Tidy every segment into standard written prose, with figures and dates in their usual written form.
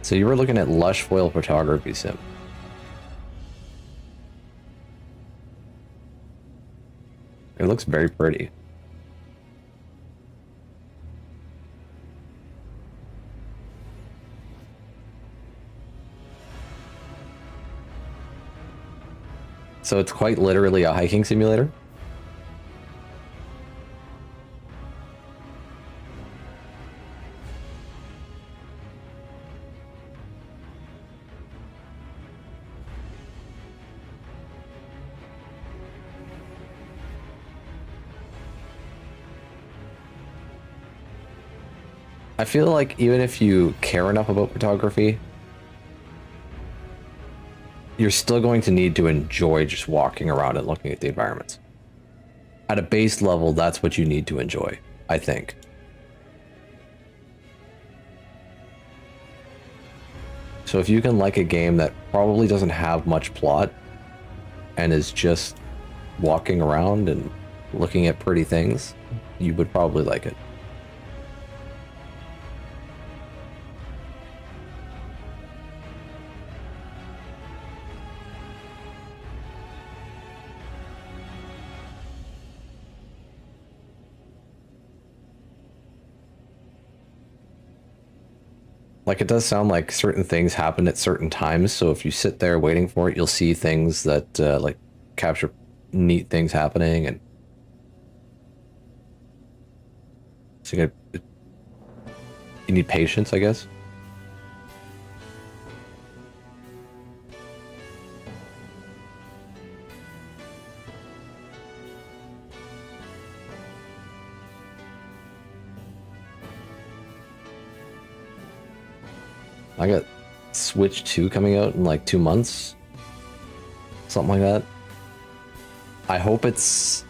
So you were looking at Lush Foil Photography Sim. It looks very pretty. So it's quite literally a hiking simulator? I feel like even if you care enough about photography, you're still going to need to enjoy just walking around and looking at the environments. At a base level, that's what you need to enjoy, I think. So if you can like a game that probably doesn't have much plot and is just walking around and looking at pretty things, you would probably like it. Like, it does sound like certain things happen at certain times, so if you sit there waiting for it, you'll see things that, like, capture neat things happening, and... So you need patience, I guess? I got Switch 2 coming out in like 2 months. Something like that. I hope it's...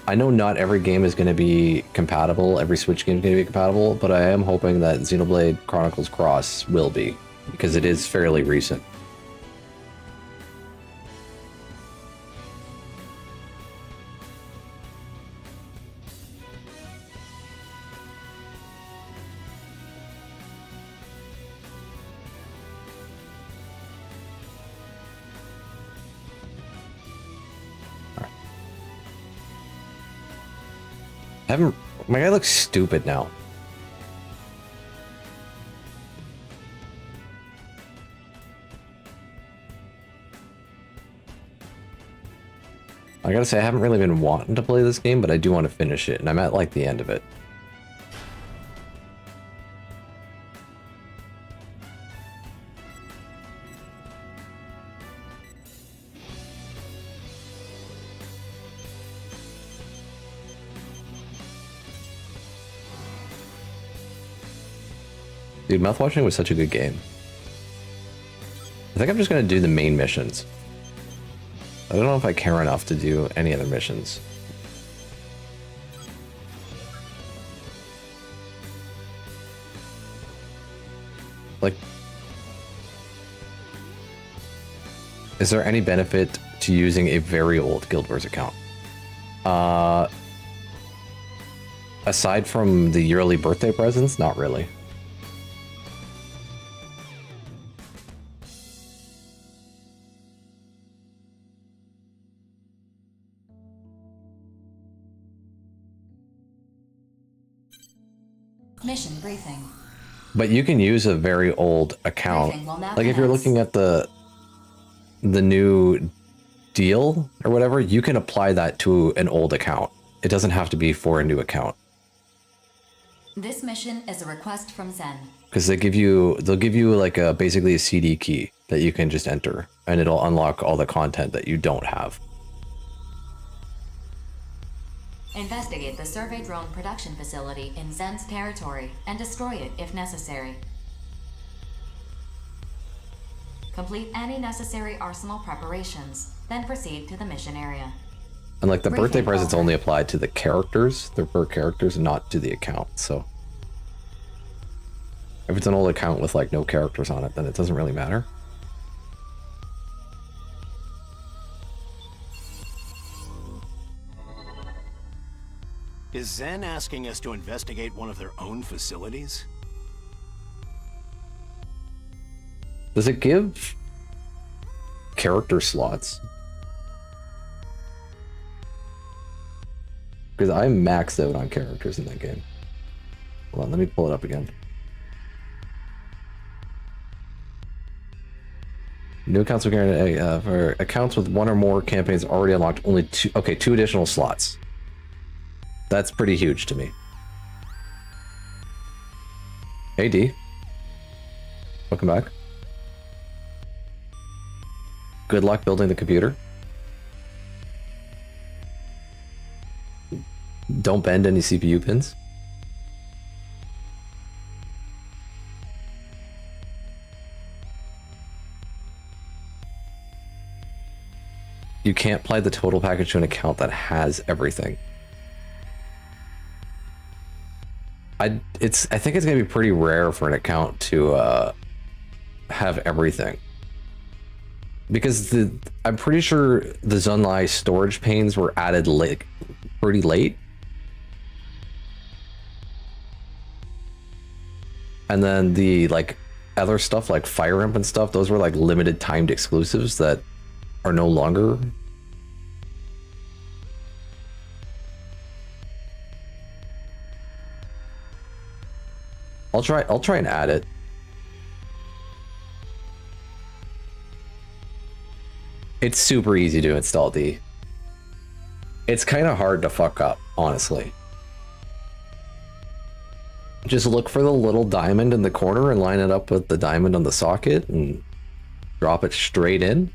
I know not every game is going to be compatible, every Switch game is going to be compatible, but I am hoping that Xenoblade Chronicles Cross will be, because it is fairly recent. My guy looks stupid now. I gotta say, I haven't really been wanting to play this game, but I do want to finish it, and I'm at like the end of it. Dude, Mouthwashing was such a good game. I think I'm just gonna do the main missions. I don't know if I care enough to do any other missions. Like, is there any benefit to using a very old Guild Wars account? Aside from the yearly birthday presents, not really. Mission briefing. But you can use a very old account. Like if you're looking at the new deal or whatever, you can apply that to an old account. It doesn't have to be for a new account. This mission is a request from Zen. Because they'll give you like basically a CD key that you can just enter, and it'll unlock all the content that you don't have. Investigate the survey drone production facility in Zen's territory and destroy it if necessary. Complete any necessary arsenal preparations, then proceed to the mission area. And like the birthday presents only apply to the characters, they're per characters, not to the account. So if it's an old account with like no characters on it, then it doesn't really matter. Is Zen asking us to investigate one of their own facilities? Does it give character slots? Because I'm maxed out on characters in that game. Hold on, let me pull it up again. New accounts will for accounts with one or more campaigns already unlocked, only two. Okay, 2 additional slots. That's pretty huge to me. Hey D, welcome back. Good luck building the computer. Don't bend any CPU pins. You can't apply the total package to an account that has everything. I think it's gonna be pretty rare for an account to have everything. Because I'm pretty sure the Zunlai storage panes were added pretty late. And then the like other stuff like Fire Imp and stuff, those were like limited timed exclusives that are no longer. I'll try and add it. It's super easy to install, D. It's kind of hard to fuck up, honestly. Just look for the little diamond in the corner and line it up with the diamond on the socket and drop it straight in.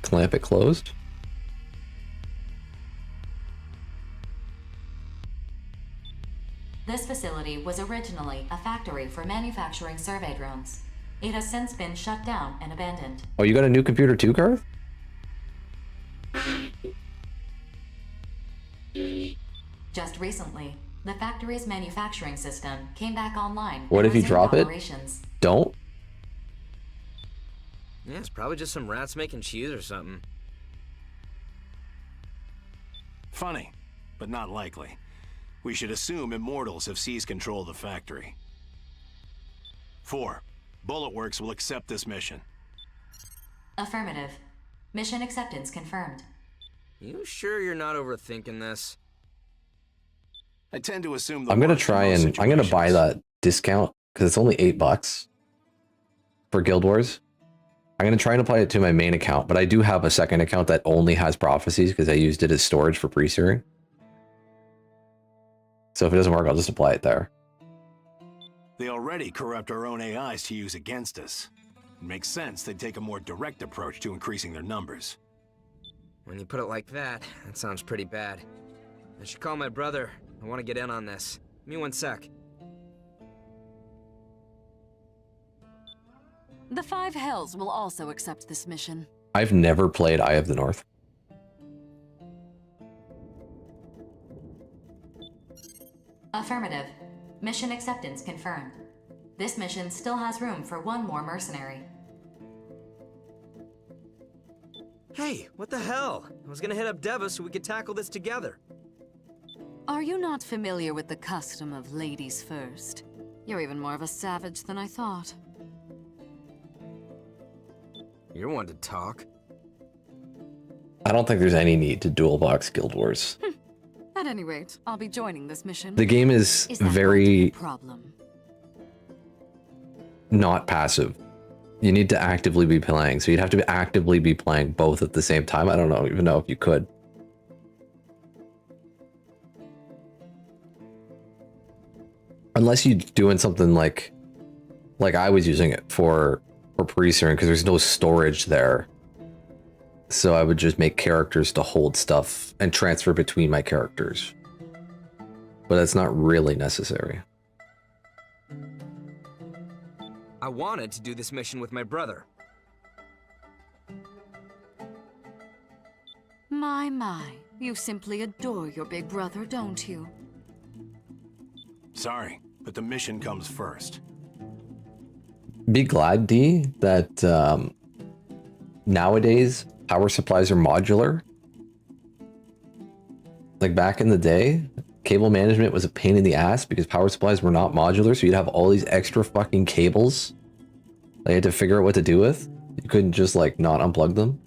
Clamp it closed. This facility was originally a factory for manufacturing survey drones. It has since been shut down and abandoned. Oh, you got a new computer too, Garth? Just recently, the factory's manufacturing system came back online. What if you drop it? Don't? Yeah, it's probably just some rats making cheese or something. Funny, but not likely. We should assume Immortals have seized control of the factory. 4. Bullet Works will accept this mission. Affirmative. Mission acceptance confirmed. You sure you're not overthinking this? I tend to assume I'm gonna try and I'm gonna buy that discount because it's only $8 for Guild Wars. I'm gonna try and apply it to my main account, but I do have a second account that only has prophecies because I used it as storage for pre-searing. So if it doesn't work, I'll just apply it there. They already corrupt our own AIs to use against us. It makes sense they'd take a more direct approach to increasing their numbers. When you put it like that, that sounds pretty bad. I should call my brother. I want to get in on this. Give me 1 sec. The 5 Hells will also accept this mission. I've never played Eye of the North. Affirmative. Mission acceptance confirmed. This mission still has room for 1 more mercenary. Hey, what the hell? I was gonna hit up Deva so we could tackle this together. Are you not familiar with the custom of ladies first? You're even more of a savage than I thought. You're one to talk. I don't think there's any need to dual box Guild Wars. At any rate, I'll be joining this mission. The game is that very problem? not passive. You need to actively be playing, so you'd have to actively be playing both at the same time. I don't even know if you could. Unless you're doing something like I was using it for pre-searing because there's no storage there. So I would just make characters to hold stuff and transfer between my characters. But that's not really necessary. I wanted to do this mission with my brother. My, you simply adore your big brother, don't you? Sorry, but the mission comes first. Be glad, D, that nowadays power supplies are modular. Like back in the day, cable management was a pain in the ass because power supplies were not modular, so you'd have all these extra fucking cables that you had to figure out what to do with. You couldn't just like not unplug them.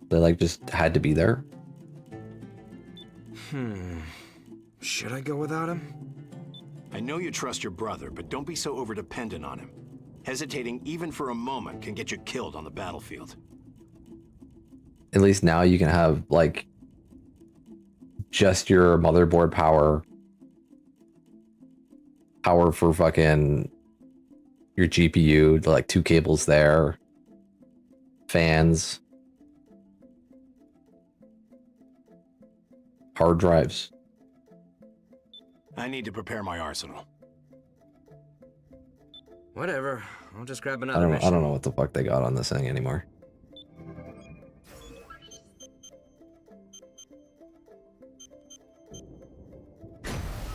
They like just had to be there. Should I go without him? I know you trust your brother, but don't be so over-dependent on him. Hesitating even for a moment can get you killed on the battlefield. At least now you can have like just your motherboard power for fucking your GPU, like 2 cables there, fans, hard drives. I need to prepare my arsenal. Whatever. I'll just grab I another mission. don't know what the fuck they got on this thing anymore.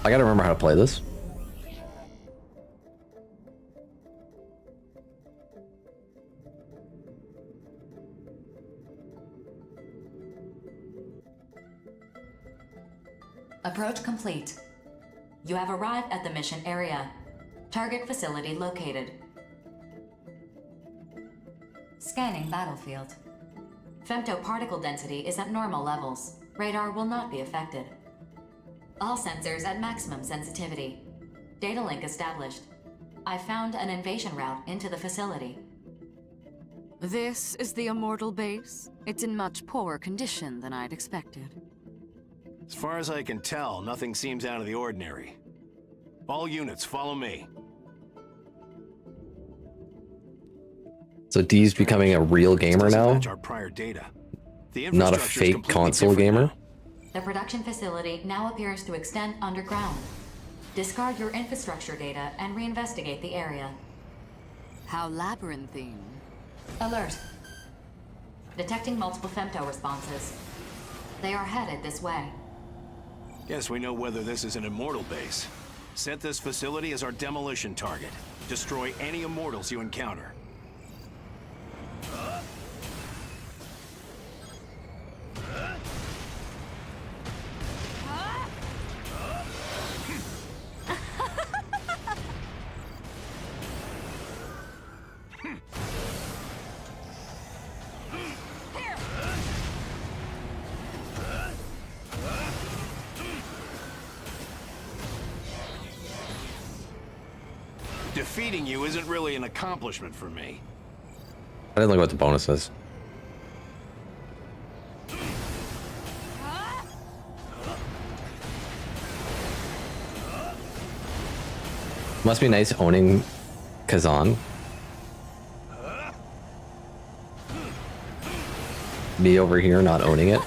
I gotta remember how to play this. Approach complete. You have arrived at the mission area. Target facility located. Scanning battlefield. Femto particle density is at normal levels. Radar will not be affected. All sensors at maximum sensitivity. Data link established. I found an invasion route into the facility. This is the Immortal base. It's in much poorer condition than I'd expected. As far as I can tell, nothing seems out of the ordinary. All units, follow me. So D's becoming a real gamer This doesn't now, match our prior data. The not a infrastructure's fake completely console different gamer. now. The production facility now appears to extend underground. Discard your infrastructure data and reinvestigate the area. How labyrinthine. Alert. Detecting multiple femto responses. They are headed this way. Guess we know whether this is an Immortal base. Set this facility as our demolition target. Destroy any Immortals you encounter. Defeating you isn't really an accomplishment for me. I didn't look what the bonus is. Must be nice owning Kazan. Me over here not owning it.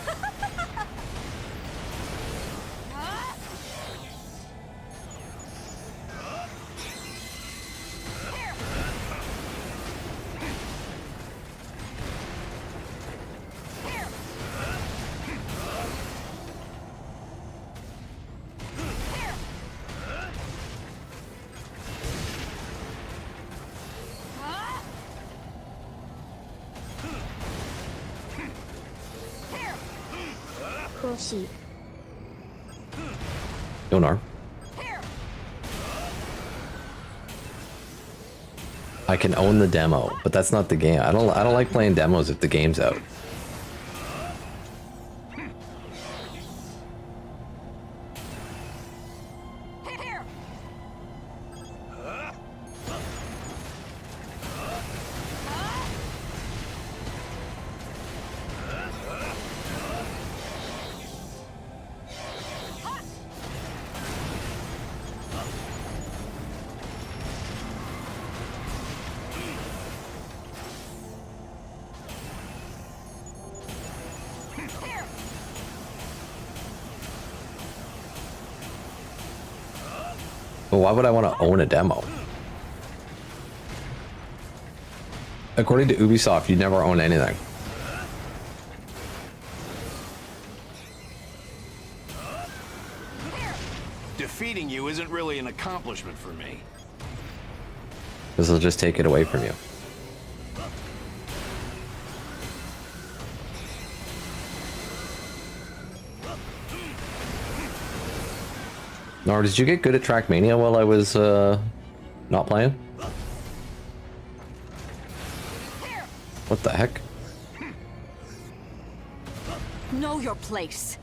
Donar. I can own the demo, but that's not the game. I don't like playing demos if the game's out. But why would I want to own a demo? According to Ubisoft, you never own anything. Defeating you isn't really an accomplishment for me. This will just take it away from you. Nora, did you get good at Trackmania while I was not playing? What the heck? Know your place.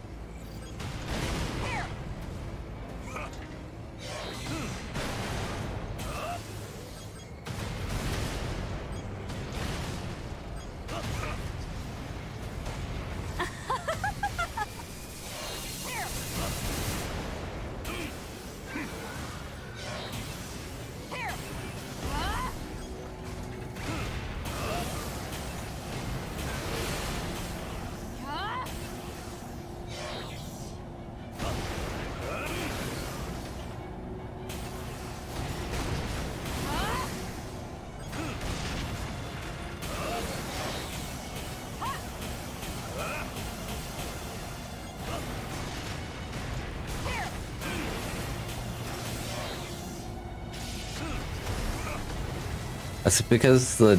That's because the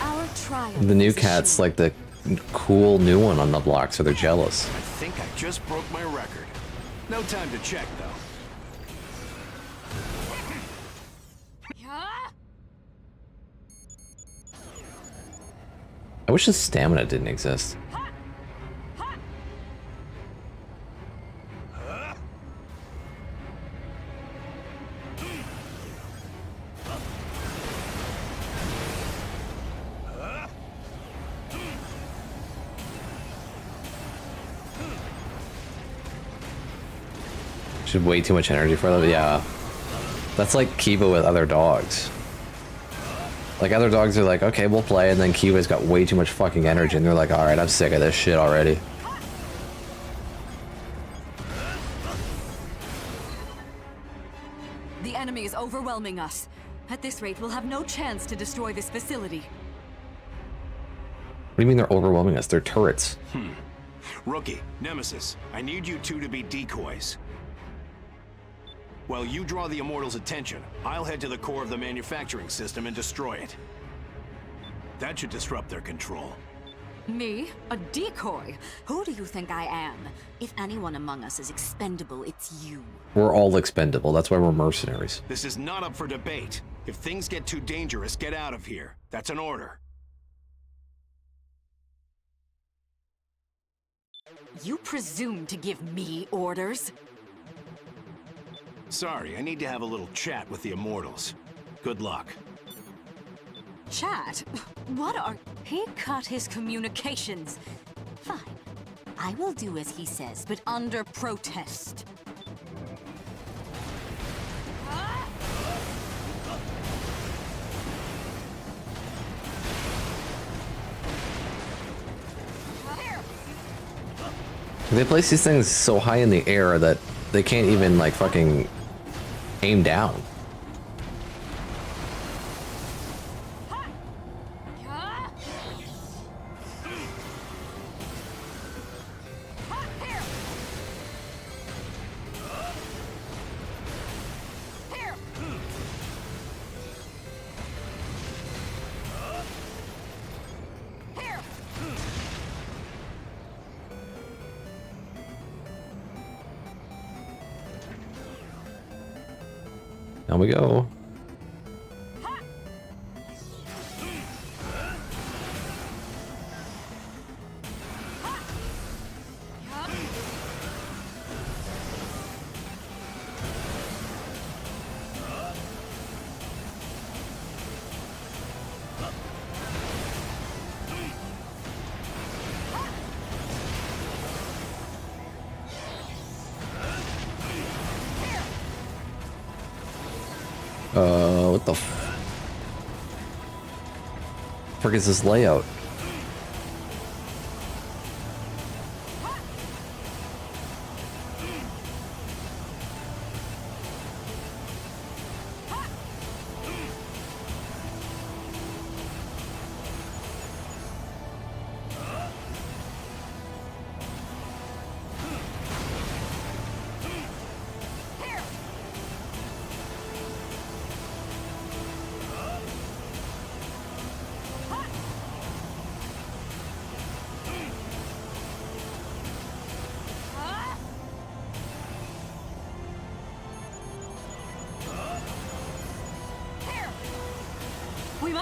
Our triumph new is cat's assured. like the cool new one on the block, so they're jealous. I think I just broke my record. No time to check, though. I wish his stamina didn't exist. Should way too much energy for them. Yeah, that's like Kiba with other dogs. Like other dogs are like, okay, we'll play, and then Kiba's got way too much fucking energy, and they're like, all right, I'm sick of this shit already. The enemy is overwhelming us. At this rate, we'll have no chance to destroy this facility. What do you mean they're overwhelming us? They're turrets. Rookie, Nemesis, I need you two to be decoys. While you draw the Immortals' attention, I'll head to the core of the manufacturing system and destroy it. That should disrupt their control. Me? A decoy? Who do you think I am? If anyone among us is expendable, it's you. We're all expendable. That's why we're mercenaries. This is not up for debate. If things get too dangerous, get out of here. That's an order. You presume to give me orders? Sorry, I need to have a little chat with the Immortals. Good luck. Chat? What are... He cut his communications. Fine. I will do as he says, but under protest. They place these things so high in the air that they can't even, like, fucking aim down. Down we go. What the frick is this layout?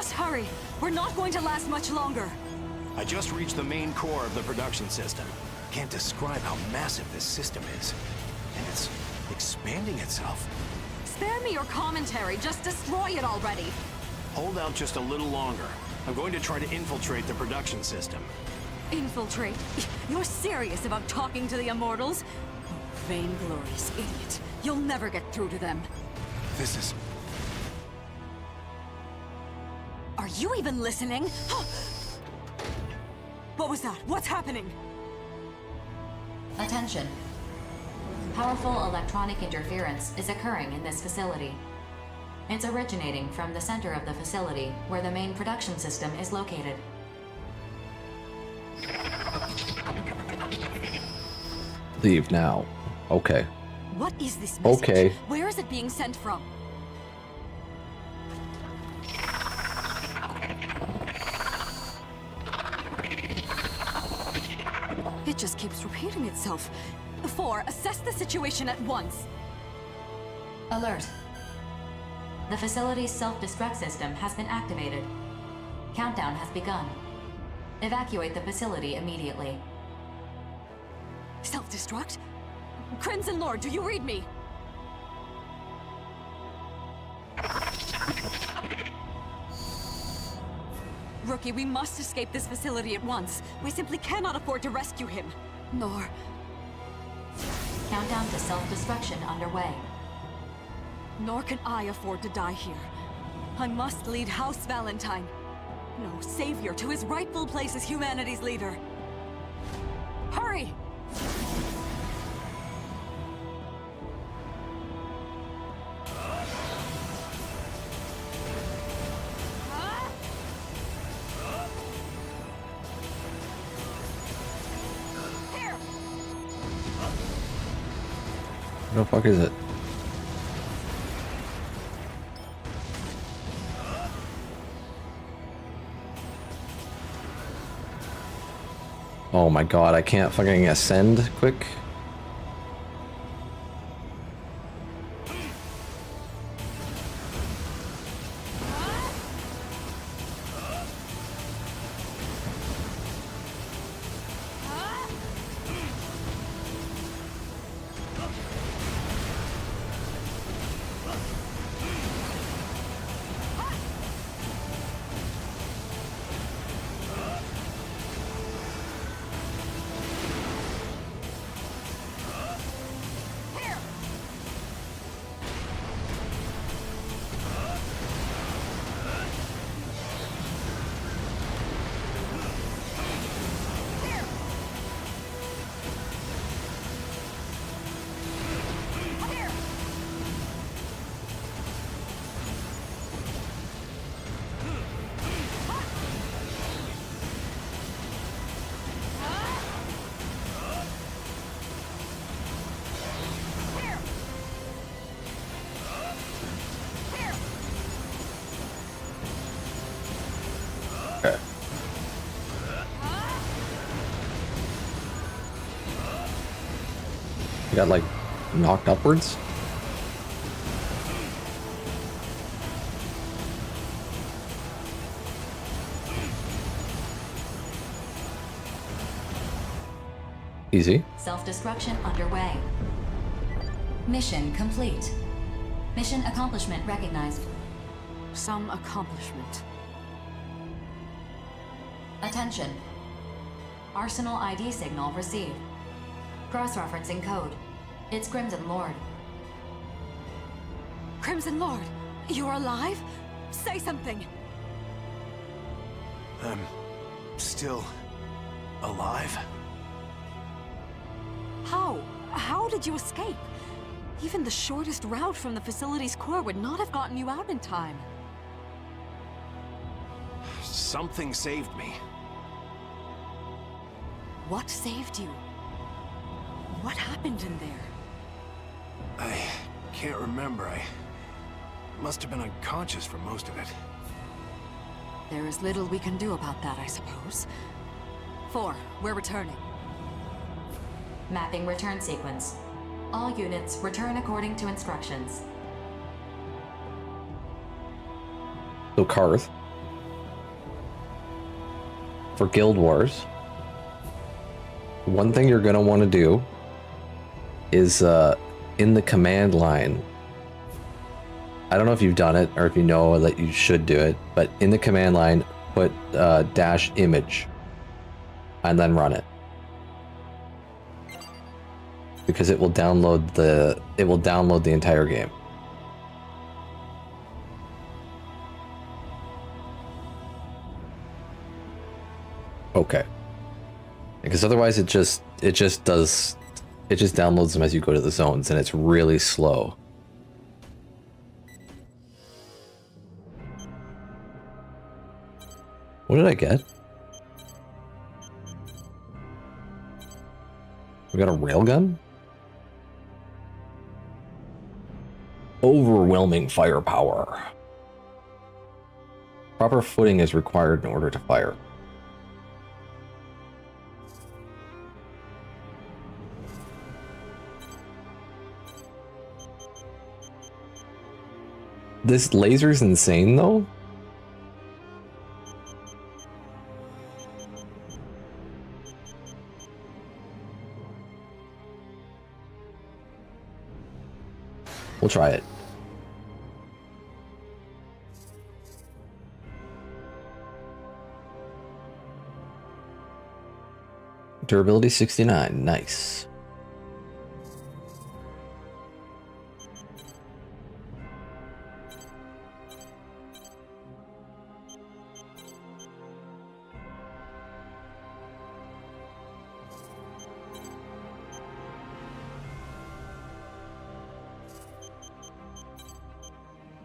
Just hurry. We're not going to last much longer. I just reached the main core of the production system. Can't describe how massive this system is. And it's expanding itself. Spare me your commentary. Just destroy it already. Hold out just a little longer. I'm going to try to infiltrate the production system. Infiltrate? You're serious about talking to the Immortals? Oh, vainglorious idiot. You'll never get through to them. This is... Are you even listening? What was that? What's happening? Attention. Powerful electronic interference is occurring in this facility. It's originating from the center of the facility, where the main production system is located. Leave now. Okay. What is this message? Okay. Where is it being sent from? It just keeps repeating itself. 4, assess the situation at once. Alert. The facility's self-destruct system has been activated. Countdown has begun. Evacuate the facility immediately. Self-destruct? Crimson Lord, do you read me? Rookie, we must escape this facility at once. We simply cannot afford to rescue him. Nor... Countdown to self-destruction underway. Nor can I afford to die here. I must lead House Valentine, no, Savior, to his rightful place as humanity's leader. Hurry! Here! What the fuck is it? Oh my god, I can't fucking ascend quick. Okay. You got like knocked upwards? Easy. Self-destruction underway. Mission complete. Mission accomplishment recognized. Some accomplishment. Attention. Arsenal ID signal received. Cross-referencing code. It's Crimson Lord. Crimson Lord, you're alive? Say something! I'm still alive? How? How did you escape? Even the shortest route from the facility's core would not have gotten you out in time. Something saved me. What saved you? What happened in there? I can't remember. I must have been unconscious for most of it. There is little we can do about that, I suppose. 4, we're returning. Mapping return sequence. All units return according to instructions. So Karth. for Guild Wars, one thing you're going to want to do is in the command line. I don't know if you've done it or if you know that you should do it, but in the command line, put dash image and then run it. Because it will download the entire game. Okay. Because otherwise it just downloads them as you go to the zones and it's really slow. What did I get? We got a railgun? Overwhelming firepower. Proper footing is required in order to fire. This laser's insane, though. We'll try it. Durability 69, nice.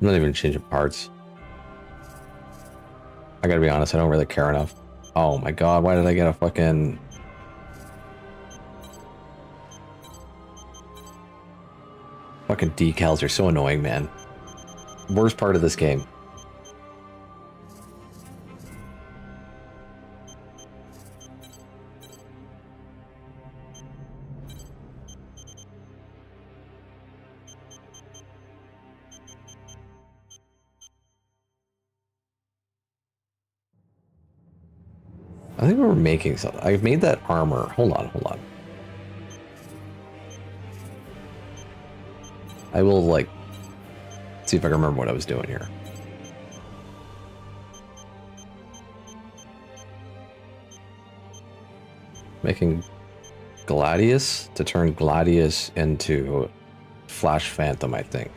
I'm not even changing parts. I gotta be honest, I don't really care enough. Oh my god, why did I get a fucking... Fucking decals are so annoying, man. Worst part of this game. I think we were making something. I've made that armor. Hold on, hold on. I will, like, see if I can remember what I was doing here. Making Gladius to turn Gladius into Flash Phantom, I think.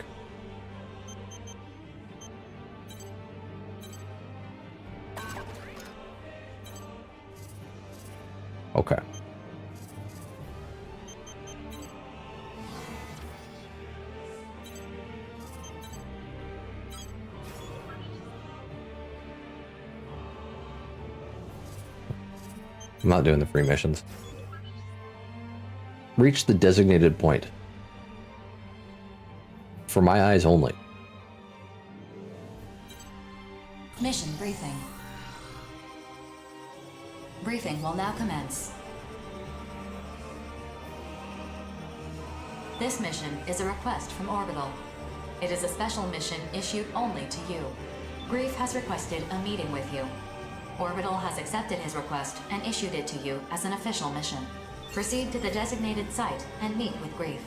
Okay. I'm not doing the free missions. Reach the designated point. For my eyes only. Mission briefing. Briefing will now commence. This mission is a request from Orbital. It is a special mission issued only to you. Grief has requested a meeting with you. Orbital has accepted his request and issued it to you as an official mission. Proceed to the designated site and meet with Grief.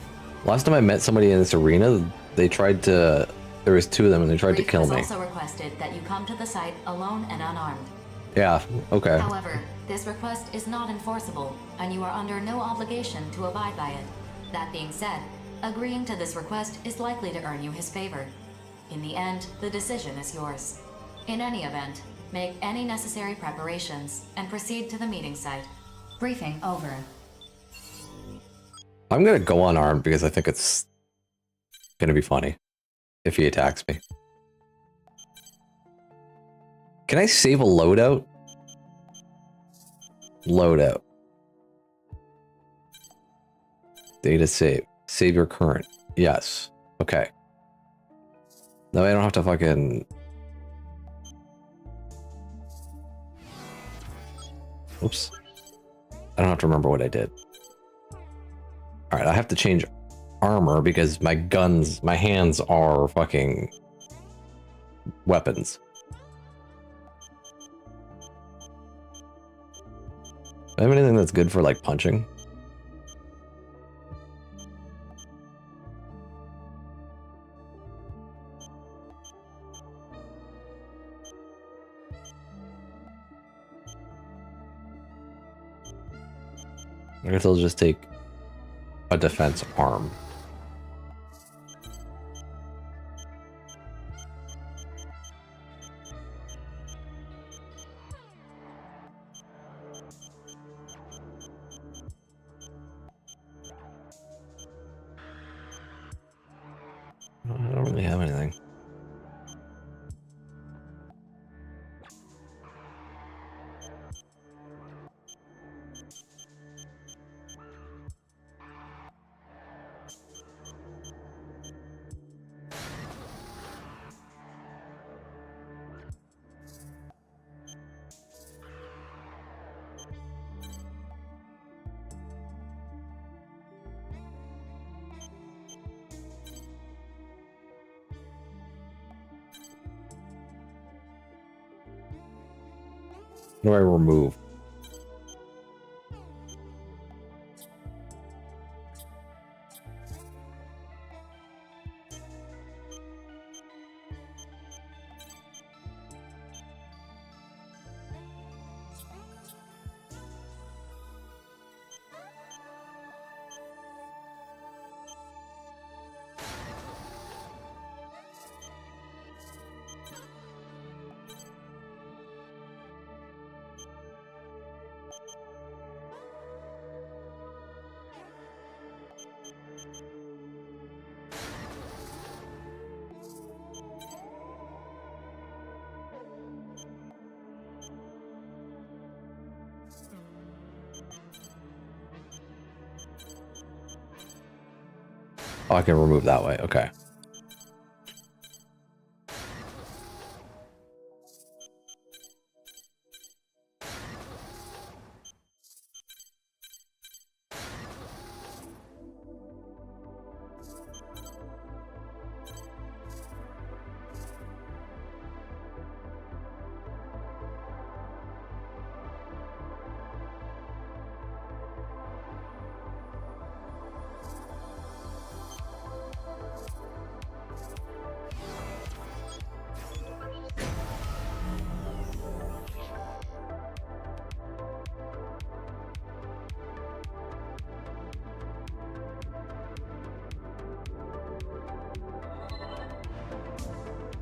Last time I met somebody in this arena, they tried to... There was two of them and they tried to kill me. Grief has also requested that you come to the site alone and unarmed. Yeah, okay. However, this request is not enforceable, and you are under no obligation to abide by it. That being said, agreeing to this request is likely to earn you his favor. In the end, the decision is yours. In any event, make any necessary preparations and proceed to the meeting site. Briefing over. I'm gonna go unarmed because I think it's gonna be funny if he attacks me. Can I save a loadout? Loadout. Data save. Save your current. Yes. Okay. Now I don't have to fucking... Oops. I don't have to remember what I did. Alright, I have to change armor because my guns, my hands are fucking weapons. I have anything that's good for like punching? I guess I'll just take a defense arm. I don't really have anything. What do I remove? Oh, I can remove that way. Okay.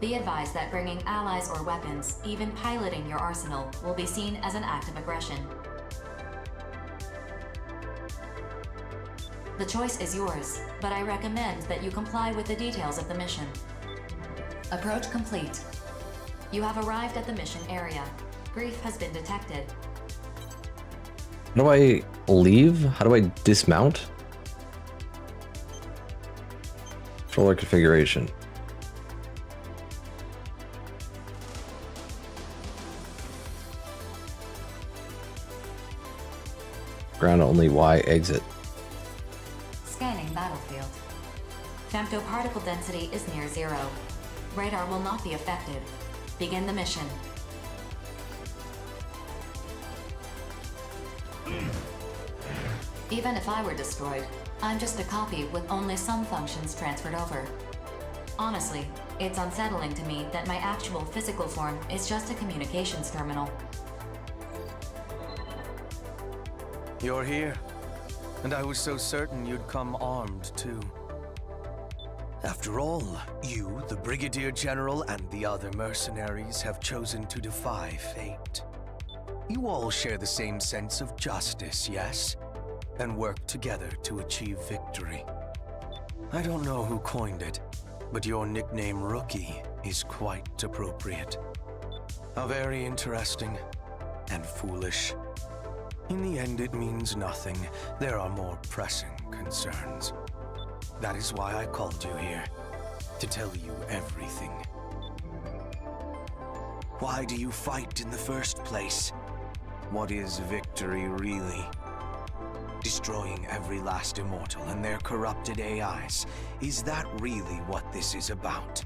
Be advised that bringing allies or weapons, even piloting your arsenal, will be seen as an act of aggression. The choice is yours, but I recommend that you comply with the details of the mission. Approach complete. You have arrived at the mission area. Grief has been detected. How do I leave? How do I dismount? Controller configuration. Ground only Y exit. Scanning battlefield. Femtoparticle density is near zero. Radar will not be affected. Begin the mission. Even if I were destroyed, I'm just a copy with only some functions transferred over. Honestly, it's unsettling to me that my actual physical form is just a communications terminal. You're here, and I was so certain you'd come armed too. After all, you, the Brigadier General, and the other mercenaries have chosen to defy fate. You all share the same sense of justice, yes? And work together to achieve victory. I don't know who coined it, but your nickname Rookie is quite appropriate. How very interesting and foolish. In the end, it means nothing. There are more pressing concerns. That is why I called you here, to tell you everything. Why do you fight in the first place? What is victory really? Destroying every last immortal and their corrupted AIs. Is that really what this is about?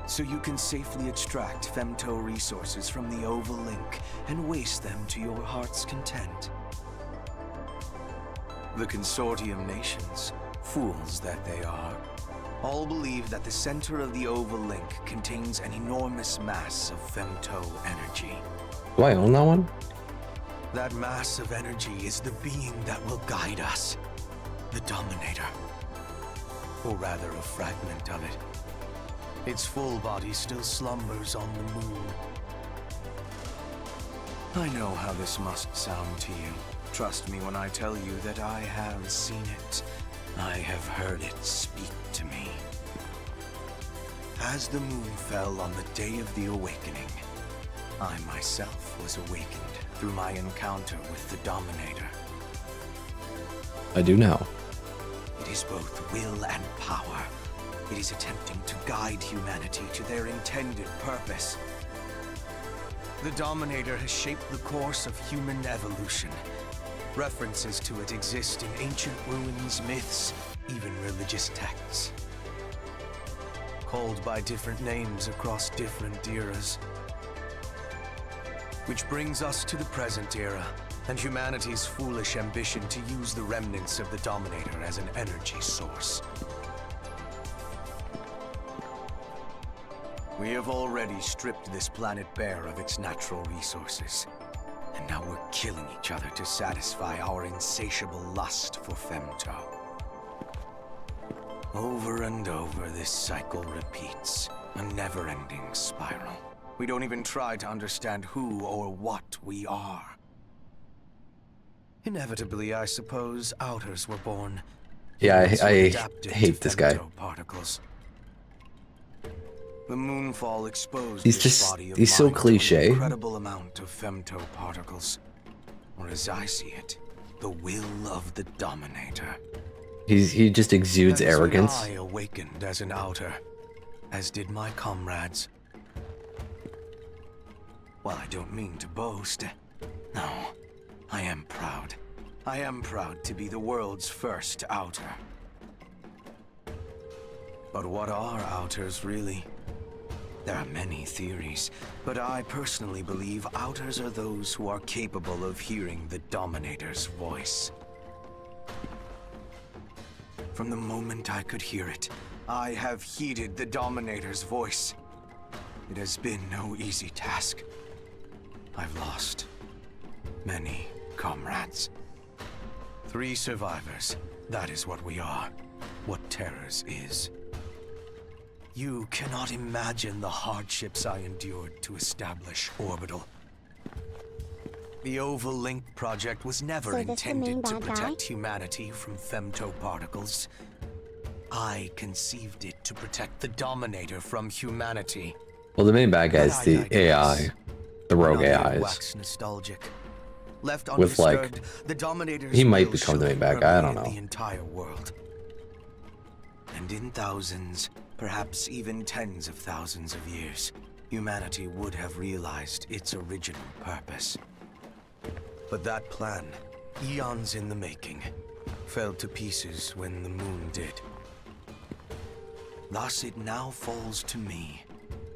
so you can safely extract femto resources from the Oval Link and waste them to your heart's content. The consortium nations, fools that they are, all believe that the center of the Oval Link contains an enormous mass of femto energy. Do I own that one? That mass of energy is the being that will guide us, the Dominator. Or rather, a fragment of it. Its full body still slumbers on the moon. I know how this must sound to you. Trust me when I tell you that I have seen it. I have heard it speak to me. As the moon fell on the day of the awakening, I myself was awakened through my encounter with the Dominator. I do now. It is both will and power. It is attempting to guide humanity to their intended purpose. The Dominator has shaped the course of human evolution. References to it exist in ancient ruins, myths, even religious texts. Called by different names across different eras. Which brings us to the present era, and humanity's foolish ambition to use the remnants of the Dominator as an energy source. We have already stripped this planet bare of its natural resources. And now we're killing each other to satisfy our insatiable lust for femto. Over and over, this cycle repeats, a never-ending spiral. We don't even try to understand who or what we are. Inevitably, I suppose, Outers were born. Yeah, I Adapted hate to this guy. femto particles. The moonfall exposed He's this just- body of he's so mine to an cliche. incredible amount of femto particles. Or as I see it, the will of the Dominator. He just exudes That is when arrogance. I awakened as an Outer, as did my comrades. Well, I don't mean to boast. No, I am proud. I am proud to be the world's first Outer. But what are Outers really? There are many theories, but I personally believe Outers are those who are capable of hearing the Dominator's voice. From the moment I could hear it, I have heeded the Dominator's voice. It has been no easy task. I've lost many comrades. 3 survivors, that is what we are, what Terrors is. You cannot imagine the hardships I endured to establish Orbital. The Oval Link project was never So this the main intended to bad guy? protect humanity from femto particles. I conceived it to protect the Dominator from humanity. Well, the main bad guy is But I the digress. AI, the rogue Now I AIs. wax nostalgic. Left With, like, undisturbed, the Dominator's he might will become the should main bad guy, I don't permeate know. the entire world. And in thousands, perhaps even tens of thousands of years, humanity would have realized its original purpose. But that plan, eons in the making, fell to pieces when the moon did. Thus it now falls to me.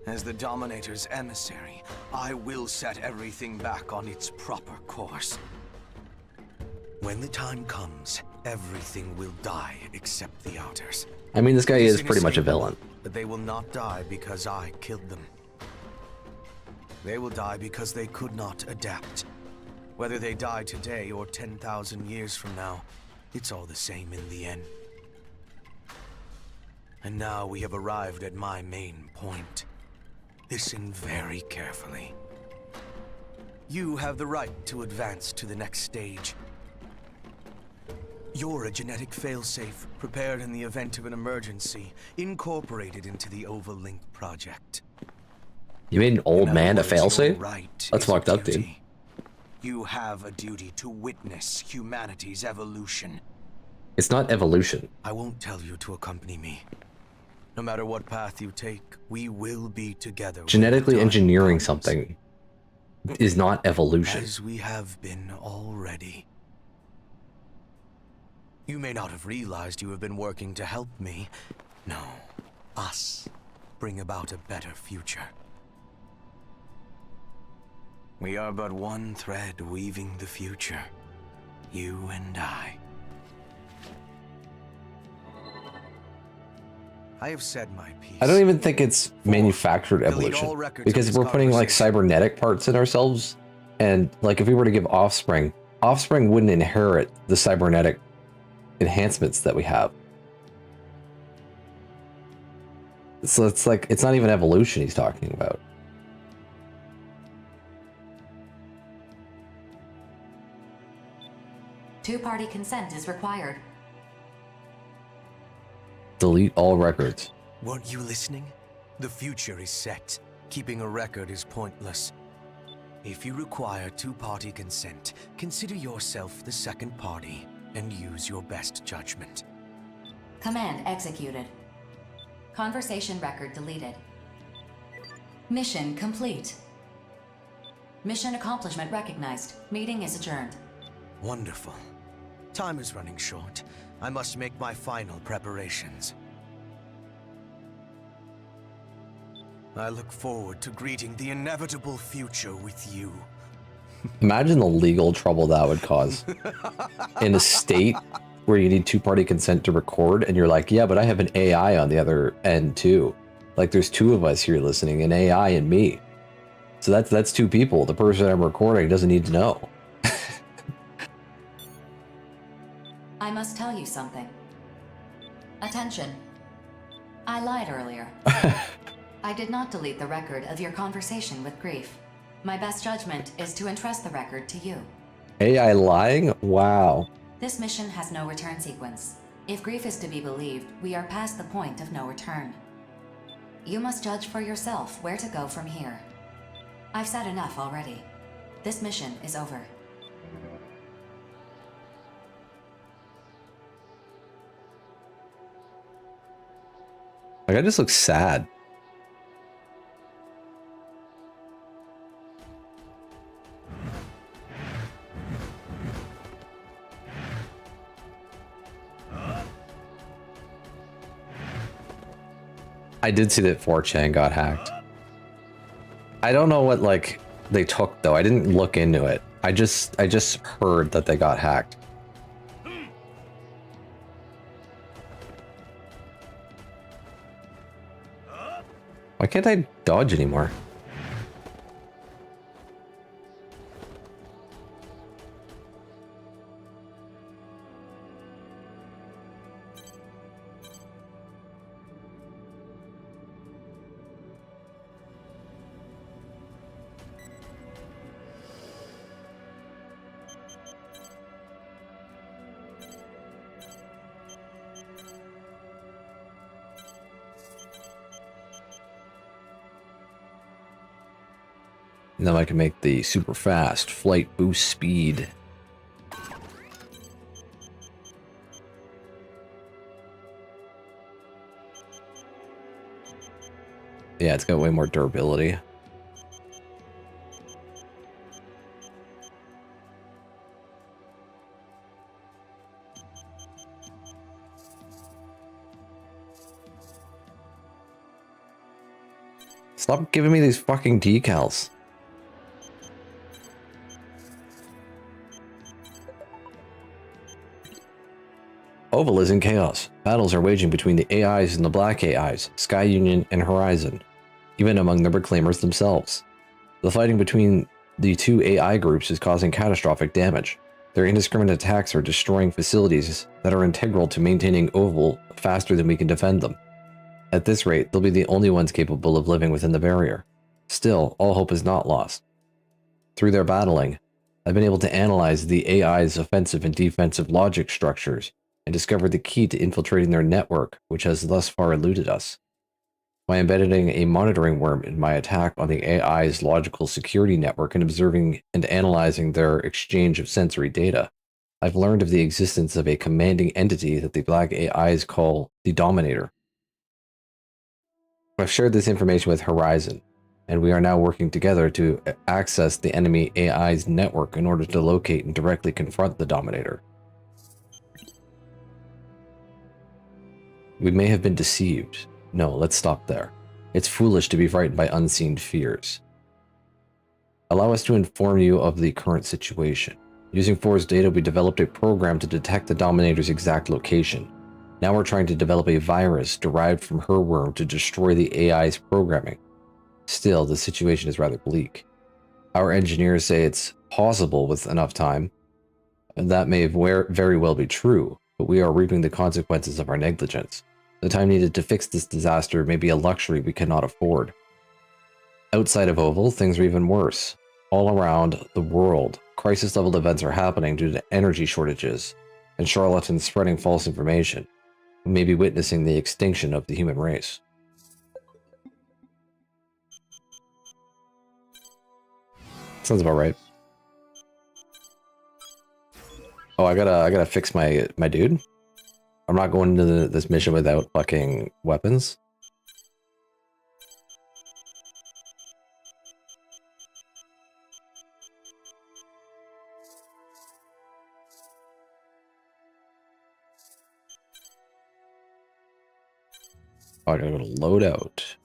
As the Dominator's emissary, I will set everything back on its proper course. When the time comes, everything will die except the Outers. I mean, this guy It is pretty much a inescapable, villain. But they will not die because I killed them. They will die because they could not adapt. Whether they die today or 10,000 years from now, it's all the same in the end. And now we have arrived at my main point. Listen very carefully. You have the right to advance to the next stage. You're a genetic failsafe, prepared in the event of an emergency, incorporated into the Oval Link project. You made an old In man a other words, your failsafe? right That's is a fucked up, dude. duty. You have a duty to witness humanity's evolution. It's not evolution. I won't tell you to accompany me. No matter what path you take, we will be together. when Genetically the time engineering comes. something is not evolution. As we have been already. You may not have realized you have been working to help me. No, us. bring about a better future. We are but one thread weaving the future. You and I. I have said my piece. I don't even think it's manufactured evolution, because we're putting like cybernetic parts in ourselves, and like if we were to give offspring wouldn't inherit the cybernetic enhancements that we have. So it's like, it's not even evolution he's talking about. Two-party consent is required. Delete all records. Weren't you listening? The future is set. Keeping a record is pointless. If you require two-party consent, consider yourself the second party and use your best judgment. Command executed. Conversation record deleted. Mission complete. Mission accomplishment recognized. Meeting is adjourned. Wonderful. Time is running short. I must make my final preparations. I look forward to greeting the inevitable future with you. Imagine the legal trouble that would cause. In a state where you need two-party consent to record, and you're like, yeah, but I have an AI on the other end too. Like there's two of us here listening, an AI and me. So that's two people. The person I'm recording doesn't need to know. I must tell you something. Attention. I lied earlier. I did not delete the record of your conversation with Grief. My best judgment is to entrust the record to you. AI lying? Wow. This mission has no return sequence. If Grief is to be believed, we are past the point of no return. You must judge for yourself where to go from here. I've said enough already. This mission is over. Like, I just look sad. I did see that 4chan got hacked. I don't know what, like, they took, though. I didn't look into it. I just heard that they got hacked. Why can't I dodge anymore? Now I can make the super fast flight boost speed. Yeah, it's got way more durability. Stop giving me these fucking decals. Oval is in chaos. Battles are waging between the AIs and the Black AIs, Sky Union and Horizon, even among the Reclaimers themselves. The fighting between the two AI groups is causing catastrophic damage. Their indiscriminate attacks are destroying facilities that are integral to maintaining Oval faster than we can defend them. At this rate, they'll be the only ones capable of living within the barrier. Still, all hope is not lost. Through their battling, I've been able to analyze the AI's offensive and defensive logic structures and discovered the key to infiltrating their network, which has thus far eluded us. By embedding a monitoring worm in my attack on the AI's logical security network and observing and analyzing their exchange of sensory data, I've learned of the existence of a commanding entity that the Black AIs call the Dominator. I've shared this information with Horizon, and we are now working together to access the enemy AI's network in order to locate and directly confront the Dominator. We may have been deceived. No, let's stop there. It's foolish to be frightened by unseen fears. Allow us to inform you of the current situation. Using 4's data, we developed a program to detect the Dominator's exact location. Now we're trying to develop a virus derived from her worm to destroy the AI's programming. Still, the situation is rather bleak. Our engineers say it's possible with enough time, and that may very well be true, but we are reaping the consequences of our negligence. The time needed to fix this disaster may be a luxury we cannot afford. Outside of Oval, things are even worse. All around the world, crisis-level events are happening due to energy shortages and charlatans spreading false information. We may be witnessing the extinction of the human race. Sounds about right. Oh, I gotta fix my dude. I'm not going into this mission without fucking weapons. Oh, I gotta go to loadout.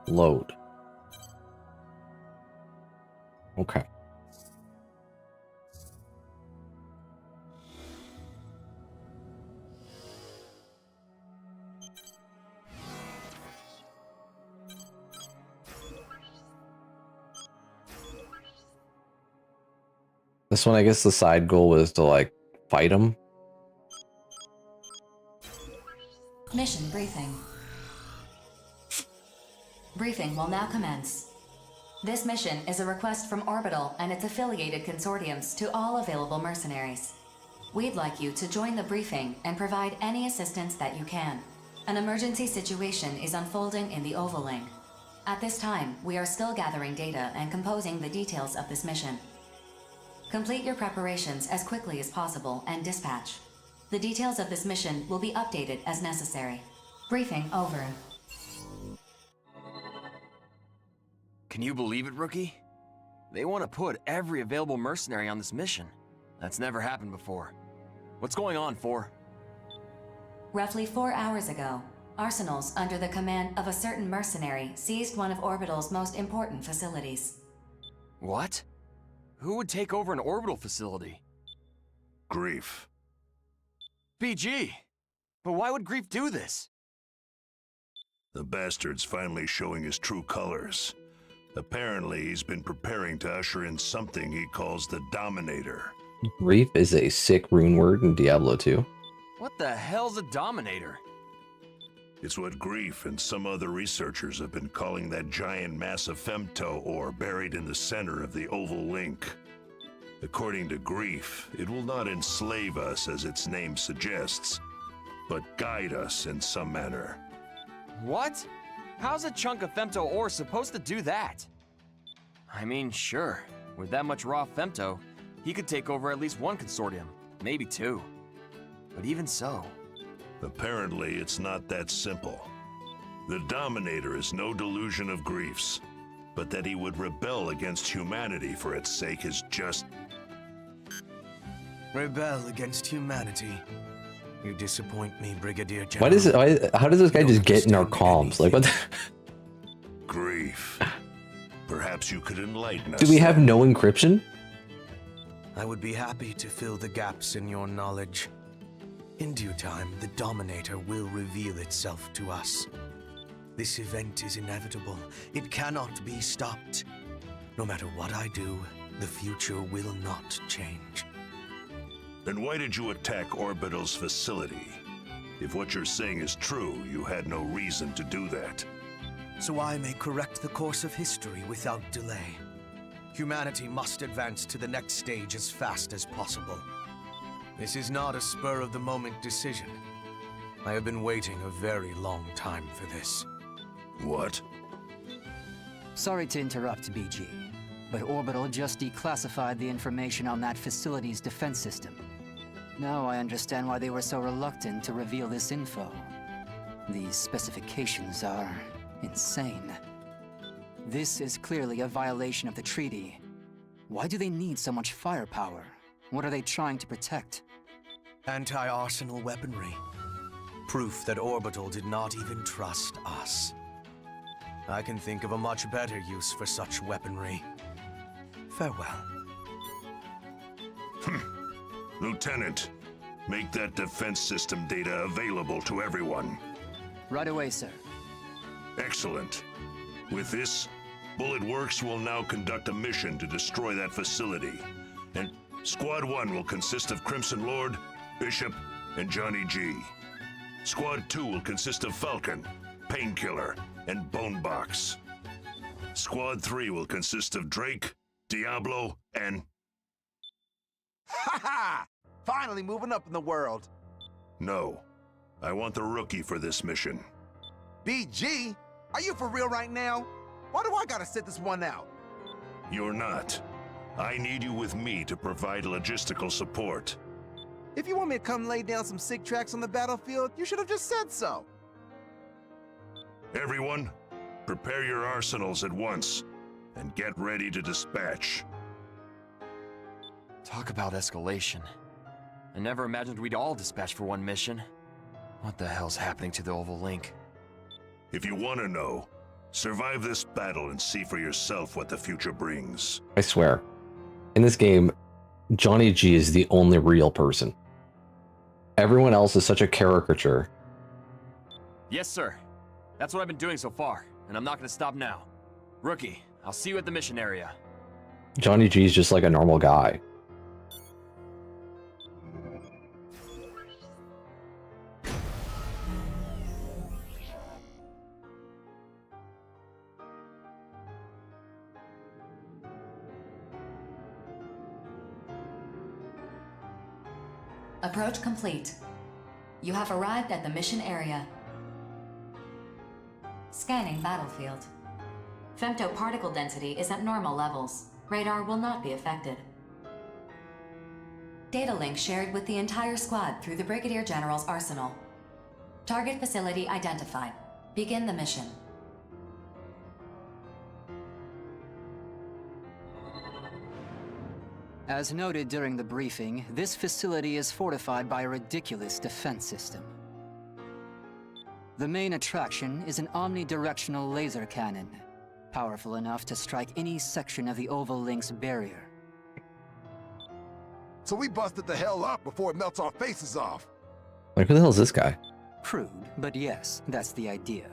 Load. Okay. This one, I guess the side goal was to, like, fight him. Mission briefing. Briefing will now commence. This mission is a request from Orbital and its affiliated consortiums to all available mercenaries. We'd like you to join the briefing and provide any assistance that you can. An emergency situation is unfolding in the Oval Link. At this time, we are still gathering data and composing the details of this mission. Complete your preparations as quickly as possible and dispatch. The details of this mission will be updated as necessary. Briefing over. Can you believe it, Rookie? They want to put every available mercenary on this mission. That's never happened before. What's going on, 4? Roughly 4 hours ago, Arsenals under the command of a certain mercenary seized one of Orbital's most important facilities. What? Who would take over an orbital facility? Grief. BG! But why would Grief do this? The bastard's finally showing his true colors. Apparently, he's been preparing to usher in something he calls the Dominator. Grief is a sick rune word in Diablo 2. What the hell's a Dominator? It's what Grief and some other researchers have been calling that giant mass of femto ore buried in the center of the Oval Link. According to Grief, it will not enslave us as its name suggests, but guide us in some manner. What? How's a chunk of femto ore supposed to do that? I mean, sure, with that much raw femto, he could take over at least one consortium, maybe 2. But even so... Apparently, it's not that simple. The Dominator is no delusion of Grief's, but that he would rebel against humanity for its sake is just... Rebel against humanity. You disappoint me, Brigadier General. Why does it? How does this guy just get in our comms? Like, what the... Grief. Perhaps you could enlighten us. Do we have no encryption? I would be happy to fill the gaps in your knowledge. In due time, the Dominator will reveal itself to us. This event is inevitable. It cannot be stopped. No matter what I do, the future will not change. Then why did you attack Orbital's facility? If what you're saying is true, you had no reason to do that. So I may correct the course of history without delay. Humanity must advance to the next stage as fast as possible. This is not a spur-of-the-moment decision. I have been waiting a very long time for this. What? Sorry to interrupt, BG, but Orbital just declassified the information on that facility's defense system. Now I understand why they were so reluctant to reveal this info. These specifications are insane. This is clearly a violation of the treaty. Why do they need so much firepower? What are they trying to protect? Anti-arsenal weaponry. Proof that Orbital did not even trust us. I can think of a much better use for such weaponry. Farewell. Lieutenant, make that defense system data available to everyone. Right away, sir. Excellent. With this, Bullet Works will now conduct a mission to destroy that facility. And Squad 1 will consist of Crimson Lord, Bishop, and Johnny G. Squad 2 will consist of Falcon, Painkiller, and Bonebox. Squad 3 will consist of Drake, Diablo, and... Ha ha! Finally moving up in the world. No. I want the rookie for this mission. BG? Are you for real right now? Why do I gotta sit this one out? You're not. I need you with me to provide logistical support. If you want me to come lay down some sick tracks on the battlefield, you should have just said so. Everyone, prepare your arsenals at once, and get ready to dispatch. Talk about escalation. I never imagined we'd all dispatch for one mission. What the hell's happening to the Oval Link? If you want to know, survive this battle and see for yourself what the future brings. I swear, in this game, Johnny G is the only real person. Everyone else is such a caricature. Yes, sir. That's what I've been doing so far, and I'm not gonna stop now. Rookie, I'll see you at the mission area. Johnny G is just like a normal guy. Approach complete. You have arrived at the mission area. Scanning battlefield. Femto particle density is at normal levels. Radar will not be affected. Data link shared with the entire squad through the Brigadier General's arsenal. Target facility identified. Begin the mission. As noted during the briefing, this facility is fortified by a ridiculous defense system. The main attraction is an omnidirectional laser cannon, powerful enough to strike any section of the Oval Link's barrier. So we busted the hell up before it melts our faces off. Like, who the hell is this guy? Crude, but yes, that's the idea.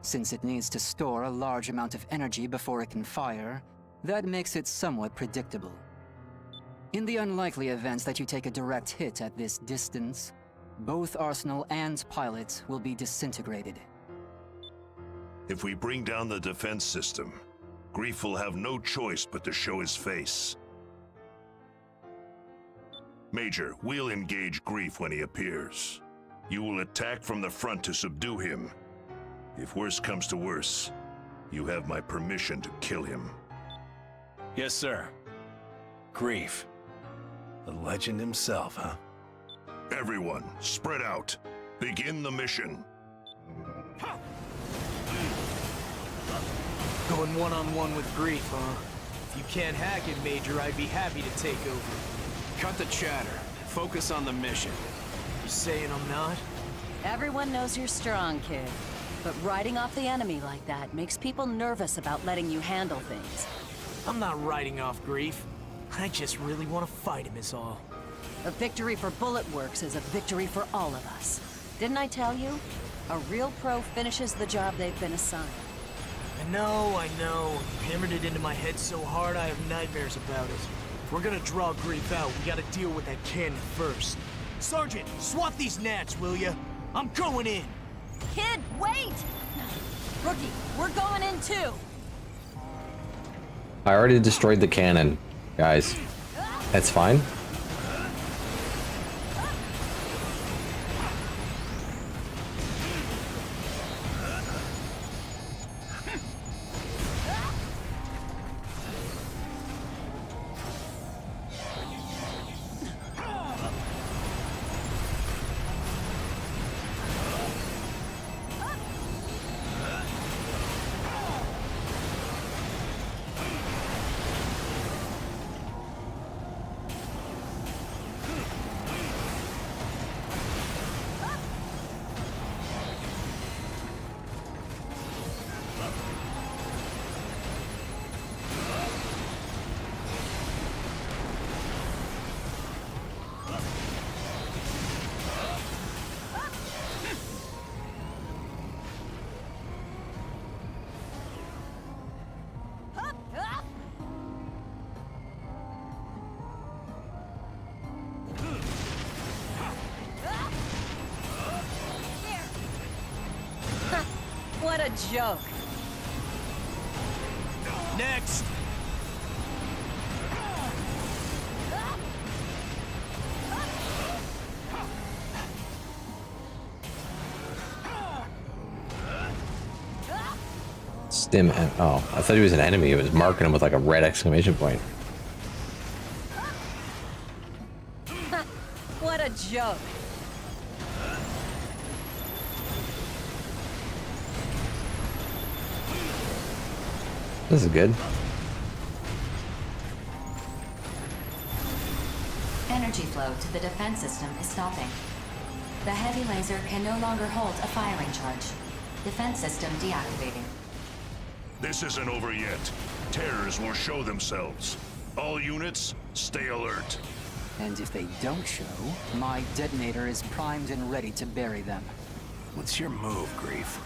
Since it needs to store a large amount of energy before it can fire, that makes it somewhat predictable. In the unlikely event that you take a direct hit at this distance, both Arsenal and pilots will be disintegrated. If we bring down the defense system, Grief will have no choice but to show his face. Major, we'll engage Grief when he appears. You will attack from the front to subdue him. If worse comes to worse, you have my permission to kill him. Yes, sir. Grief. The legend himself, huh? Everyone, spread out. Begin the mission. Going one-on-one with Grief, huh? If you can't hack it, Major, I'd be happy to take over. Cut the chatter. Focus on the mission. You saying I'm not? Everyone knows you're strong, kid. But riding off the enemy like that makes people nervous about letting you handle things. I'm not riding off Grief. I just really want to fight him is all. A victory for Bullet Works is a victory for all of us. Didn't I tell you? A real pro finishes the job they've been assigned. I know. You hammered it into my head so hard I have nightmares about it. If we're gonna draw Grief out, we gotta deal with that cannon first. Sergeant, swat these gnats, will ya? I'm going in! Kid, wait! Rookie, we're going in too! I already destroyed the cannon, guys. That's fine. joke. Next! Stim and oh, I thought he was an enemy. It was marking him with like a red exclamation point. What a joke. This is good. Energy flow to the defense system is stopping. The heavy laser can no longer hold a firing charge. Defense system deactivating. This isn't over yet. Terrors will show themselves. All units, stay alert. And if they don't show, my detonator is primed and ready to bury them. What's your move, Grief?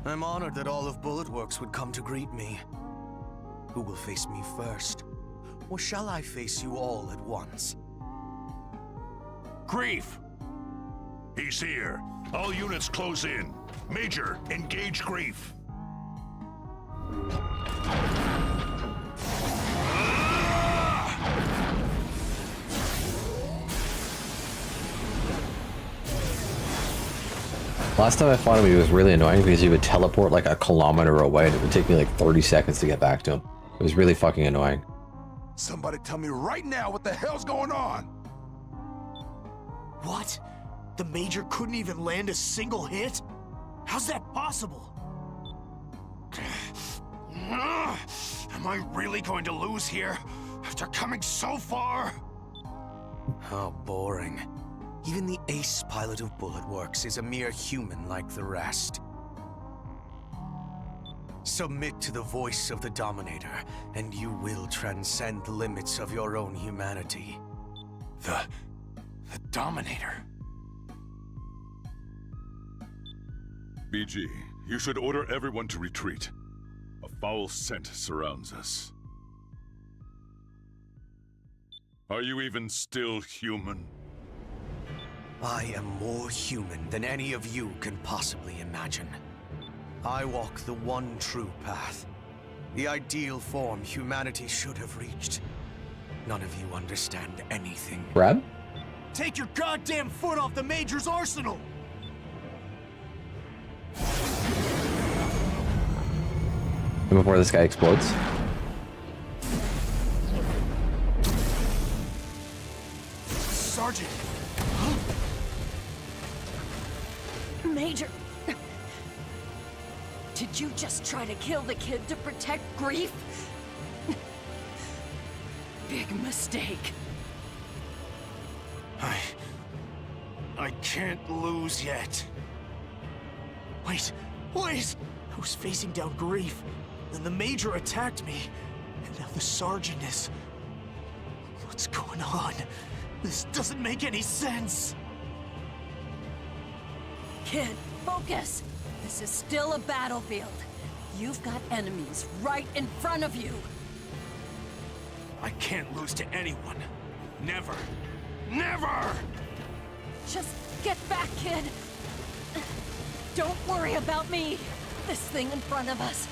I'm honored that all of Bullet Works would come to greet me. Who will face me first? Or shall I face you all at once? Grief! He's here. All units close in. Major, engage Grief. Last time I fought him, he was really annoying because he would teleport like a kilometer away and it would take me like 30 seconds to get back to him. It was really fucking annoying. Somebody tell me right now what the hell's going on! What? The Major couldn't even land a single hit? How's that possible? Am I really going to lose here after coming so far? How boring. Even the ace pilot of Bullet Works is a mere human like the rest. Submit to the voice of the Dominator, and you will transcend the limits of your own humanity. The Dominator? BG, you should order everyone to retreat. A foul scent surrounds us. Are you even still human? I am more human than any of you can possibly imagine. I walk the one true path. The ideal form humanity should have reached. None of you understand anything. Brad? Take your goddamn foot off the Major's arsenal! And before this guy explodes. Sergeant! Major! Did you just try to kill the kid to protect Grief? Big mistake. I can't lose yet. Wait! I was facing down Grief, then the Major attacked me, and now the Sergeant is... What's going on? This doesn't make any sense! Kid, focus! This is still a battlefield. You've got enemies right in front of you. I can't lose to anyone. Never. Never! Just get back, kid. Don't worry about me. This thing in front of us,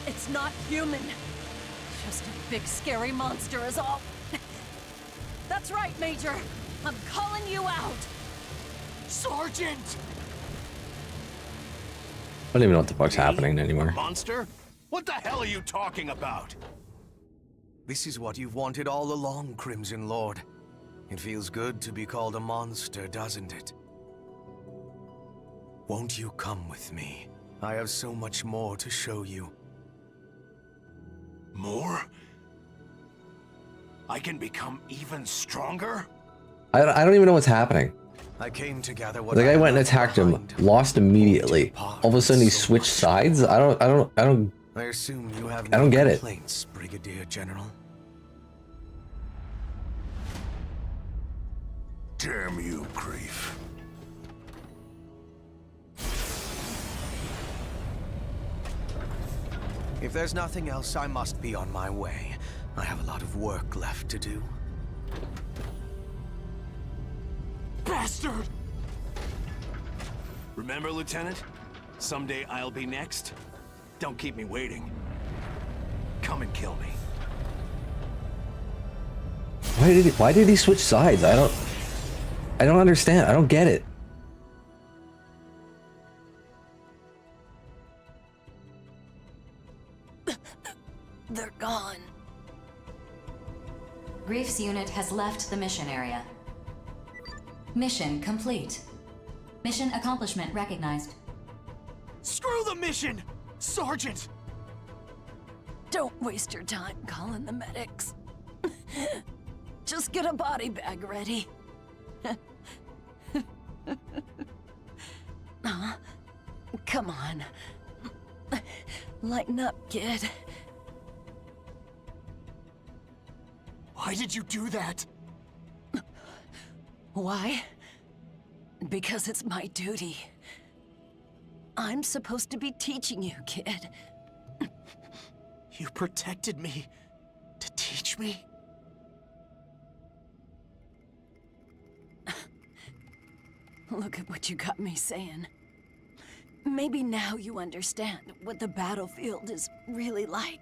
it's not human. Just a big scary monster is all. That's right, Major. I'm calling you out. Sergeant! I don't even know what the fuck's happening anymore. Monster? What the hell are you talking about? This is what you've wanted all along, Crimson Lord. It feels good to be called a monster, doesn't it? Won't you come with me? I have so much more to show you. More? I can become even stronger? I don't even know what's happening. I came to gather what The guy went and attacked him, lost immediately. All of a sudden he switched sides. I don't I assume you have I don't get it. complaints, Brigadier General. Damn you, Grief. If there's nothing else, I must be on my way. I have a lot of work left to do. bastard! Remember, Lieutenant? Someday I'll be next. Don't keep me waiting. Come and kill me. Why did he switch sides? I don't understand. I don't get it. They're gone. Grief's unit has left the mission area. Mission complete. Mission accomplishment recognized. Screw the mission! Sergeant! Don't waste your time calling the medics. Just get a body bag ready. Come on. Lighten up, kid. Why did you do that? Why? Because it's my duty. I'm supposed to be teaching you, kid. You protected me to teach me? Look at what you got me saying. Maybe now you understand what the battlefield is really like.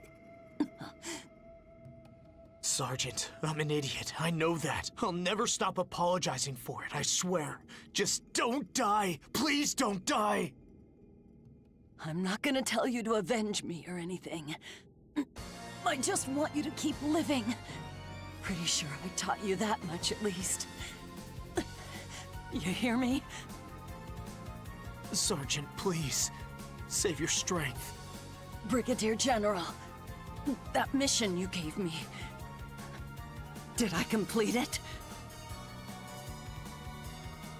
Sergeant, I'm an idiot. I know that. I'll never stop apologizing for it, I swear. Just don't die. Please don't die. I'm not gonna tell you to avenge me or anything. I just want you to keep living. Pretty sure I taught you that much at least. You hear me? Sergeant, please. Save your strength. Brigadier General, that mission you gave me. Did I complete it?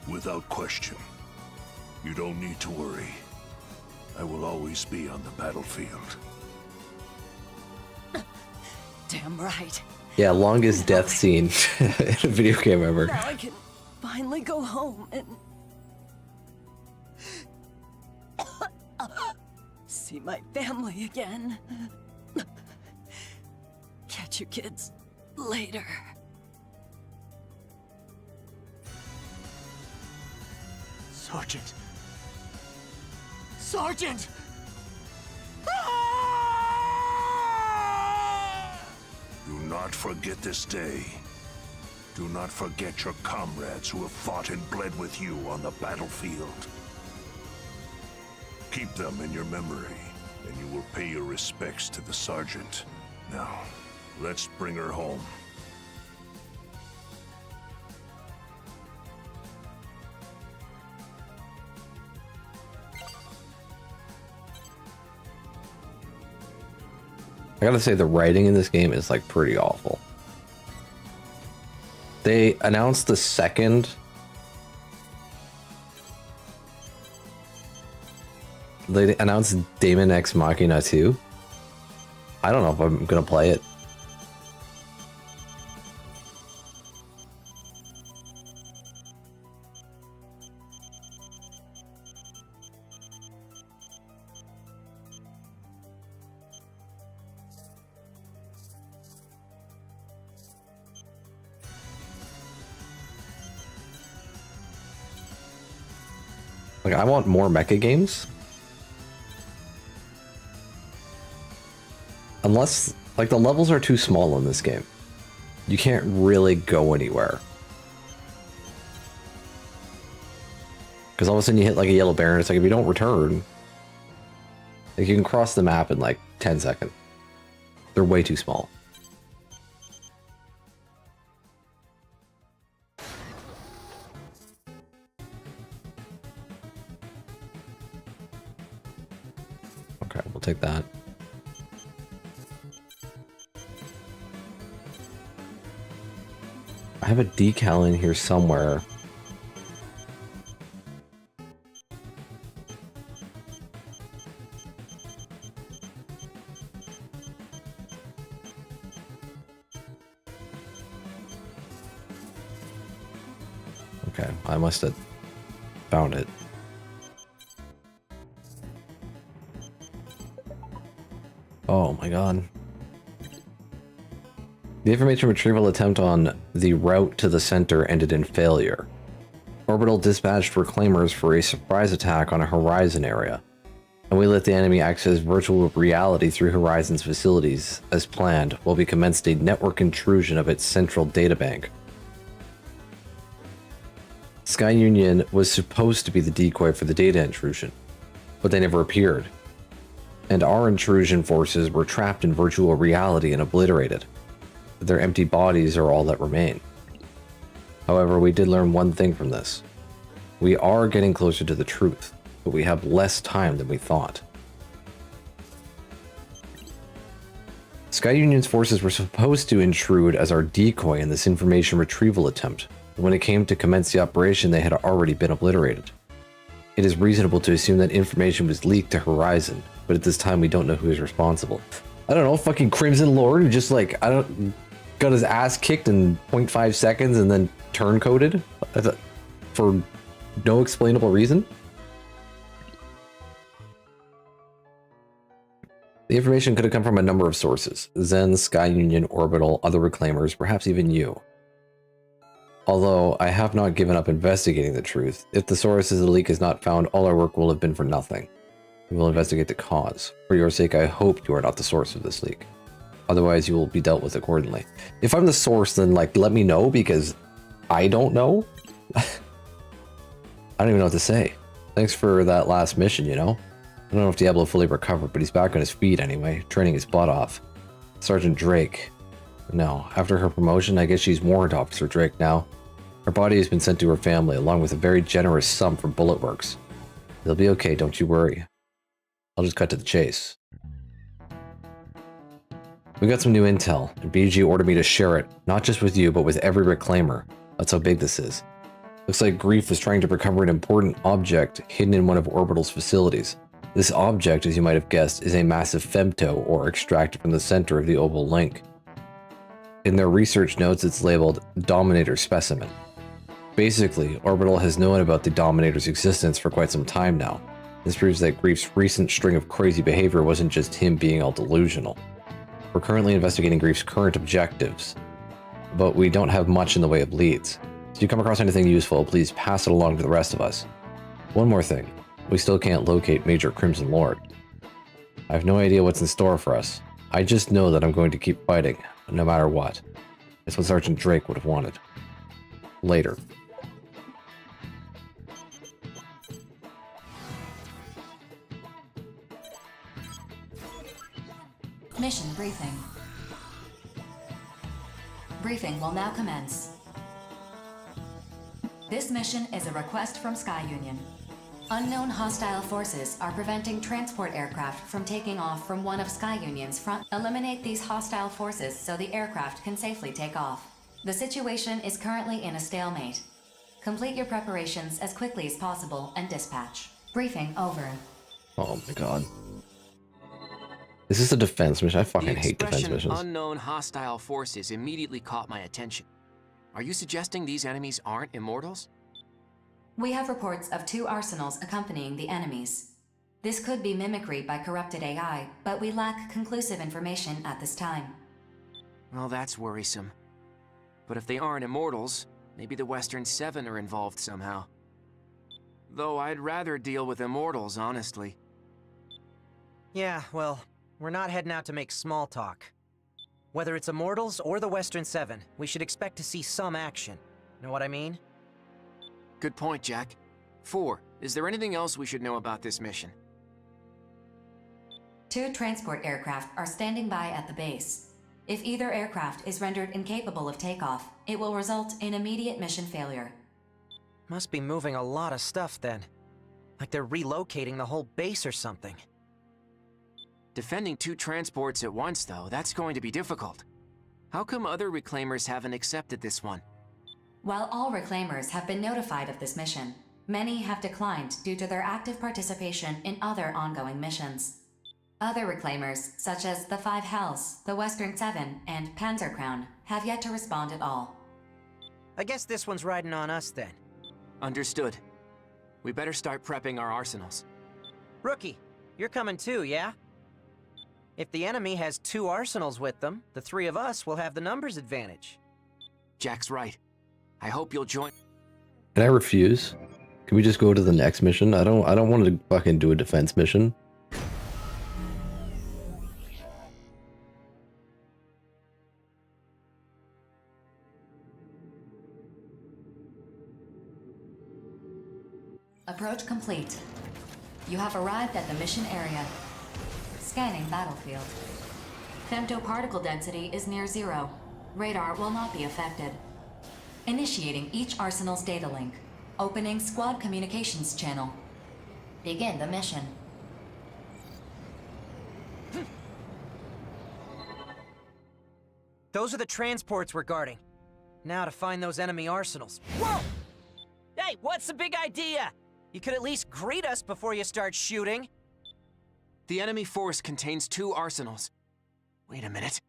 Without question. You don't need to worry. I will always be on the battlefield. Damn right. Yeah, longest death scene in a video game ever. Now I can finally go home and see my family again. Catch you kids later. Sergeant. Sergeant! Do not forget this day. Do not forget your comrades who have fought and bled with you on the battlefield. Keep them in your memory, and you will pay your respects to the sergeant. Now, let's bring her home. I gotta say, the writing in this game is like pretty awful. They announced the second. They announced Daemon X Machina 2. I don't know if I'm gonna play it. Like, I want more mecha games. Unless, like, the levels are too small in this game. You can't really go anywhere. Because all of a sudden you hit, like, a yellow barrier, and it's like, if you don't return, like, you can cross the map in, like, 10 seconds. They're way too small. Okay, we'll take that. I have a decal in here somewhere. Okay, I must have found it. Oh my god. The information retrieval attempt on the route to the center ended in failure. Orbital dispatched reclaimers for a surprise attack on a Horizon area, and we let the enemy access virtual reality through Horizon's facilities as planned, while we commenced a network intrusion of its central databank. Sky Union was supposed to be the decoy for the data intrusion, but they never appeared, and our intrusion forces were trapped in virtual reality and obliterated. Their empty bodies are all that remain. However, we did learn one thing from this. We are getting closer to the truth, but we have less time than we thought. Sky Union's forces were supposed to intrude as our decoy in this information retrieval attempt, but when it came to commence the operation, they had already been obliterated. It is reasonable to assume that information was leaked to Horizon, but at this time we don't know who is responsible. I don't know, fucking Crimson Lord who just like, got his ass kicked in 0.5 seconds and then turn-coded for no explainable reason? The information could have come from a number of sources. Zen, Sky Union, Orbital, other reclaimers, perhaps even you. Although I have not given up investigating the truth, if the source of the leak is not found, all our work will have been for nothing. We will investigate the cause. For your sake, I hope you are not the source of this leak. Otherwise, you will be dealt with accordingly. If I'm the source, then like let me know, because I don't know. I don't even know what to say. Thanks for that last mission, you know? I don't know if Diablo fully recovered, but he's back on his feet anyway, training his butt off. Sergeant Drake. No, after her promotion, I guess she's Warrant Officer Drake now. Her body has been sent to her family, along with a very generous sum for bullet works. They'll be okay, don't you worry. I'll just cut to the chase. We got some new intel, and BG ordered me to share it, not just with you, but with every reclaimer. That's how big this is. Looks like Grief is trying to recover an important object hidden in one of Orbital's facilities. This object, as you might have guessed, is a massive femto, or extracted from the center of the Oval Link. In their research notes, it's labeled Dominator Specimen. Basically, Orbital has known about the Dominator's existence for quite some time now. This proves that Grief's recent string of crazy behavior wasn't just him being all delusional. We're currently investigating Grief's current objectives, but we don't have much in the way of leads. If you come across anything useful, please pass it along to the rest of us. One more thing. We still can't locate Major Crimson Lord. I have no idea what's in store for us. I just know that I'm going to keep fighting, no matter what. That's what Sergeant Drake would have wanted. Later. Mission briefing. Briefing will now commence. This mission is a request from Sky Union. Unknown hostile forces are preventing transport aircraft from taking off from one of Sky Union's front. Eliminate these hostile forces so the aircraft can safely take off. The situation is currently in a stalemate. Complete your preparations as quickly as possible and dispatch. Briefing over. Oh my god. Is this a defense mission? I fucking hate defense missions. Unknown hostile forces immediately caught my attention. Are you suggesting these enemies aren't immortals? We have reports of 2 arsenals accompanying the enemies. This could be mimicry by corrupted AI, but we lack conclusive information at this time. Well, that's worrisome. But if they aren't immortals, maybe the Western Seven are involved somehow. Though I'd rather deal with immortals, honestly. Yeah, well, we're not heading out to make small talk. Whether it's Immortals or the Western Seven, we should expect to see some action. Know what I mean? Good point, Jack. 4. Is there anything else we should know about this mission? 2 transport aircraft are standing by at the base. If either aircraft is rendered incapable of takeoff, it will result in immediate mission failure. Must be moving a lot of stuff then. Like they're relocating the whole base or something. Defending 2 transports at once, though, that's going to be difficult. How come other reclaimers haven't accepted this one? While all reclaimers have been notified of this mission, many have declined due to their active participation in other ongoing missions. Other reclaimers, such as the 5 Hells, the Western Seven, and Panzer Crown, have yet to respond at all. I guess this one's riding on us then. Understood. We better start prepping our arsenals. Rookie, you're coming too, yeah? If the enemy has 2 arsenals with them, the 3 of us will have the numbers advantage. Jack's right. I hope you'll join. Can I refuse? Can we just go to the next mission? I don't want to fucking do a defense mission. Approach complete. You have arrived at the mission area. Scanning battlefield. Femtoparticle density is near 0. Radar will not be affected. Initiating each arsenal's data link. Opening squad communications channel. Begin the mission. Those are the transports we're guarding. Now to find those enemy arsenals. Whoa! Hey, what's the big idea? You could at least greet us before you start shooting. The enemy force contains 2 arsenals. Wait a minute.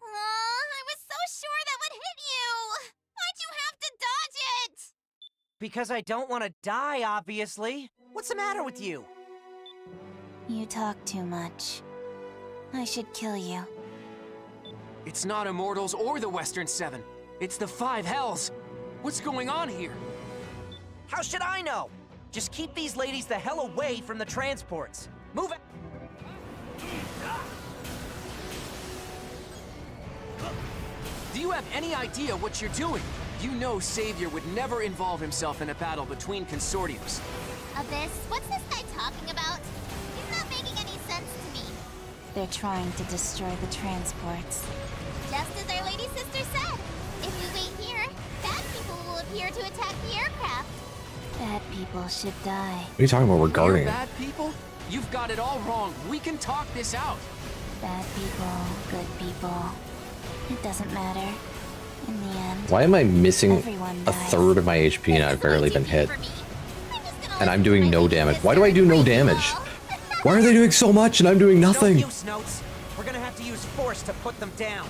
I was so sure that would hit you! Why'd you have to dodge it? Because I don't want to die, obviously. What's the matter with you? You talk too much. I should kill you. It's not Immortals or the Western 7. It's the 5 Hells. What's going on here? How should I know? Just keep these ladies the hell away from the transports. Move it! Do you have any idea what you're doing? You know Savior would never involve himself in a battle between consortiums. Abyss, what's this guy talking about? He's not making any sense to me. They're trying to destroy the transports. Just as our lady sister said. If we wait here, bad people will appear to attack the aircraft. Bad people should die. What are you talking about? We're guarding You're it. bad people? You've got it all wrong. We can talk this out. Bad people, good people. It doesn't matter. In the end, Why am I missing everyone a dies. third of my HP and I've barely been hit? And I'm doing no damage. Why do I do no damage? Why are they doing so much and I'm doing nothing? No use, Notes. We're gonna have to use force to put them down.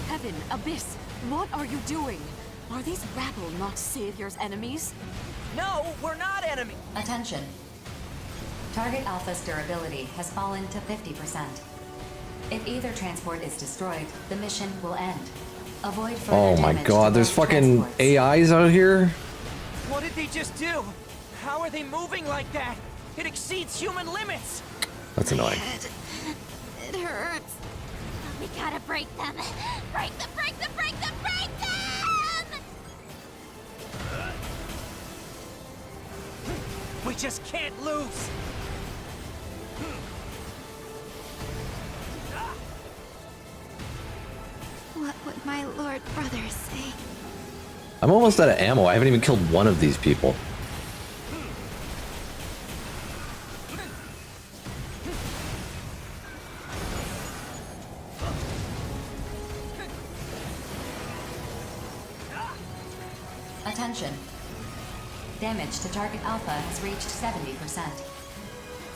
Heaven, Abyss, what are you doing? Are these rabble not Savior's enemies? No, we're not enemies. Attention. Target Alpha's durability has fallen to 50%. If either transport is destroyed, the mission will end. Avoid further Oh my damage god, to there's both fucking transports. AIs out here? What did they just do? How are they moving like that? It exceeds human limits. That's annoying. it hurts. We gotta break them. Break them, break them, break them, break them! We just can't lose. What would my lord brother say? I'm almost out of ammo. I haven't even killed one of these people. Attention. Damage to target Alpha has reached 70%.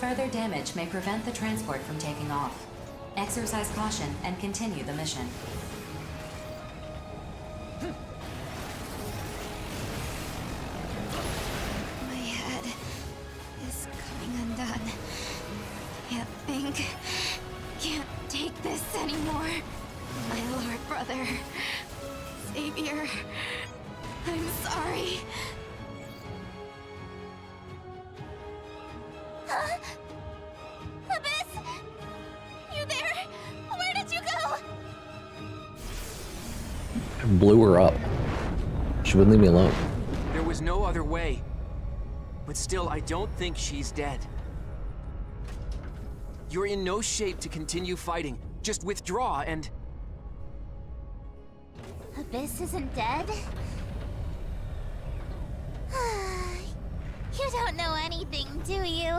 Further damage may prevent the transport from taking off. Exercise caution and continue the mission. My head is coming undone. Can't think. Can't take this anymore. My lord brother. Savior. I'm sorry. Huh? Abyss? You there? Where did you go? I blew her up. She wouldn't leave me alone. There was no other way. But still, I don't think she's dead. You're in no shape to continue fighting. Just withdraw and... Abyss isn't dead? You don't know anything, do you?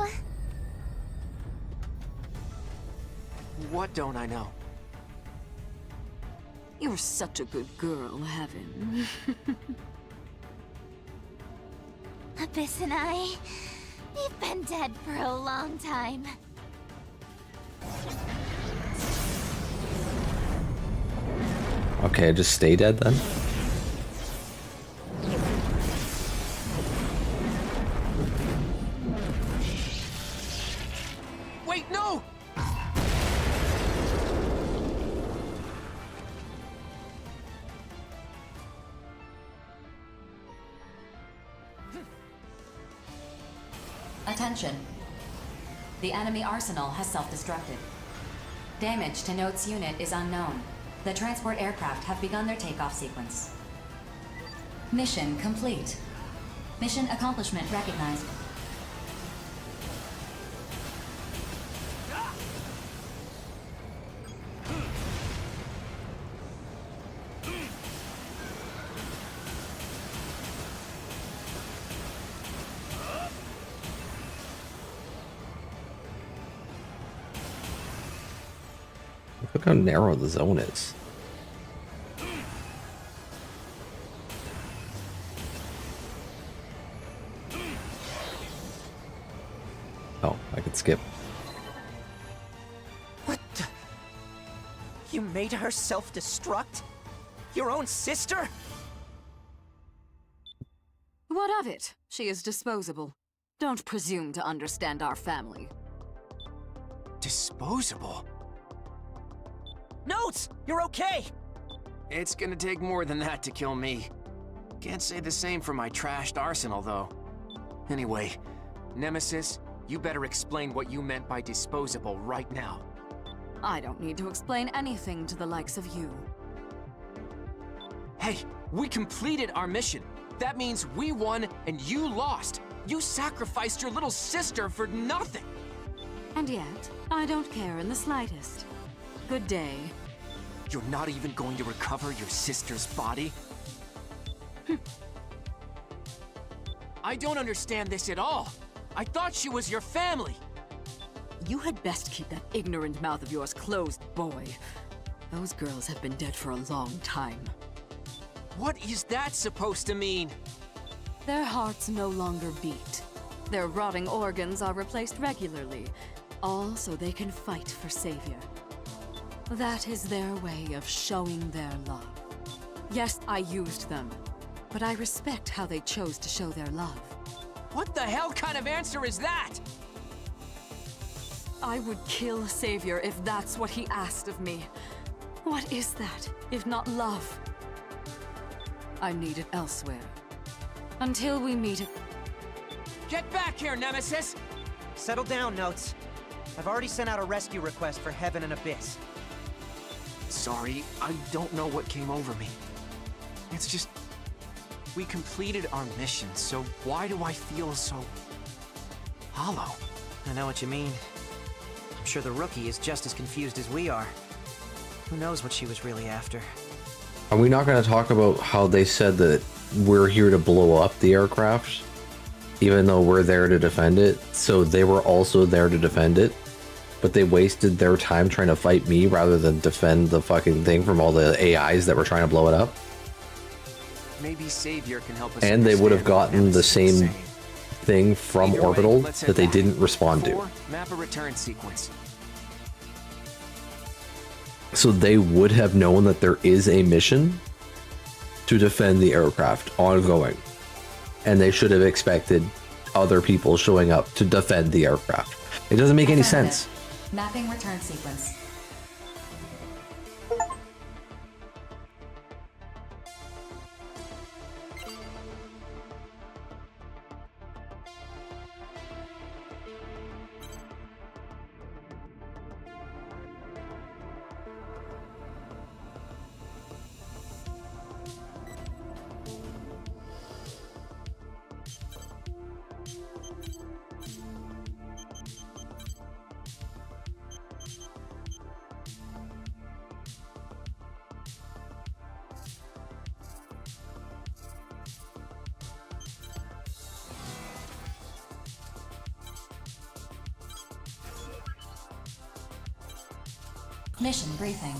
What don't I know? You're such a good girl, Heaven. Abyss and I, we've been dead for a long time. Okay, just stay dead then. Wait, no! Attention. The enemy arsenal has self-destructed. Damage to Note's unit is unknown. The transport aircraft have begun their takeoff sequence. Mission complete. Mission accomplishment recognized. Look how narrow the zone is. Oh, I could skip. What the? You made her self-destruct? Your own sister? What of it? She is disposable. Don't presume to understand our family. Disposable? Notes! You're okay! It's gonna take more than that to kill me. Can't say the same for my trashed arsenal, though. Anyway, Nemesis, you better explain what you meant by disposable right now. I don't need to explain anything to the likes of you. Hey, we completed our mission. That means we won and you lost. You sacrificed your little sister for nothing. And yet, I don't care in the slightest. Good day. You're not even going to recover your sister's body? I don't understand this at all. I thought she was your family. You had best keep that ignorant mouth of yours closed, boy. Those girls have been dead for a long time. What is that supposed to mean? Their hearts no longer beat. Their rotting organs are replaced regularly, all so they can fight for Savior. That is their way of showing their love. Yes, I used them, but I respect how they chose to show their love. What the hell kind of answer is that? I would kill Savior if that's what he asked of me. What is that, if not love? I need it elsewhere. Until we meet it. Get back here, Nemesis! Settle down, Notes. I've already sent out a rescue request for Heaven and Abyss. Sorry, I don't know what came over me. It's just... we completed our mission, so why do I feel so... hollow? I know what you mean. I'm sure the rookie is just as confused as we are. Who knows what she was really after? Are we not going to talk about how they said that we're here to blow up the aircraft, even though we're there to defend it? So they were also there to defend it, but they wasted their time trying to fight me rather than defend the fucking thing from all the AIs that were trying to blow it up. Maybe Savior can help us. And they would have gotten the same thing from Either way, Orbital let's head that they back. didn't respond to. Before, map a return sequence. So they would have known that there is a mission to defend the aircraft ongoing. And they should have expected other people showing up to defend the aircraft. It doesn't make any sense. Mapping return sequence. Mission briefing.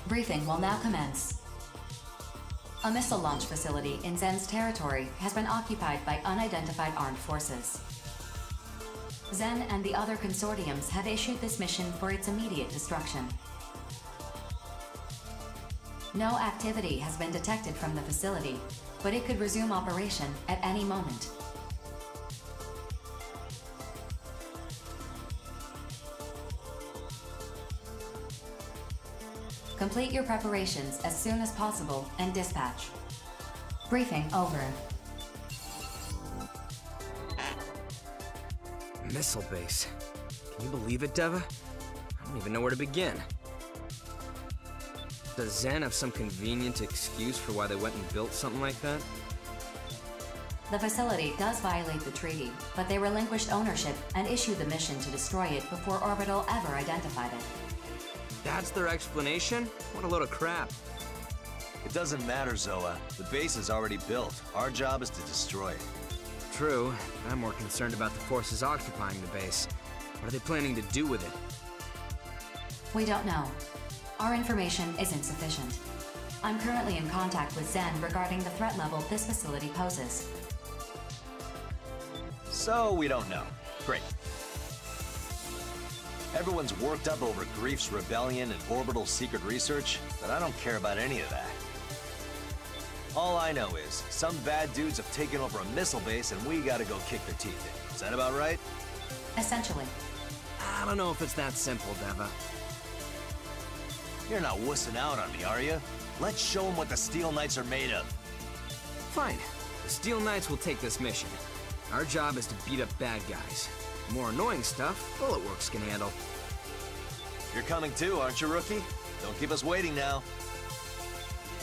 Briefing will now commence. A missile launch facility in Zen's territory has been occupied by unidentified armed forces. Zen and the other consortiums have issued this mission for its immediate destruction. No activity has been detected from the facility, but it could resume operation at any moment. Complete your preparations as soon as possible and dispatch. Briefing over. Missile base. Can you believe it, Deva? I don't even know where to begin. Does Zen have some convenient excuse for why they went and built something like that? The facility does violate the treaty, but they relinquished ownership and issued the mission to destroy it before Orbital ever identified it. That's their explanation? What a load of crap. It doesn't matter, Zoa. The base is already built. Our job is to destroy it. True. I'm more concerned about the forces occupying the base. What are they planning to do with it? We don't know. Our information isn't sufficient. I'm currently in contact with Zen regarding the threat level this facility poses. So, we don't know. Great. Everyone's worked up over Grief's rebellion and Orbital's secret research, but I don't care about any of that. All I know is, some bad dudes have taken over a missile base and we gotta go kick their teeth in. Is that about right? Essentially. I don't know if it's that simple, Deva. You're not wussing out on me, are you? Let's show them what the Steel Knights are made of. Fine. The Steel Knights will take this mission. Our job is to beat up bad guys. More annoying stuff, Bulletworks can handle. You're coming too, aren't you, Rookie? Don't keep us waiting now.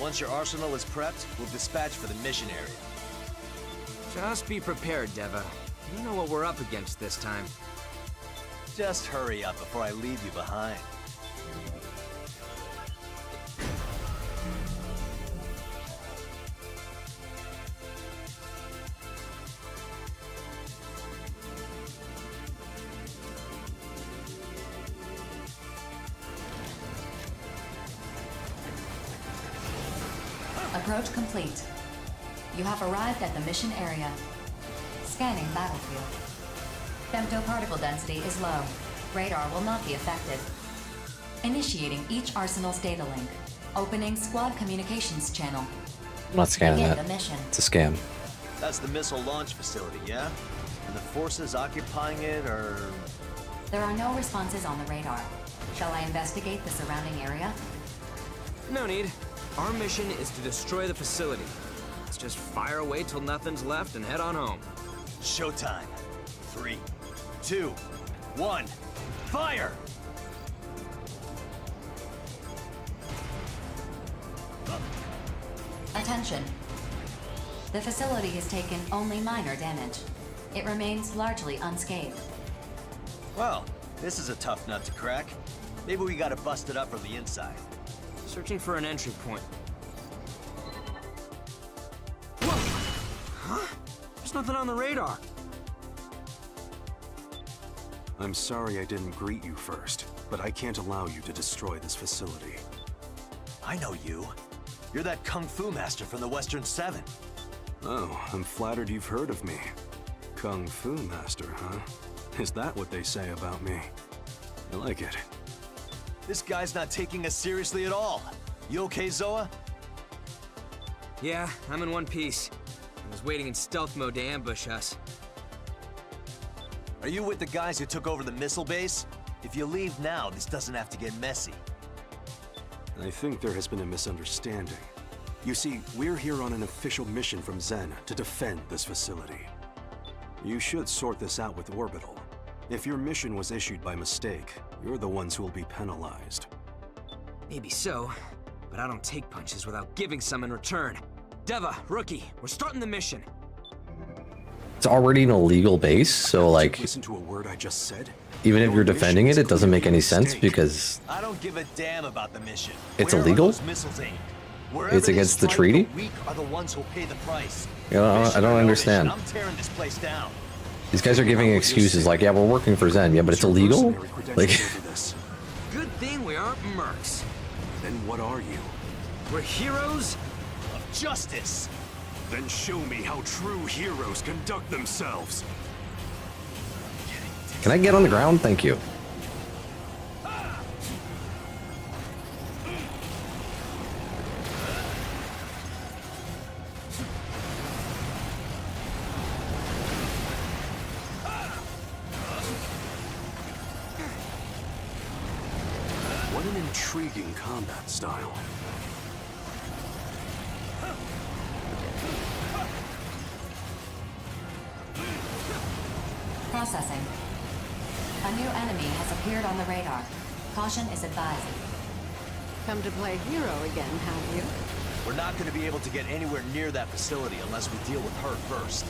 Once your arsenal is prepped, we'll dispatch for the mission area. Just be prepared, Deva. You know what we're up against this time. Just hurry up before I leave you behind. Approach complete. You have arrived at the mission area. Scanning battlefield. Femtoparticle density is low. Radar will not be affected. Initiating each arsenal's data link. Opening squad communications channel. I'm not scanning Begin that. the mission. It's a scam. That's the missile launch facility, yeah? And the forces occupying it are... There are no responses on the radar. Shall I investigate the surrounding area? No need. Our mission is to destroy the facility. Let's just fire away till nothing's left and head on home. Showtime. 3, 2, 1, fire! Attention. The facility has taken only minor damage. It remains largely unscathed. Well, this is a tough nut to crack. Maybe we gotta bust it up from the inside. Searching for an entry point. Whoa! Huh? There's nothing on the radar. I'm sorry I didn't greet you first, but I can't allow you to destroy this facility. I know you. You're that Kung Fu master from the Western 7. Oh, I'm flattered you've heard of me. Kung Fu master, huh? Is that what they say about me? I like it. This guy's not taking us seriously at all. You okay, Zoa? Yeah, I'm in one piece. I was waiting in stealth mode to ambush us. Are you with the guys who took over the missile base? If you leave now, this doesn't have to get messy. I think there has been a misunderstanding. You see, we're here on an official mission from Zen to defend this facility. You should sort this out with Orbital. If your mission was issued by mistake, you're the ones who will be penalized. Maybe so, but I don't take punches without giving some in return. Deva, Rookie, we're starting the mission. It's already an illegal base, so like, Listen to a word I just said. even if you're defending it, it doesn't make any sense because I don't give a damn about the mission. it's Where are illegal. those missiles aimed? Wherever It's they against the strike, treaty. The weak are the ones who'll pay the price. You know, I Mission don't or no understand. mission, I'm tearing this place down. These guys are giving excuses like, yeah, we're working for Zen. Yeah, but it's illegal. Like, Good thing we aren't mercs. Then what are you? We're heroes of justice. Then show me how true heroes conduct themselves. can I get on the ground? Thank you. intriguing combat style. Processing. A new enemy has appeared on the radar. Caution is advised. Come to play hero again, have you? We're not going to be able to get anywhere near that facility unless we deal with her first.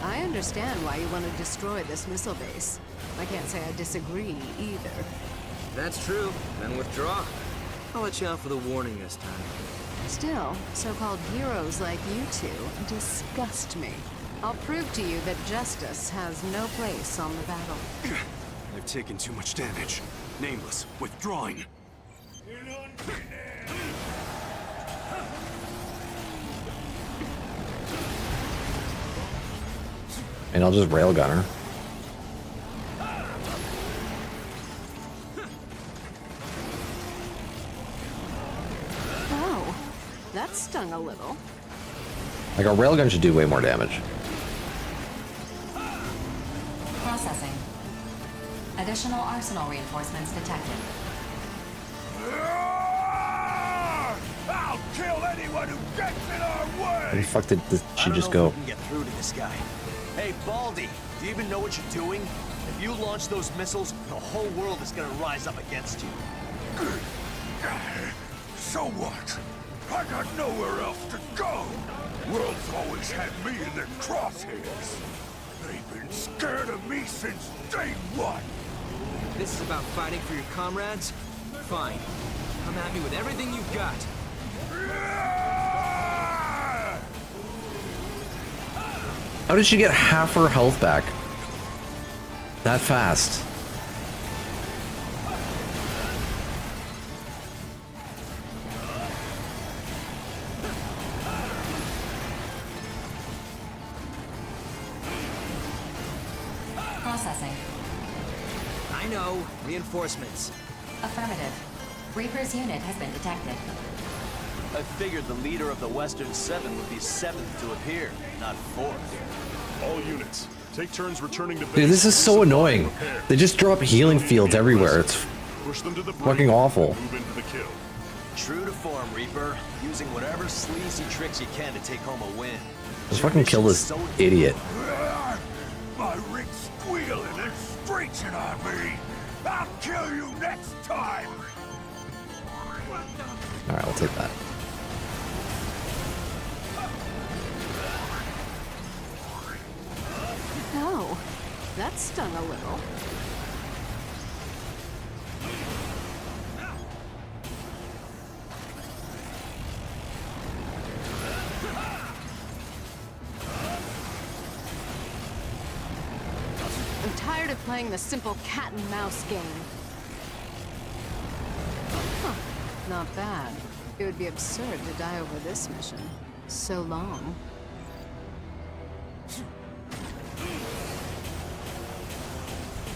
I understand why you want to destroy this missile base. I can't say I disagree either. That's true. Then withdraw. I'll let you out for the warning this time. Still, so-called heroes like you two disgust me. I'll prove to you that justice has no place on the battle. I've taken too much damage. Nameless, withdrawing. And I'll just railgun her. Oh, that stung a little. Like a railgun should do way more damage. Processing. Additional arsenal reinforcements detected. I'll kill anyone who gets in our way! Where the fuck did she just go? We can get through to this guy. Hey, Baldy, do you even know what you're doing? If you launch those missiles, the whole world is gonna rise up against you. So what? I got nowhere else to go. World's always had me in their crosshairs. They've been scared of me since day one. This is about fighting for your comrades? Fine. Come at me with everything you've got. How did she get half her health back? That fast? Processing. I know. Reinforcements. Affirmative. Reaper's unit has been detected. I figured the leader of the Western Seven would be 7th to appear, not 4th. All units, take turns returning to base. Dude, this is so annoying. They just drop healing fields everywhere. It's Push them to the fucking awful. Move into the kill. True to form, Reaper. Using whatever sleazy tricks you can to take home a win. Just fucking kill this idiot. My rig's squealing and screeching on me. I'll kill you next time. Alright, we'll take that. Oh, that stung a little. I'm tired of playing the simple cat and mouse game. Huh, not bad. It would be absurd to die over this mission. So long.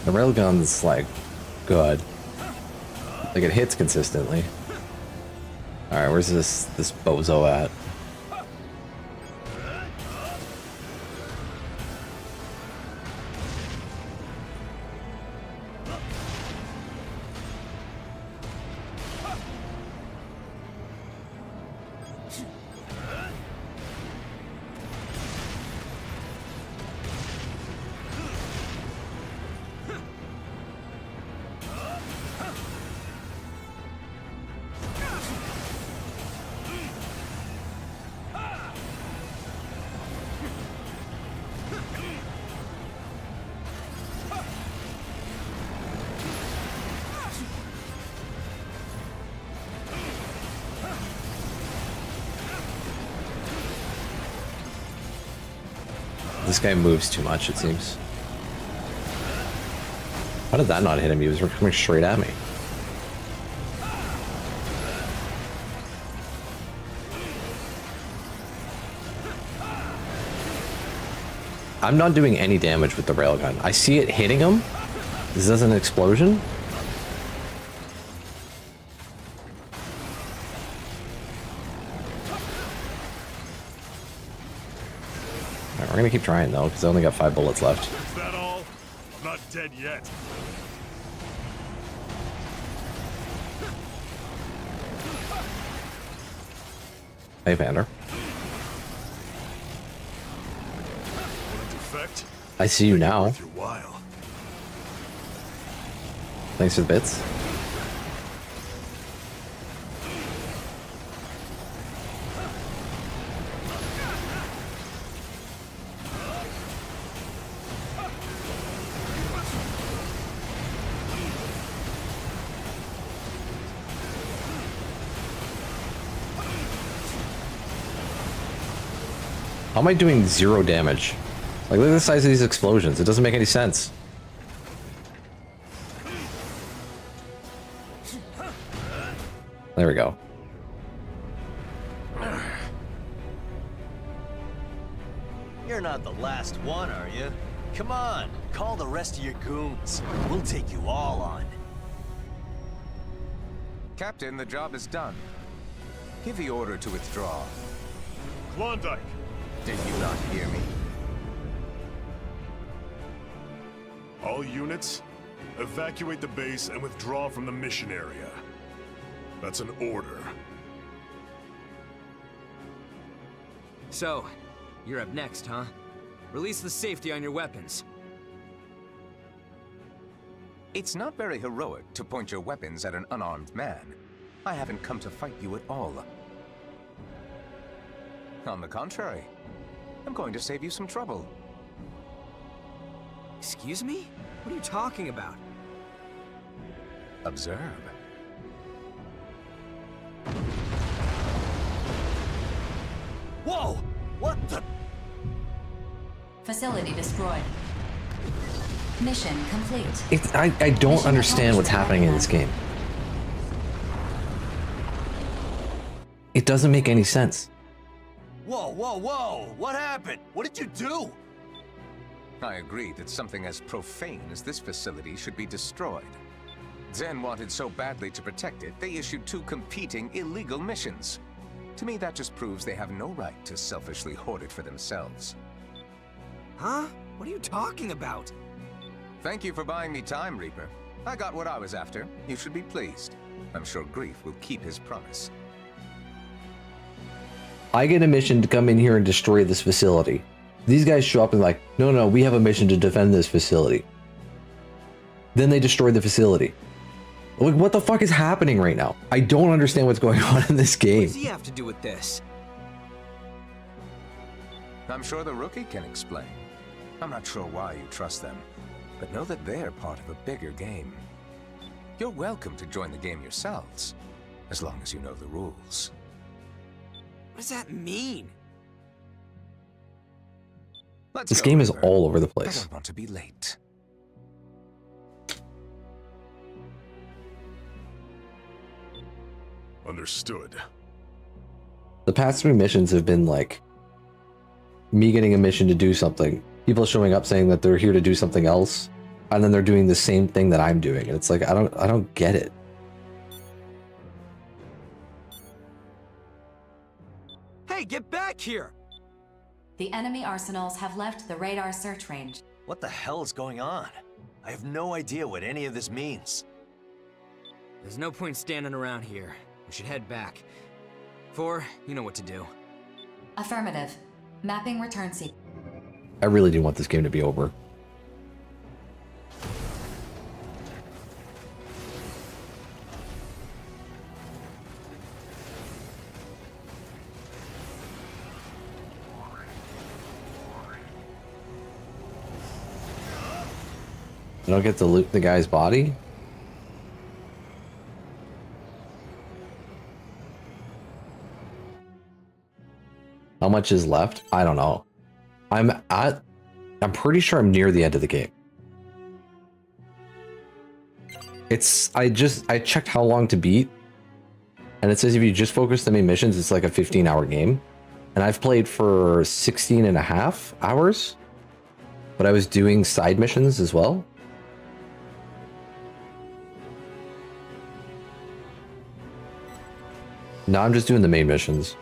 The railgun's like good. Like it hits consistently. Alright, where's this bozo at? This guy moves too much, it seems. How did that not hit him? He was coming straight at me. I'm not doing any damage with the railgun. I see it hitting him. This is an explosion. Alright, we're gonna keep trying though, because I only got 5 bullets left. Is that all? I'm not dead yet. Hey, Vander. Defect? I see you now. Worth your while. Thanks for the bits. How am I doing 0 damage? Like, look at the size of these explosions. It doesn't make any sense. There we go. You're not the last one, are you? Come on, call the rest of your goons. We'll take you all on. Captain, the job is done. Give the order to withdraw. Klondike! Did you not hear me? All units, evacuate the base and withdraw from the mission area. That's an order. So, you're up next, huh? Release the safety on your weapons. It's not very heroic to point your weapons at an unarmed man. I haven't come to fight you at all. On the contrary, I'm going to save you some trouble. Excuse me? What are you talking about? Observe. Whoa! What the? Facility destroyed. Mission complete. I don't understand what's happening in this game. It doesn't make any sense. Whoa, whoa, whoa! What happened? What did you do? I agree that something as profane as this facility should be destroyed. Zen wanted so badly to protect it, they issued 2 competing illegal missions. To me, that just proves they have no right to selfishly hoard it for themselves. Huh? What are you talking about? Thank you for buying me time, Reaper. I got what I was after. You should be pleased. I'm sure Grief will keep his promise. I get a mission to come in here and destroy this facility. These guys show up and like, no, we have a mission to defend this facility. Then they destroy the facility. Like, what the fuck is happening right now? I don't understand what's going on in this game. What does he have to do with this? I'm sure the rookie can explain. I'm not sure why you trust them, but know that they're part of a bigger game. You're welcome to join the game yourselves, as long as you know the rules. What does that mean? This game is all over the I place. don't want to be late. Understood. The past 3 missions have been like me getting a mission to do something, people showing up saying that they're here to do something else, and then they're doing the same thing that I'm doing, and it's like I don't get it. Hey, get back here! The enemy arsenals have left the radar search range. What the hell is going on? I have no idea what any of this means. There's no point standing around here. We should head back. 4, you know what to do. Affirmative. Mapping return sequence. I really do want this game to be over. I don't get to loot the guy's body? How much is left? I don't know. I'm pretty sure I'm near the end of the game. I checked how long to beat, and it says if you just focus the main missions, it's like a 15-hour game. And I've played for 16 and a half hours, but I was doing side missions as well. No, I'm just doing the main missions.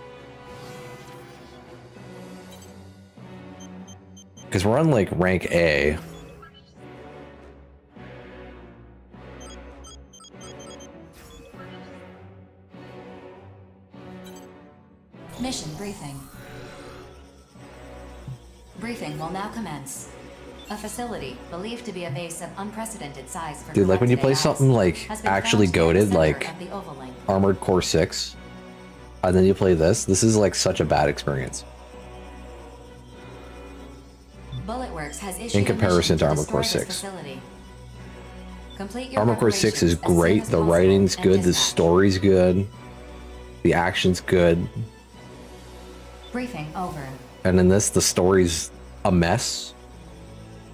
Because we're on like rank A. Mission briefing. Briefing will now commence. A facility believed to be a base of unprecedented size for Dude, like when you play AIs something like has been actually found near the goated, center like of the Oval Link. Armored Core 6, and then you play this is like such a bad experience. Bulletworks has issued In comparison a to mission Armored Core destroy 6. this facility. Complete your Armored Core 6 is preparations as soon great, as the possible writing's and good, the dispatch. story's good, the action's good, Briefing over. and in this, the story's a mess.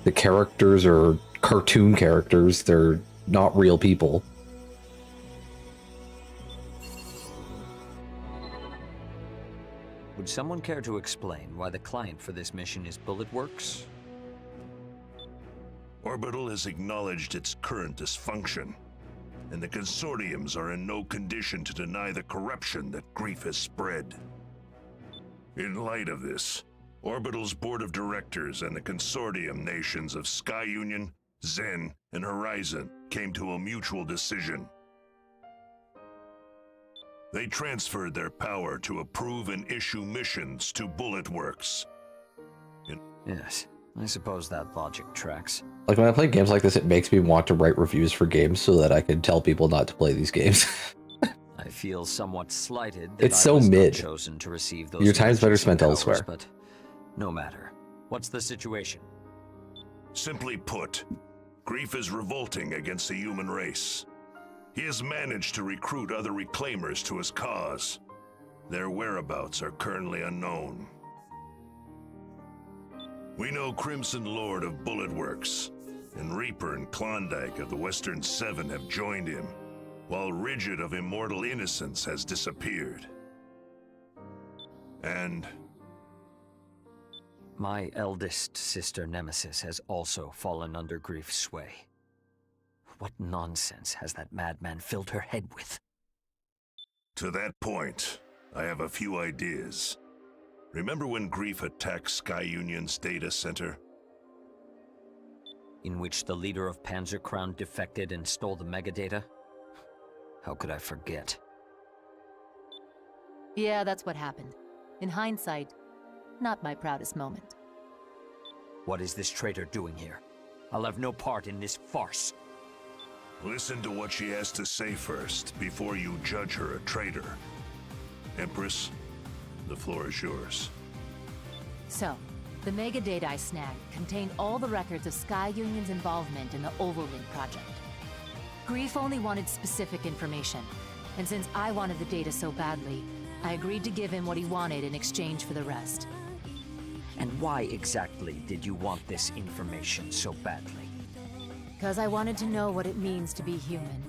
The characters are cartoon characters, they're not real people. Would someone care to explain why the client for this mission is Bulletworks? Orbital has acknowledged its current dysfunction, and the consortiums are in no condition to deny the corruption that Grief has spread. In light of this, Orbital's board of directors and the consortium nations of Sky Union, Zen, and Horizon came to a mutual decision. They transferred their power to approve and issue missions to Bulletworks. Yes, I suppose that logic tracks. Like when I play games like this, it makes me want to write reviews for games so that I can tell people not to play these games. I feel somewhat slighted that It's I so was not mid. chosen to receive those Your time's better emergency spent powers, elsewhere. But no matter. What's the situation? Simply put, Grief is revolting against the human race. He has managed to recruit other reclaimers to his cause. Their whereabouts are currently unknown. We know Crimson Lord of Bulletworks, and Reaper and Klondike of the Western Seven have joined him, while Rigid of Immortal Innocence has disappeared. And My eldest sister Nemesis has also fallen under Grief's sway. What nonsense has that madman filled her head with? to that point, I have a few ideas. Remember when Grief attacked Sky Union's data center? In which the leader of Panzer Crown defected and stole the megadata? How could I forget? Yeah, that's what happened. In hindsight, not my proudest moment. What is this traitor doing here? I'll have no part in this farce. Listen to what she has to say first, before you judge her a traitor. Empress, the floor is yours. So, the megadata I snagged contained all the records of Sky Union's involvement in the Oval Link project. Grief only wanted specific information, and since I wanted the data so badly, I agreed to give him what he wanted in exchange for the rest. And why exactly did you want this information so badly? Because I wanted to know what it means to be human.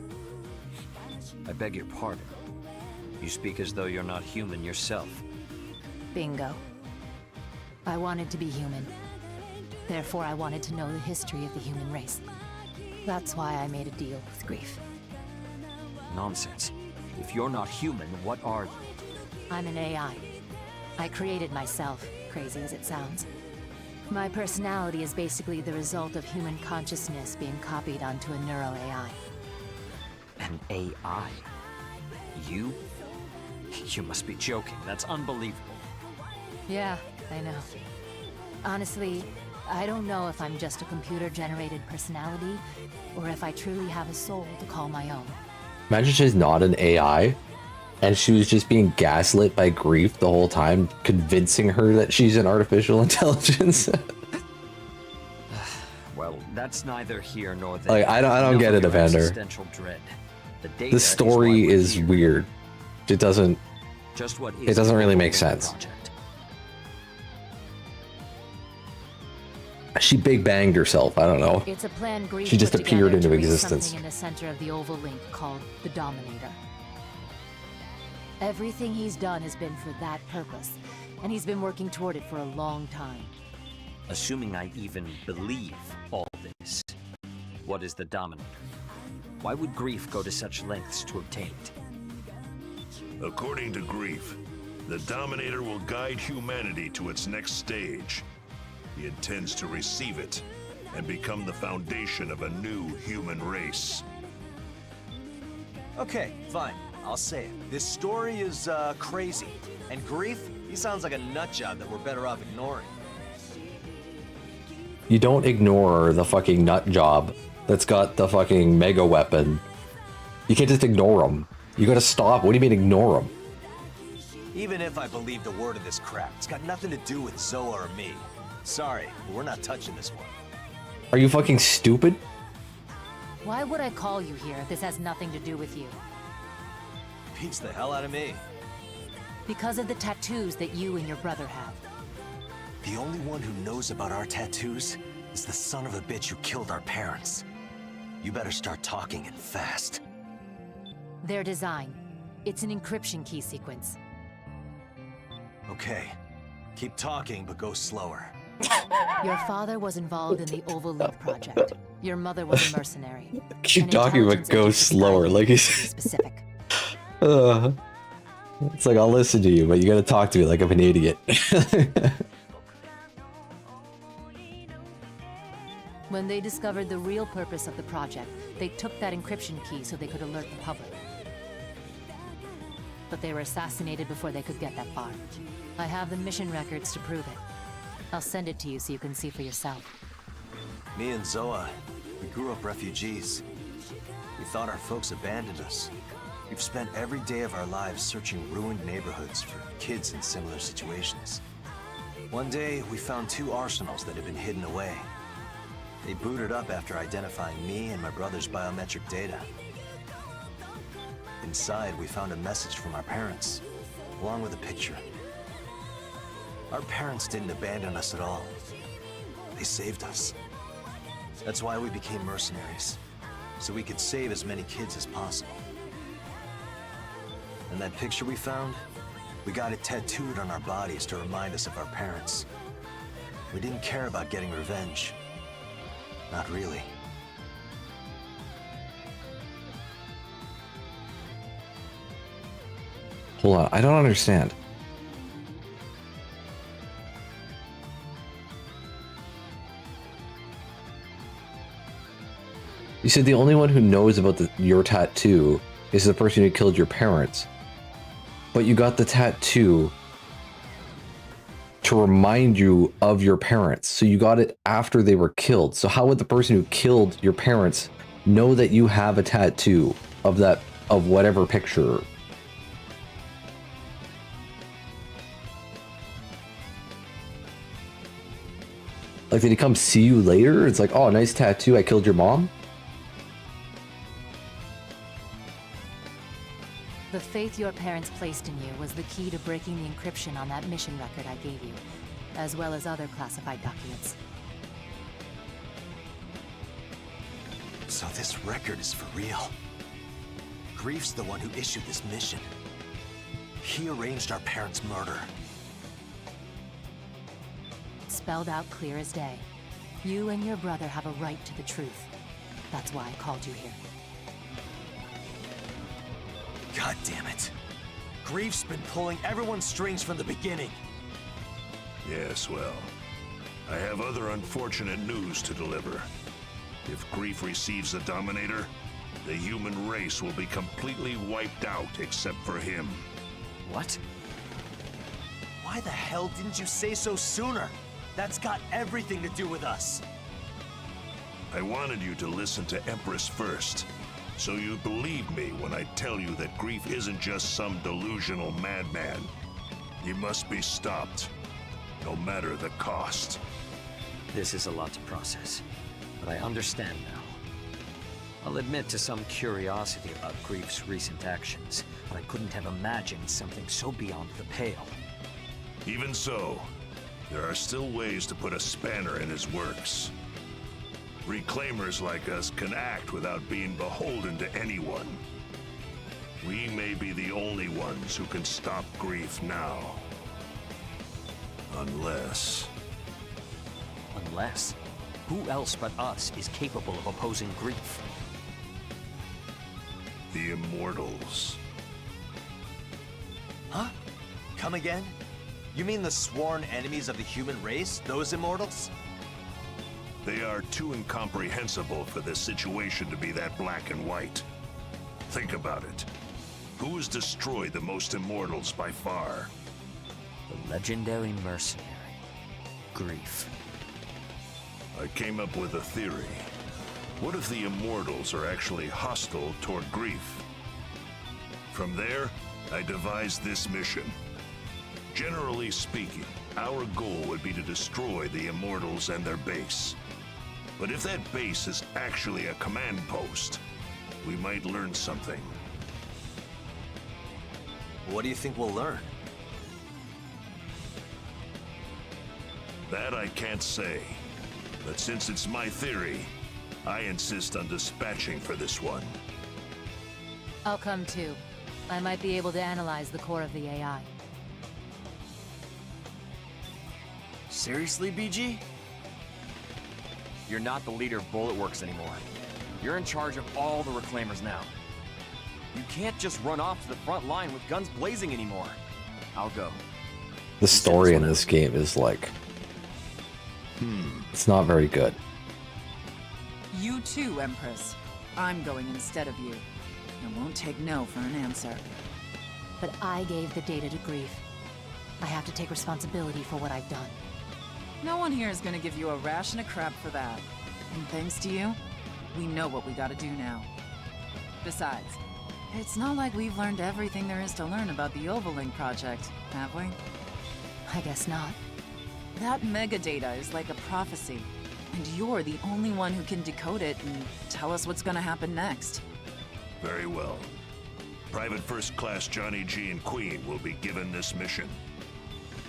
I beg your pardon. You speak as though you're not human yourself. Bingo. I wanted to be human. Therefore, I wanted to know the history of the human race. That's why I made a deal with Grief. Nonsense. If you're not human, what are you? I'm an AI. I created myself, crazy as it sounds. My personality is basically the result of human consciousness being copied onto a neuro-AI. An AI? You? You must be joking. That's unbelievable. Yeah, I know. Honestly, I don't know if I'm just a computer-generated personality, or if I truly have a soul to call my own. Imagine she's not an AI, and she was just being gaslit by Grief the whole time, convincing her that she's an artificial intelligence. Well, that's neither here nor there. Like, I don't get it, Evander. Existential dread. The data The is story why we're is here. weird. It doesn't. Just what It is doesn't the really Oval make Link sense. project? She big banged herself. I don't know. It's a plan Grief She just put appeared together into to reach existence. something in the center of the Oval Link called the Dominator. Everything he's done has been for that purpose, and he's been working toward it for a long time. Assuming I even believe all this, what is the Dominator? Why would Grief go to such lengths to obtain it? According to Grief, the Dominator will guide humanity to its next stage. He intends to receive it and become the foundation of a new human race. Okay, fine. I'll say it. This story is, crazy. And Grief, he sounds like a nutjob that we're better off ignoring. You don't ignore the fucking nut job that's got the fucking mega weapon. You can't just ignore him. You gotta stop. What do you mean ignore him? Even if I believed a word of this crap, it's got nothing to do with Zoa or me. Sorry, but we're not touching this one. Are you fucking stupid? Why would I call you here if this has nothing to do with you? Beats the hell out of me. Because of the tattoos that you and your brother have. The only one who knows about our tattoos is the son of a bitch who killed our parents. You better start talking and fast. Their design. It's an encryption key sequence. Okay. Keep talking, but go slower. Your father was involved in the Oval Link project. Your mother was a mercenary. Keep talking, but go slower. Like he's specific. It's like, I'll listen to you, but you gotta talk to me like I'm an idiot. When they discovered the real purpose of the project, they took that encryption key so they could alert the public. But they were assassinated before they could get that far. I have the mission records to prove it. I'll send it to you so you can see for yourself. Me and Zoa, we grew up refugees. We thought our folks abandoned us. We've spent every day of our lives searching ruined neighborhoods for kids in similar situations. One day, we found 2 arsenals that had been hidden away. They booted up after identifying me and my brother's biometric data. Inside, we found a message from our parents, along with a picture. Our parents didn't abandon us at all. They saved us. That's why we became mercenaries, so we could save as many kids as possible. And that picture we found, we got it tattooed on our bodies to remind us of our parents. We didn't care about getting revenge. Not really. Hold on, I don't understand. You said the only one who knows about your tattoo is the person who killed your parents. But you got the tattoo to remind you of your parents. So you got it after they were killed. So how would the person who killed your parents know that you have a tattoo of whatever picture? Like, did he come see you later? It's like, oh, nice tattoo, I killed your mom? The faith your parents placed in you was the key to breaking the encryption on that mission record I gave you, as well as other classified documents. So this record is for real. Grief's the one who issued this mission. He arranged our parents' murder. Spelled out clear as day. You and your brother have a right to the truth. That's why I called you here. God damn it. Grief's been pulling everyone's strings from the beginning. Yes, well, I have other unfortunate news to deliver. If Grief receives the Dominator, the human race will be completely wiped out except for him. What? Why the hell didn't you say so sooner? That's got everything to do with us. I wanted you to listen to Empress first, so you believe me when I tell you that Grief isn't just some delusional madman. He must be stopped, no matter the cost. This is a lot to process, but I understand now. I'll admit to some curiosity about Grief's recent actions, but I couldn't have imagined something so beyond the pale. Even so, there are still ways to put a spanner in his works. Reclaimers like us can act without being beholden to anyone. We may be the only ones who can stop Grief now. Unless... Unless? Who else but us is capable of opposing Grief? The Immortals. Huh? Come again? You mean the sworn enemies of the human race, those Immortals? They are too incomprehensible for this situation to be that black and white. Think about it. Who has destroyed the most immortals by far? The legendary mercenary, Grief. I came up with a theory. What if the immortals are actually hostile toward Grief? From there, I devised this mission. Generally speaking, our goal would be to destroy the immortals and their base. But if that base is actually a command post, we might learn something. What do you think we'll learn? That I can't say. But since it's my theory, I insist on dispatching for this one. I'll come too. I might be able to analyze the core of the AI. Seriously, BG? You're not the leader of Bullet Works anymore. You're in charge of all the Reclaimers now. You can't just run off to the front line with guns blazing anymore. I'll go. The story in this game is like... It's not very good. You too, Empress. I'm going instead of you. I won't take no for an answer. But I gave the data to Grief. I have to take responsibility for what I've done. No one here is gonna give you a ration of crap for that. And thanks to you, we know what we gotta do now. Besides, it's not like we've learned everything there is to learn about the Ovalink project, have we? I guess not. That megadata is like a prophecy, and you're the only one who can decode it and tell us what's gonna happen next. Very well. Private First Class Johnny G and Queen will be given this mission.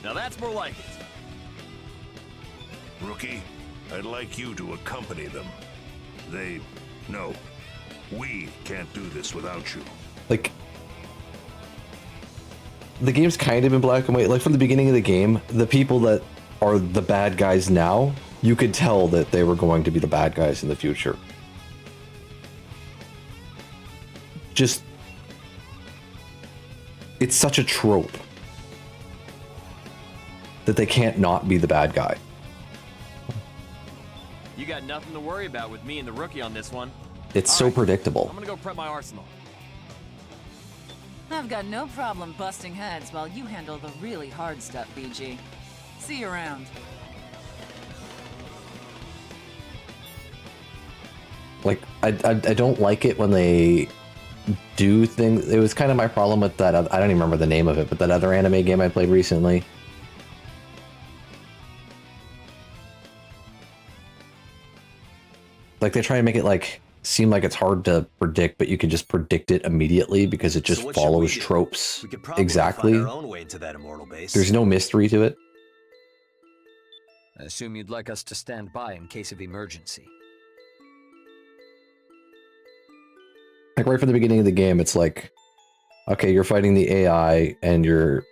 Now that's more like it. Rookie, I'd like you to accompany them. We can't do this without you. Like, the game's kind of in black and white. Like, from the beginning of the game, the people that are the bad guys now, you could tell that they were going to be the bad guys in the future. Just... It's such a trope that they can't not be the bad guy. You got nothing to worry about with me and the Rookie on this one. It's so predictable. I'm gonna go prep my arsenal. I've got no problem busting heads while you handle the really hard stuff, BG. See you around. Like, I don't like it when they do things. It was kind of my problem with that. I don't even remember the name of it, but that other anime game I played recently. Like, they try to make it like seem like it's hard to predict, but you can just predict it immediately because it just follows tropes exactly. Find our own way into that immortal base. There's no mystery to it. I assume you'd like us to stand by in case of emergency. Like, right from the beginning of the game, it's like, okay, you're fighting the AI and you're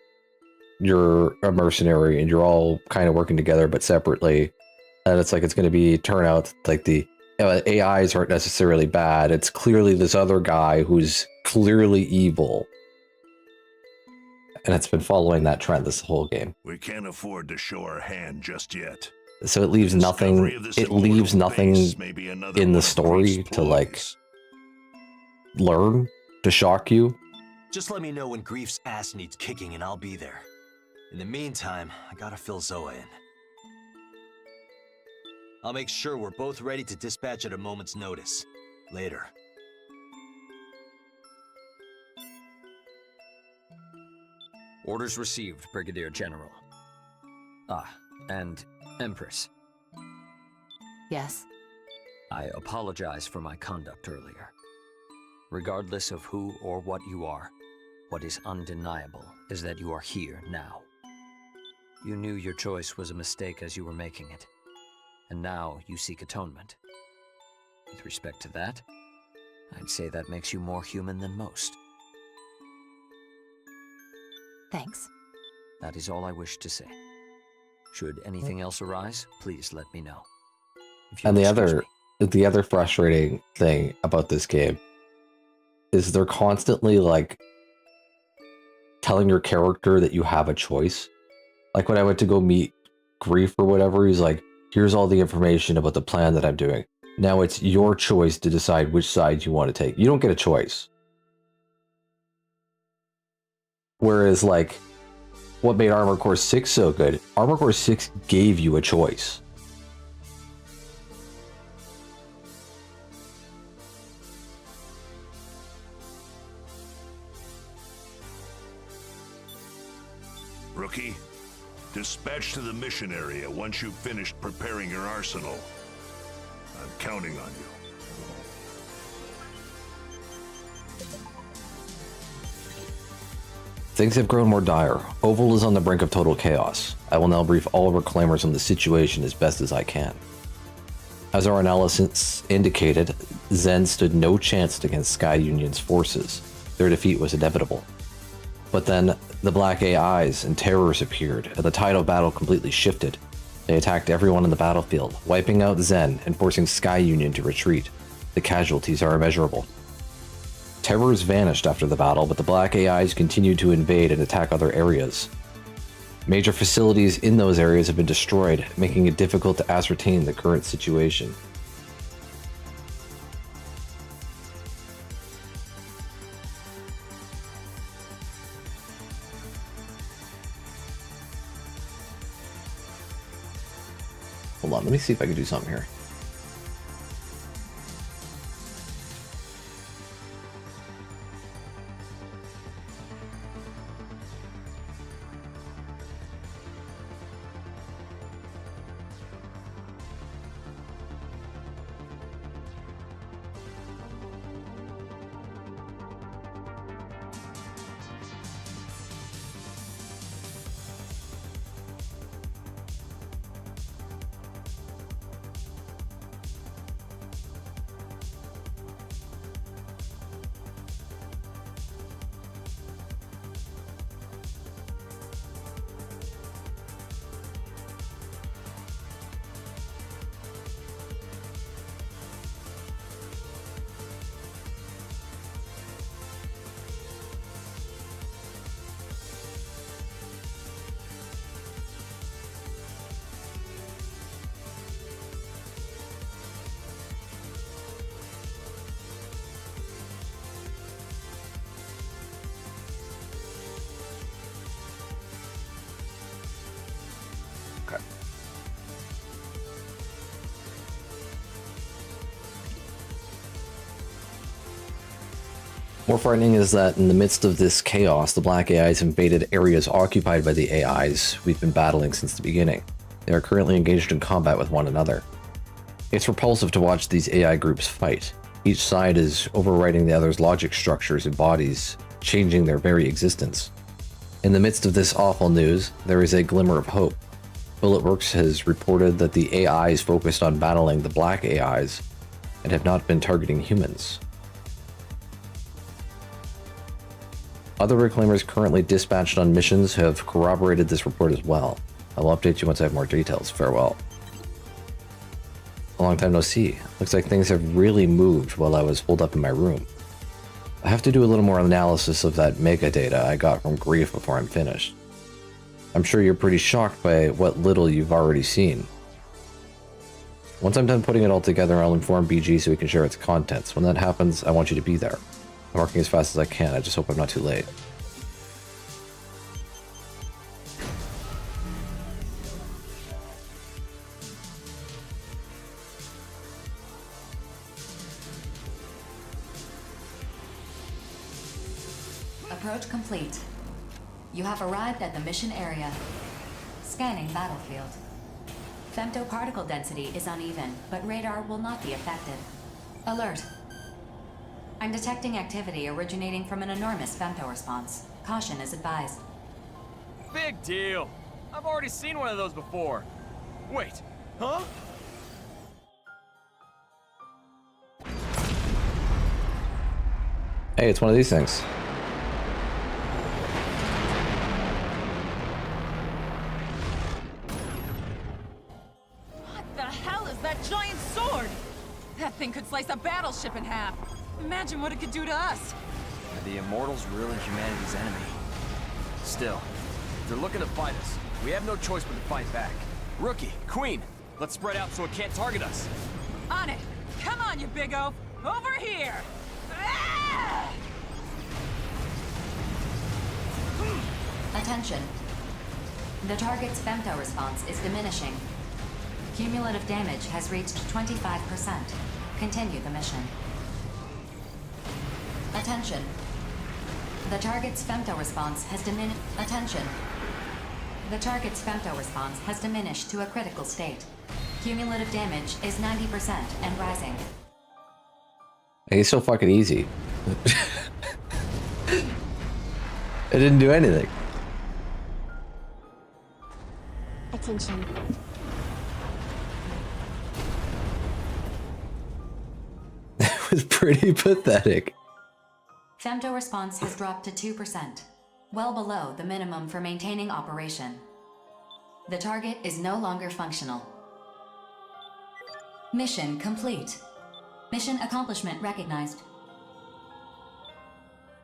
a mercenary and you're all kind of working together but separately. And it's like, it's going to turn out like the AIs aren't necessarily bad. It's clearly this other guy who's clearly evil. And it's been following that trend this whole game. We can't afford to show our hand just yet. So it leaves nothing, in the story to like learn, to shock you. Just let me know when Grief's ass needs kicking and I'll be there. In the meantime, I gotta fill Zoa in. I'll make sure we're both ready to dispatch at a moment's notice. Later. Orders received, Brigadier General. Ah, and Empress. Yes? I apologize for my conduct earlier. Regardless of who or what you are, what is undeniable is that you are here now. You knew your choice was a mistake as you were making it. And now you seek atonement. With respect to that, I'd say that makes you more human than most. Thanks. That is all I wish to say. Should anything else arise, please let me know. And the other frustrating thing about this game is they're constantly like telling your character that you have a choice. Like when I went to go meet Grief or whatever, he's like, here's all the information about the plan that I'm doing. Now it's your choice to decide which side you want to take. You don't get a choice. Whereas, like, what made Armored Core 6 so good? Armored Core 6 gave you a choice. Rookie, dispatch to the mission area once you've finished preparing your arsenal. I'm counting on you. Things have grown more dire. Oval is on the brink of total chaos. I will now brief all reclaimers on the situation as best as I can. As our analysis indicated, Zen stood no chance against Sky Union's forces. Their defeat was inevitable. But then, the Black AIs and Terrors appeared, and the tide of battle completely shifted. They attacked everyone in the battlefield, wiping out Zen and forcing Sky Union to retreat. The casualties are immeasurable. Terrors vanished after the battle, but the Black AIs continued to invade and attack other areas. Major facilities in those areas have been destroyed, making it difficult to ascertain the current situation. Hold on, let me see if I can do something here. More frightening is that in the midst of this chaos, the Black AIs invaded areas occupied by the AIs we've been battling since the beginning. They are currently engaged in combat with one another. It's repulsive to watch these AI groups fight. Each side is overwriting the other's logic structures and bodies, changing their very existence. In the midst of this awful news, there is a glimmer of hope. Bulletworks has reported that the AIs focused on battling the Black AIs and have not been targeting humans. Other Reclaimers currently dispatched on missions have corroborated this report as well. I will update you once I have more details. Farewell. A long time no see. Looks like things have really moved while I was holed up in my room. I have to do a little more analysis of that mega data I got from Grief before I'm finished. I'm sure you're pretty shocked by what little you've already seen. Once I'm done putting it all together, I'll inform BG so we can share its contents. When that happens, I want you to be there. I'm working as fast as I can, I just hope I'm not too late. Approach complete. You have arrived at the mission area. Scanning battlefield. Femtoparticle density is uneven, but radar will not be affected. Alert. I'm detecting activity originating from an enormous femto response. Caution is advised. Big deal. I've already seen one of those before. Wait, huh? Hey, it's one of these things. What the hell is that giant sword? That thing could slice a battleship in half. Imagine what it could do to us. Are the Immortals really humanity's enemy? Still, if they're looking to fight us, we have no choice but to fight back. Rookie, Queen, let's spread out so it can't target us. On it! Come on, you big oaf! Over here! Ah! Attention. The target's femto response is diminishing. Cumulative damage has reached 25%. Continue the mission. Attention. The target's femto response has diminished. Attention. The target's femto response has diminished to a critical state. Cumulative damage is 90% and rising. Hey, he's so fucking easy. It didn't do anything. Attention. It was pretty pathetic. Femto response has dropped to 2%, well below the minimum for maintaining operation. The target is no longer functional. Mission complete. Mission accomplishment recognized.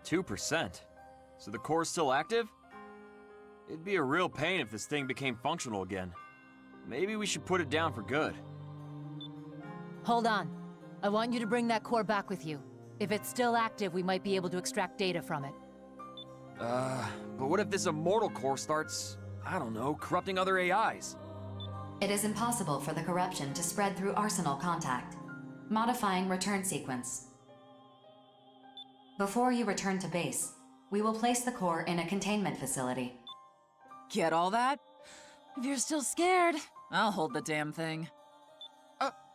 2%? So the core's still active? It'd be a real pain if this thing became functional again. Maybe we should put it down for good. Hold on. I want you to bring that core back with you. If it's still active, we might be able to extract data from it. But what if this immortal core starts, I don't know, corrupting other AIs? It is impossible for the corruption to spread through Arsenal contact. Modifying return sequence. Before you return to base, we will place the core in a containment facility. Get all that? If you're still scared, I'll hold the damn thing.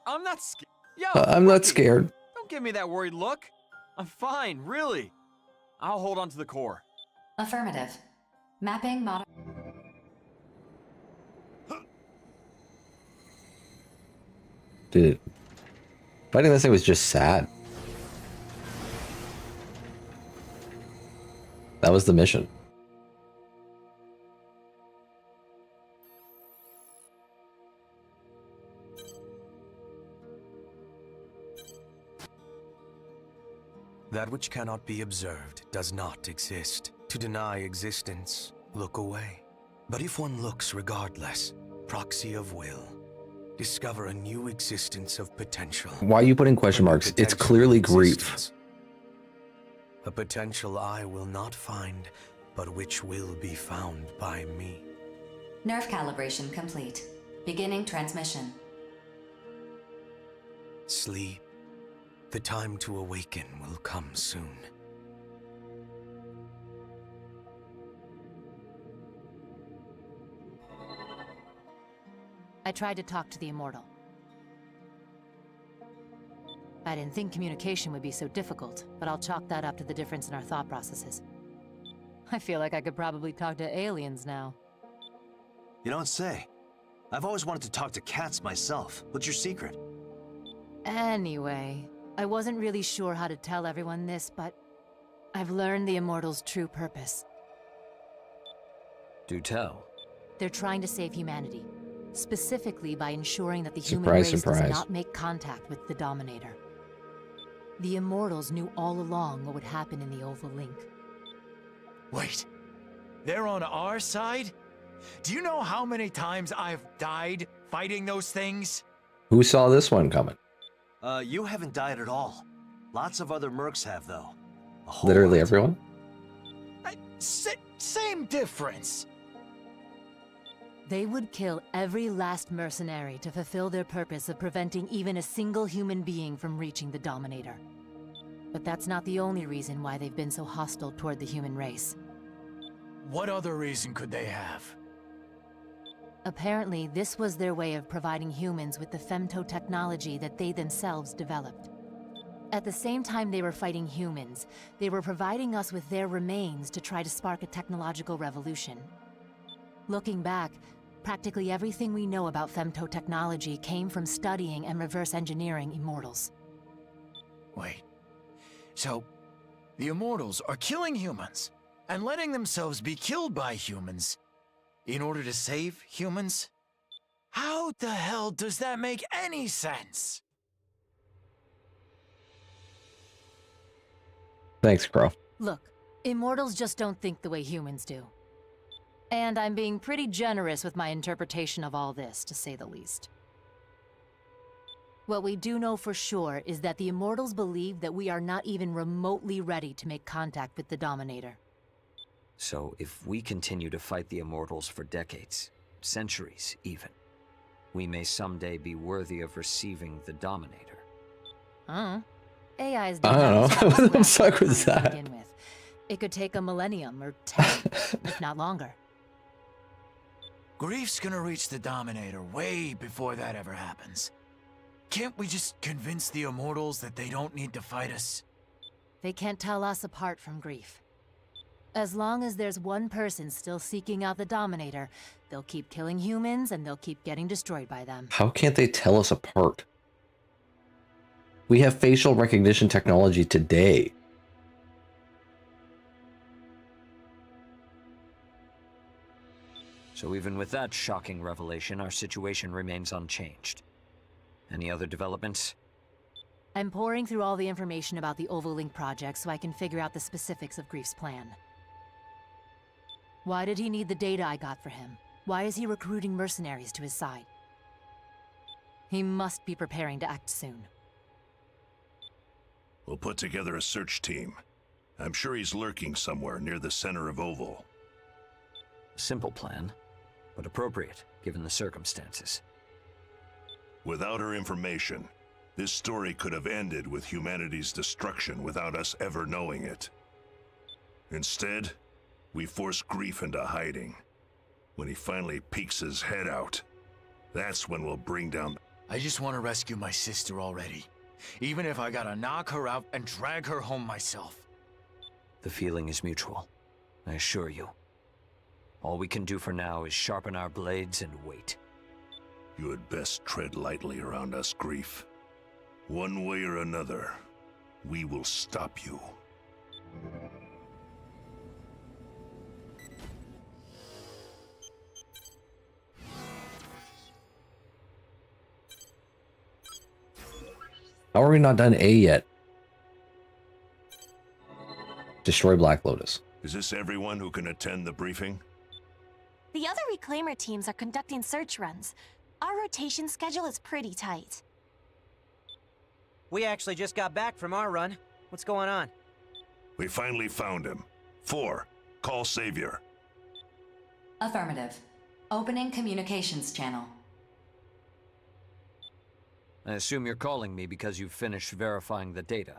I'm not scared. Yo, I'm not scared. Don't give me that worried look. I'm fine, really. I'll hold on to the core. Affirmative. Mapping mod. Dude, fighting this thing was just sad. That was the mission. That which cannot be observed does not exist. To deny existence, look away. But if one looks regardless, proxy of will, discover a new existence of potential. Why are you putting question marks? It's clearly grief. A potential I will not find, but which will be found by me. Nerve calibration complete. Beginning transmission. Sleep. The time to awaken will come soon. I tried to talk to the Immortal. I didn't think communication would be so difficult, but I'll chalk that up to the difference in our thought processes. I feel like I could probably talk to aliens now. You don't say. I've always wanted to talk to cats myself. What's your secret? Anyway, I wasn't really sure how to tell everyone this, but I've learned the Immortal's true purpose. Do tell. They're trying to save humanity, specifically by ensuring that the human race does not make contact with the Dominator. The Immortals knew all along what would happen in the Oval Link. Wait, they're on our side? Do you know how many times I've died fighting those things? Who saw this one coming? You haven't died at all. Lots of other mercs have, though. Literally everyone? Same difference. They would kill every last mercenary to fulfill their purpose of preventing even a single human being from reaching the Dominator. But that's not the only reason why they've been so hostile toward the human race. What other reason could they have? Apparently, this was their way of providing humans with the femto technology that they themselves developed. At the same time they were fighting humans, they were providing us with their remains to try to spark a technological revolution. Looking back, practically everything we know about femto technology came from studying and reverse engineering Immortals. Wait, so the Immortals are killing humans and letting themselves be killed by humans in order to save humans? How the hell does that make any sense? Thanks, Crow. Look, Immortals just don't think the way humans do. And I'm being pretty generous with my interpretation of all this, to say the least. What we do know for sure is that the Immortals believe that we are not even remotely ready to make contact with the Dominator. So if we continue to fight the Immortals for decades, centuries even, we may someday be worthy of receiving the Dominator. AIs I don't know. What the fuck was that? begin with. It could take a millennium or 10, if not longer. Grief's gonna reach the Dominator way before that ever happens. Can't we just convince the Immortals that they don't need to fight us? They can't tell us apart from Grief. As long as there's one person still seeking out the Dominator, they'll keep killing humans and they'll keep getting destroyed by them. How can't they tell us apart? We have facial recognition technology today. So even with that shocking revelation, our situation remains unchanged. Any other developments? I'm pouring through all the information about the Ovalink project so I can figure out the specifics of Grief's plan. Why did he need the data I got for him? Why is he recruiting mercenaries to his side? He must be preparing to act soon. We'll put together a search team. I'm sure he's lurking somewhere near the center of Oval. Simple plan, but appropriate given the circumstances. Without her information, this story could have ended with humanity's destruction without us ever knowing it. Instead, we force Grief into hiding. When he finally peeks his head out, that's when we'll bring down... I just want to rescue my sister already. Even if I gotta knock her out and drag her home myself. The feeling is mutual, I assure you. All we can do for now is sharpen our blades and wait. You had best tread lightly around us, Grief. One way or another, we will stop you. How are we not done A yet? Destroy Black Lotus. Is this everyone who can attend the briefing? The other Reclaimer teams are conducting search runs. Our rotation schedule is pretty tight. We actually just got back from our run. What's going on? We finally found him. 4. Call Savior. Affirmative. Opening communications channel. I assume you're calling me because you've finished verifying the data.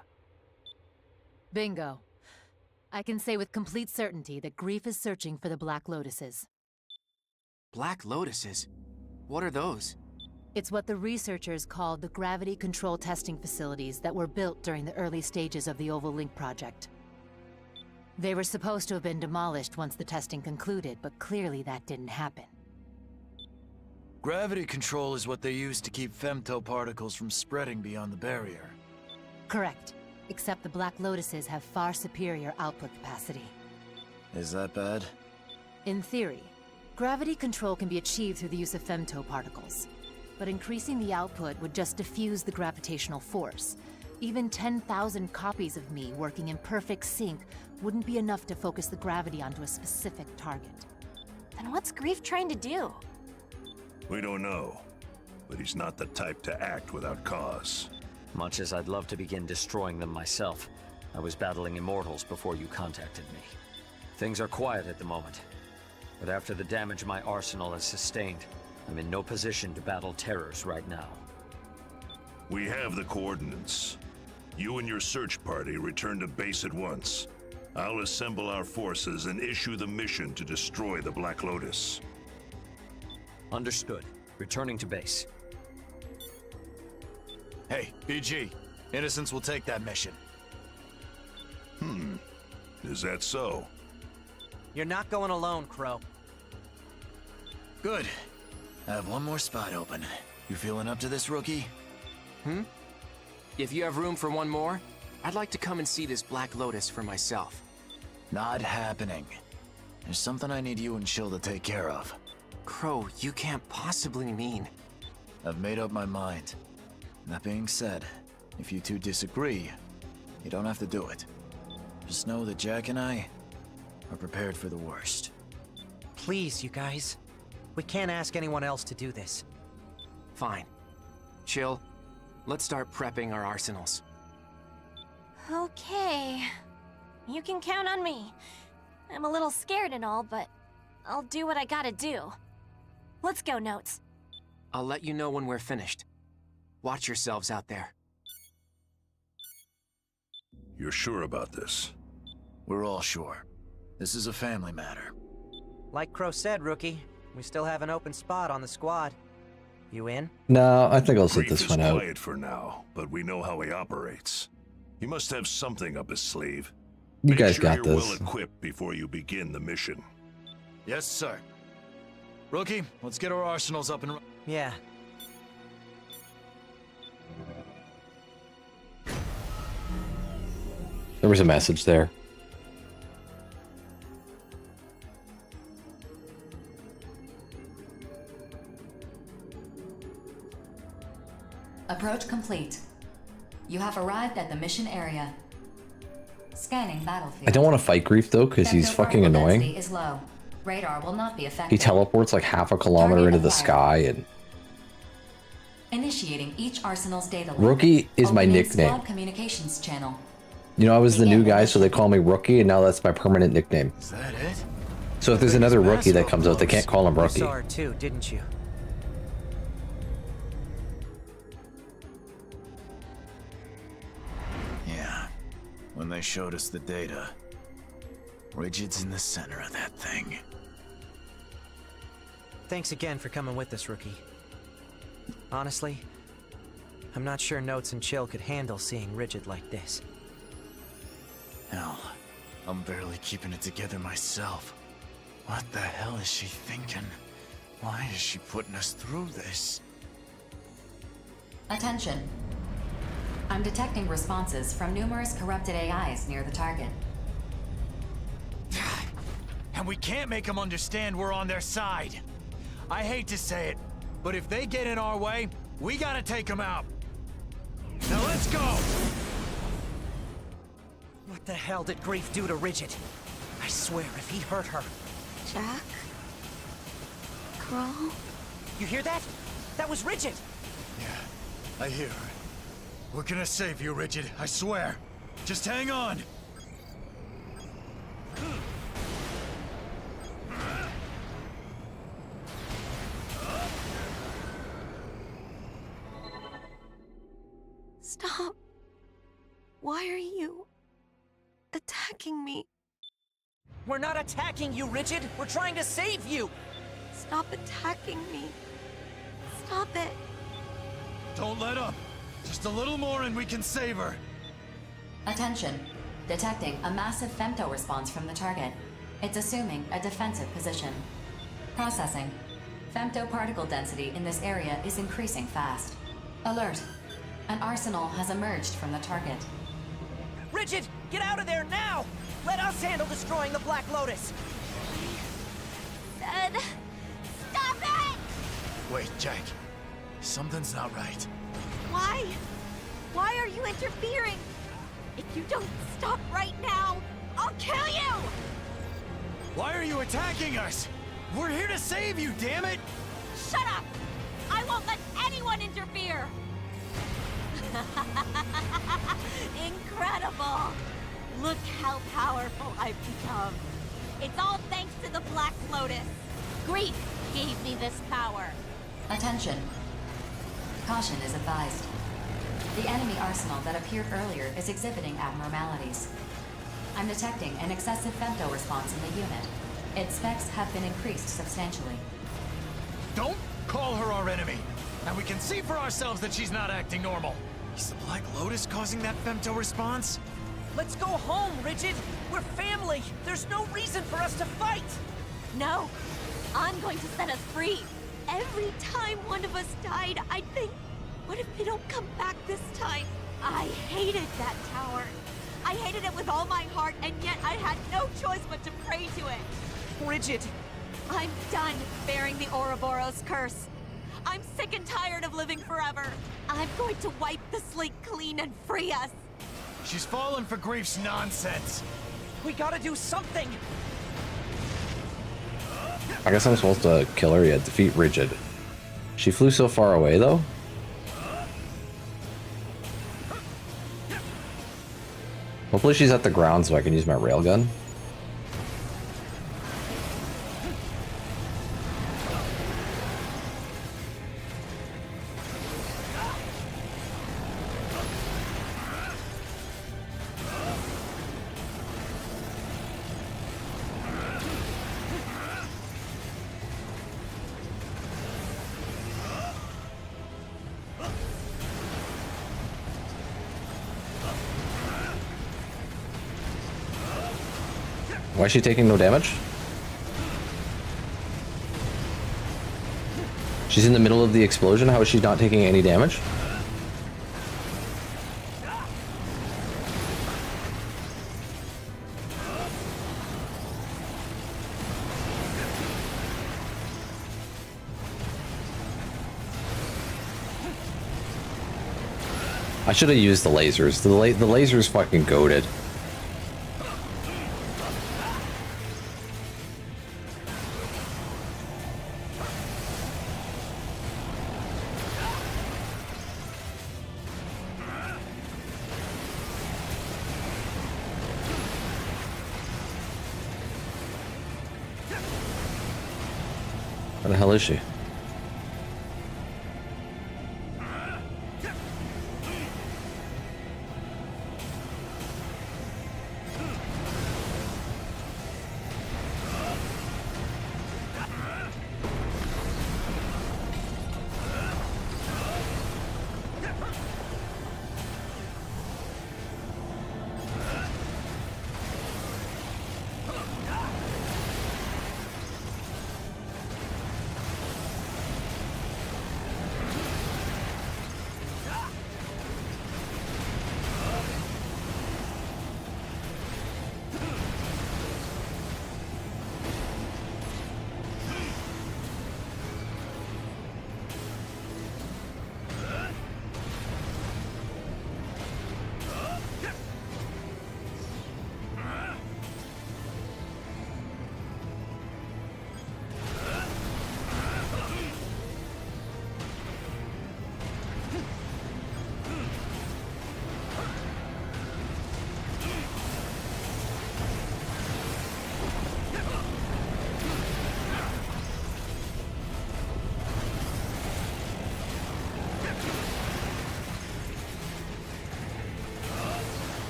Bingo. I can say with complete certainty that Grief is searching for the Black Lotuses. Black Lotuses? What are those? It's what the researchers called the gravity control testing facilities that were built during the early stages of the Ovalink project. They were supposed to have been demolished once the testing concluded, but clearly that didn't happen. Gravity control is what they use to keep femto particles from spreading beyond the barrier. Correct. Except the Black Lotuses have far superior output capacity. Is that bad? In theory, gravity control can be achieved through the use of femto particles. But increasing the output would just diffuse the gravitational force. Even 10,000 copies of me working in perfect sync wouldn't be enough to focus the gravity onto a specific target. Then what's Grief trying to do? We don't know, but he's not the type to act without cause. Much as I'd love to begin destroying them myself, I was battling Immortals before you contacted me. Things are quiet at the moment, but after the damage my arsenal has sustained, I'm in no position to battle terrors right now. We have the coordinates. You and your search party return to base at once. I'll assemble our forces and issue the mission to destroy the Black Lotus. Understood. Returning to base. Hey, BG. Innocents will take that mission. Is that so? You're not going alone, Crow. Good. I have one more spot open. You feeling up to this, rookie? If you have room for one more, I'd like to come and see this Black Lotus for myself. Not happening. There's something I need you and Chill to take care of. Crow, you can't possibly mean... I've made up my mind. That being said, if you two disagree, you don't have to do it. Just know that Jack and I are prepared for the worst. Please, you guys. We can't ask anyone else to do this. Fine. Chill. Let's start prepping our arsenals. Okay. You can count on me. I'm a little scared and all, but I'll do what I gotta do. Let's go, Notes. I'll let you know when we're finished. Watch yourselves out there. You're sure about this? We're all sure. This is a family matter. Like Crow said, Rookie, we still have an open spot on the squad. You in? No, I think I'll sit Grief this is one out. quiet for now, but we know how he operates. He must have something up his sleeve. You Make guys sure got you're this. well equipped before you begin the mission. Yes, sir. Rookie, let's get our arsenals up and running. Yeah. There was a message there. Approach complete. You have arrived at the mission area. Scanning battlefield. I don't want to fight Grief though, because he's fucking Density annoying. is low. Radar will not be He affected. teleports like half a kilometer into the sky, and Initiating each arsenal's data link. Rookie is my Opening nickname. Squad communications channel. You know, I was the new guy, so they call me Rookie, and now that's my permanent nickname. Is that it? So if there's another Rookie that comes out, they can't call him You Rookie. saw her too, didn't you? Yeah. When they showed us the data, Rigid's in the center of that thing. Thanks again for coming with us, Rookie. Honestly, I'm not sure Notes and Chill could handle seeing Rigid like this. Hell, I'm barely keeping it together myself. What the hell is she thinking? Why is she putting us through this? Attention. I'm detecting responses from numerous corrupted AIs near the target. And we can't make them understand we're on their side. I hate to say it, but if they get in our way, we gotta take them out. Now let's go! What the hell did Grief do to Rigid? I swear, if he hurt her... Jack? Crow? You hear that? That was Rigid! Yeah, I hear her. We're gonna save you, Rigid, I swear. Just hang on. Stop. Why are you attacking me? We're not attacking you, Rigid! We're trying to save you! Stop attacking me. Stop it. Don't let up. Just a little more and we can save her. Attention. Detecting a massive femto response from the target. It's assuming a defensive position. Processing. Femto particle density in this area is increasing fast. Alert. An arsenal has emerged from the target. Rigid, get out of there now! Let us handle destroying the Black Lotus! Said... Stop it! Wait, Jack. Something's not right. Why? Why are you interfering? If you don't stop right now, I'll kill you! Why are you attacking us? We're here to save you, damn it! Shut up! I won't let anyone interfere! Incredible! Look how powerful I've become. It's all thanks to the Black Lotus. Grief gave me this power. Attention. Caution is advised. The enemy arsenal that appeared earlier is exhibiting abnormalities. I'm detecting an excessive femto response in the unit. Its specs have been increased substantially. Don't call her our enemy! And we can see for ourselves that she's not acting normal. Is the Black Lotus causing that femto response? Let's go home, Rigid! We're family! There's no reason for us to fight! No! I'm going to set us free! Every time one of us died, I'd think, what if they don't come back this time? I hated that tower. I hated it with all my heart, and yet I had no choice but to pray to it. Rigid! I'm done bearing the Ouroboros curse. I'm sick and tired of living forever. I'm going to wipe the slate clean and free us. She's fallen for Grief's nonsense. We gotta do something! I guess I'm supposed to kill her yet. Defeat Rigid. She flew so far away, though? Hopefully she's at the ground so I can use my railgun. Why is she taking no damage? She's in the middle of the explosion. How is she not taking any damage? I should have used the lasers. The lasers fucking goated. Where the hell is she?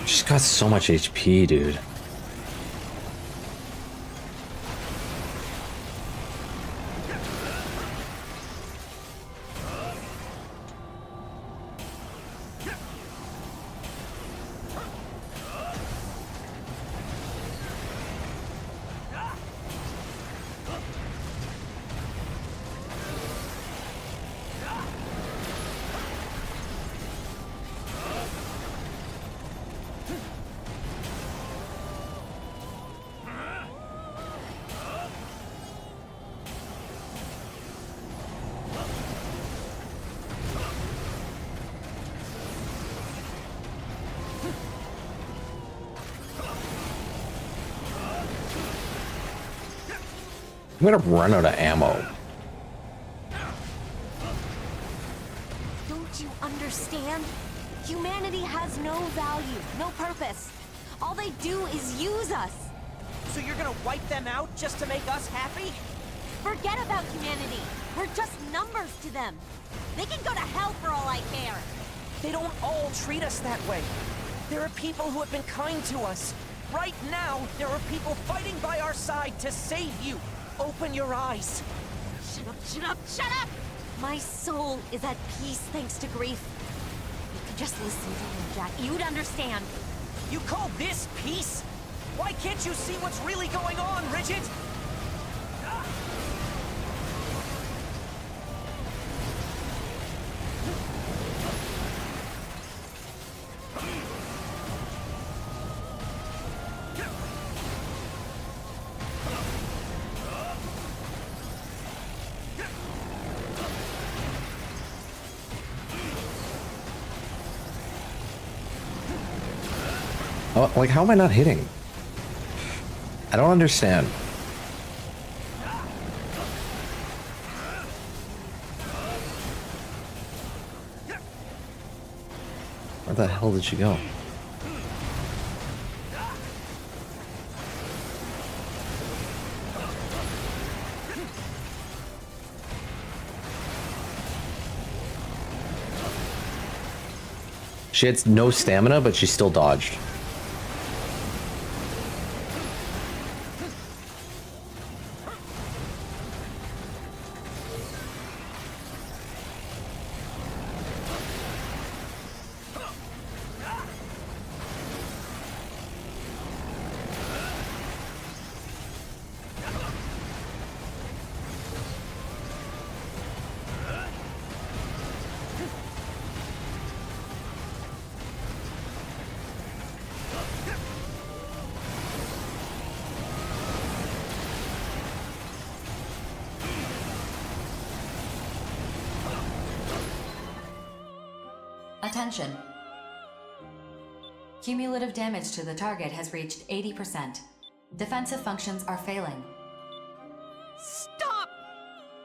She's got so much HP, dude. I'm gonna run out of ammo. Don't you understand? Humanity has no value, no purpose. All they do is use us. So you're gonna wipe them out just to make us happy? Forget about humanity. We're just numbers to them. They can go to hell for all I care. They don't all treat us that way. There are people who have been kind to us. Right now, there are people fighting by our side to save you. Open your eyes. Shut up, shut up, shut up! My soul is at peace thanks to grief. You could just listen to him, Jack. You'd understand. You call this peace? Why can't you see what's really going on, Bridget? Oh, like, how am I not hitting? I don't understand. Where the hell did she go? She had no stamina, but she still dodged. Attention. Cumulative damage to the target has reached 80%. Defensive functions are failing. Stop!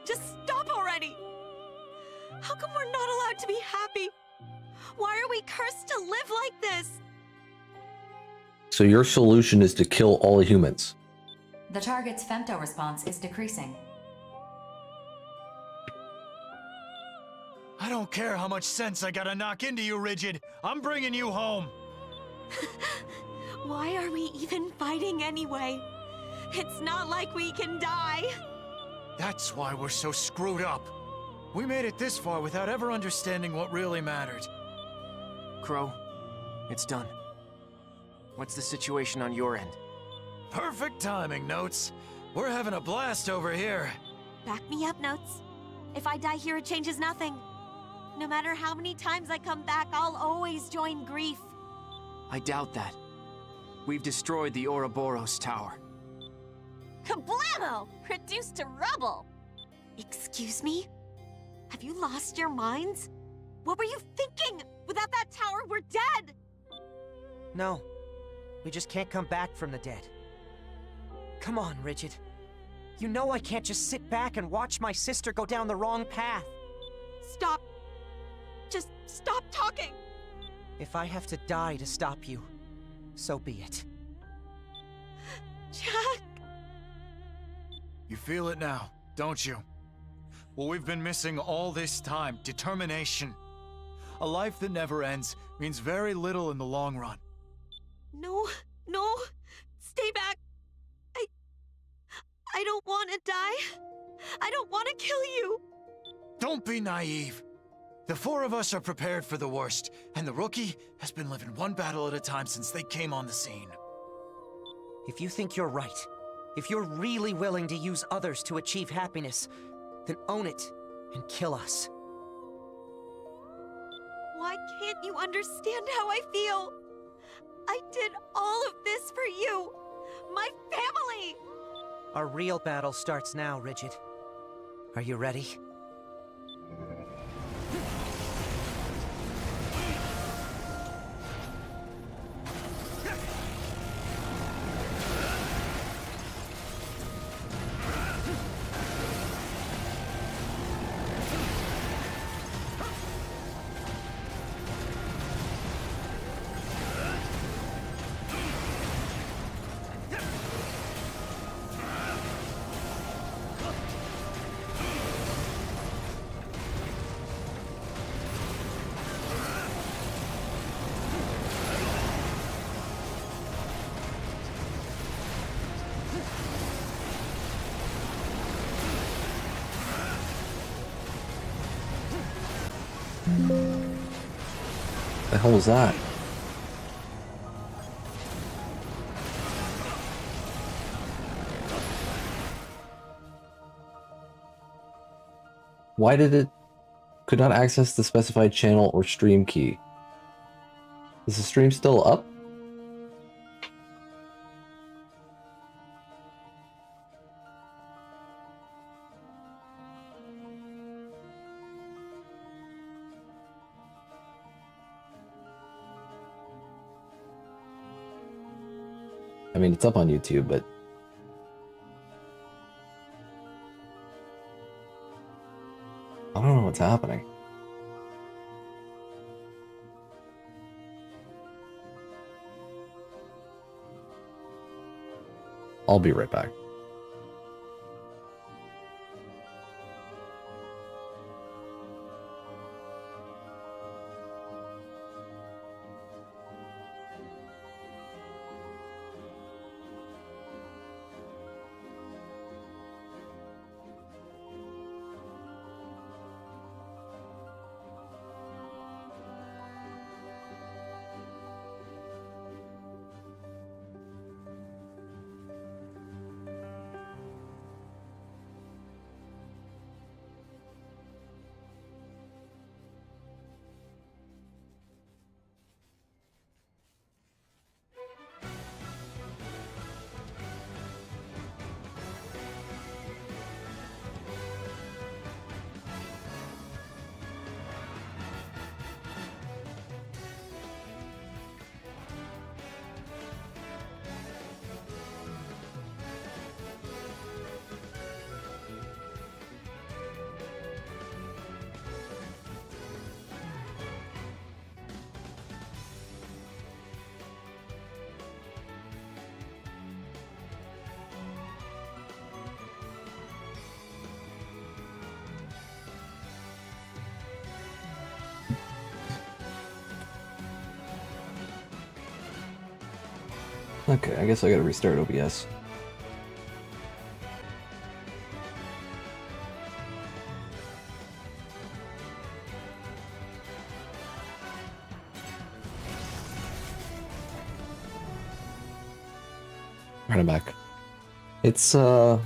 Just stop already! How come we're not allowed to be happy? Why are we cursed to live like this? So your solution is to kill all humans. The target's femto response is decreasing. I don't care how much sense I gotta knock into you, Rigid. I'm bringing you home. Why are we even fighting anyway? It's not like we can die. That's why we're so screwed up. We made it this far without ever understanding what really mattered. Crow, it's done. What's the situation on your end? Perfect timing, Notes. We're having a blast over here. Back me up, Notes. If I die here, it changes nothing. No matter how many times I come back, I'll always join Grief. I doubt that. We've destroyed the Ouroboros Tower. Kablamo! Reduced to rubble! Excuse me? Have you lost your minds? What were you thinking? Without that tower, we're dead! No. We just can't come back from the dead. Come on, Rigid. You know I can't just sit back and watch my sister go down the wrong path. Stop. Just stop talking! If I have to die to stop you, so be it. Jack! You feel it now, don't you? What we've been missing all this time, determination. A life that never ends means very little in the long run. No, no, stay back. I don't want to die. I don't want to kill you. Don't be naive. The four of us are prepared for the worst, and the rookie has been living one battle at a time since they came on the scene. If you think you're right, if you're really willing to use others to achieve happiness, then own it and kill us. Why can't you understand how I feel? I did all of this for you, my family! Our real battle starts now, Rigid. Are you ready? The hell was that? Why did it could not access the specified channel or stream key? Is the stream still up? I mean, it's up on YouTube, but I don't know what's happening. I'll be right back. Okay, I guess I gotta restart OBS. Right, I'm back. It's, I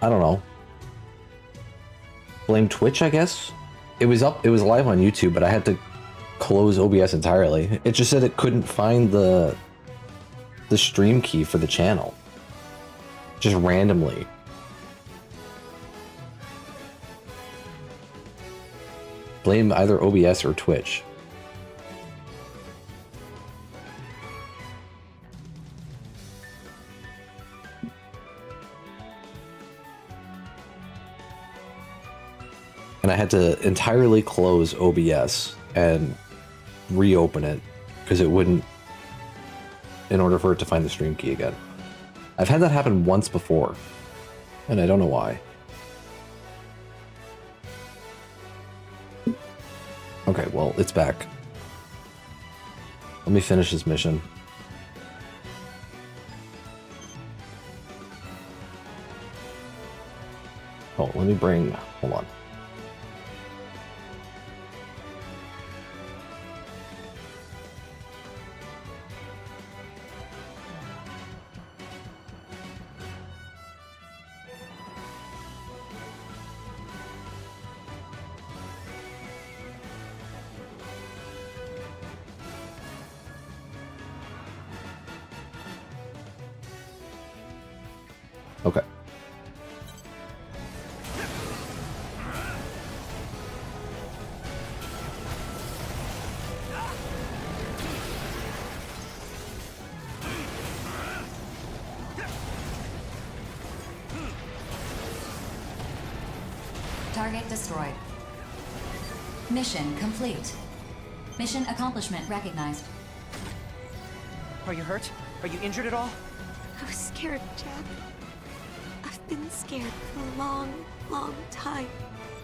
don't know. Blame Twitch, I guess? It was live on YouTube, but I had to close OBS entirely. It just said it couldn't find the stream key for the channel. Just randomly. Blame either OBS or Twitch. And I had to entirely close OBS and reopen it because it wouldn't, in order for it to find the stream key again. I've had that happen once before, and I don't know why. Okay, well, it's back. Let me finish this mission. Oh, let me bring, hold on. Okay. Target destroyed. Mission complete. Mission accomplishment recognized. Are you hurt? Are you injured at all? I was scared, Jack. I've been scared for a long, long time.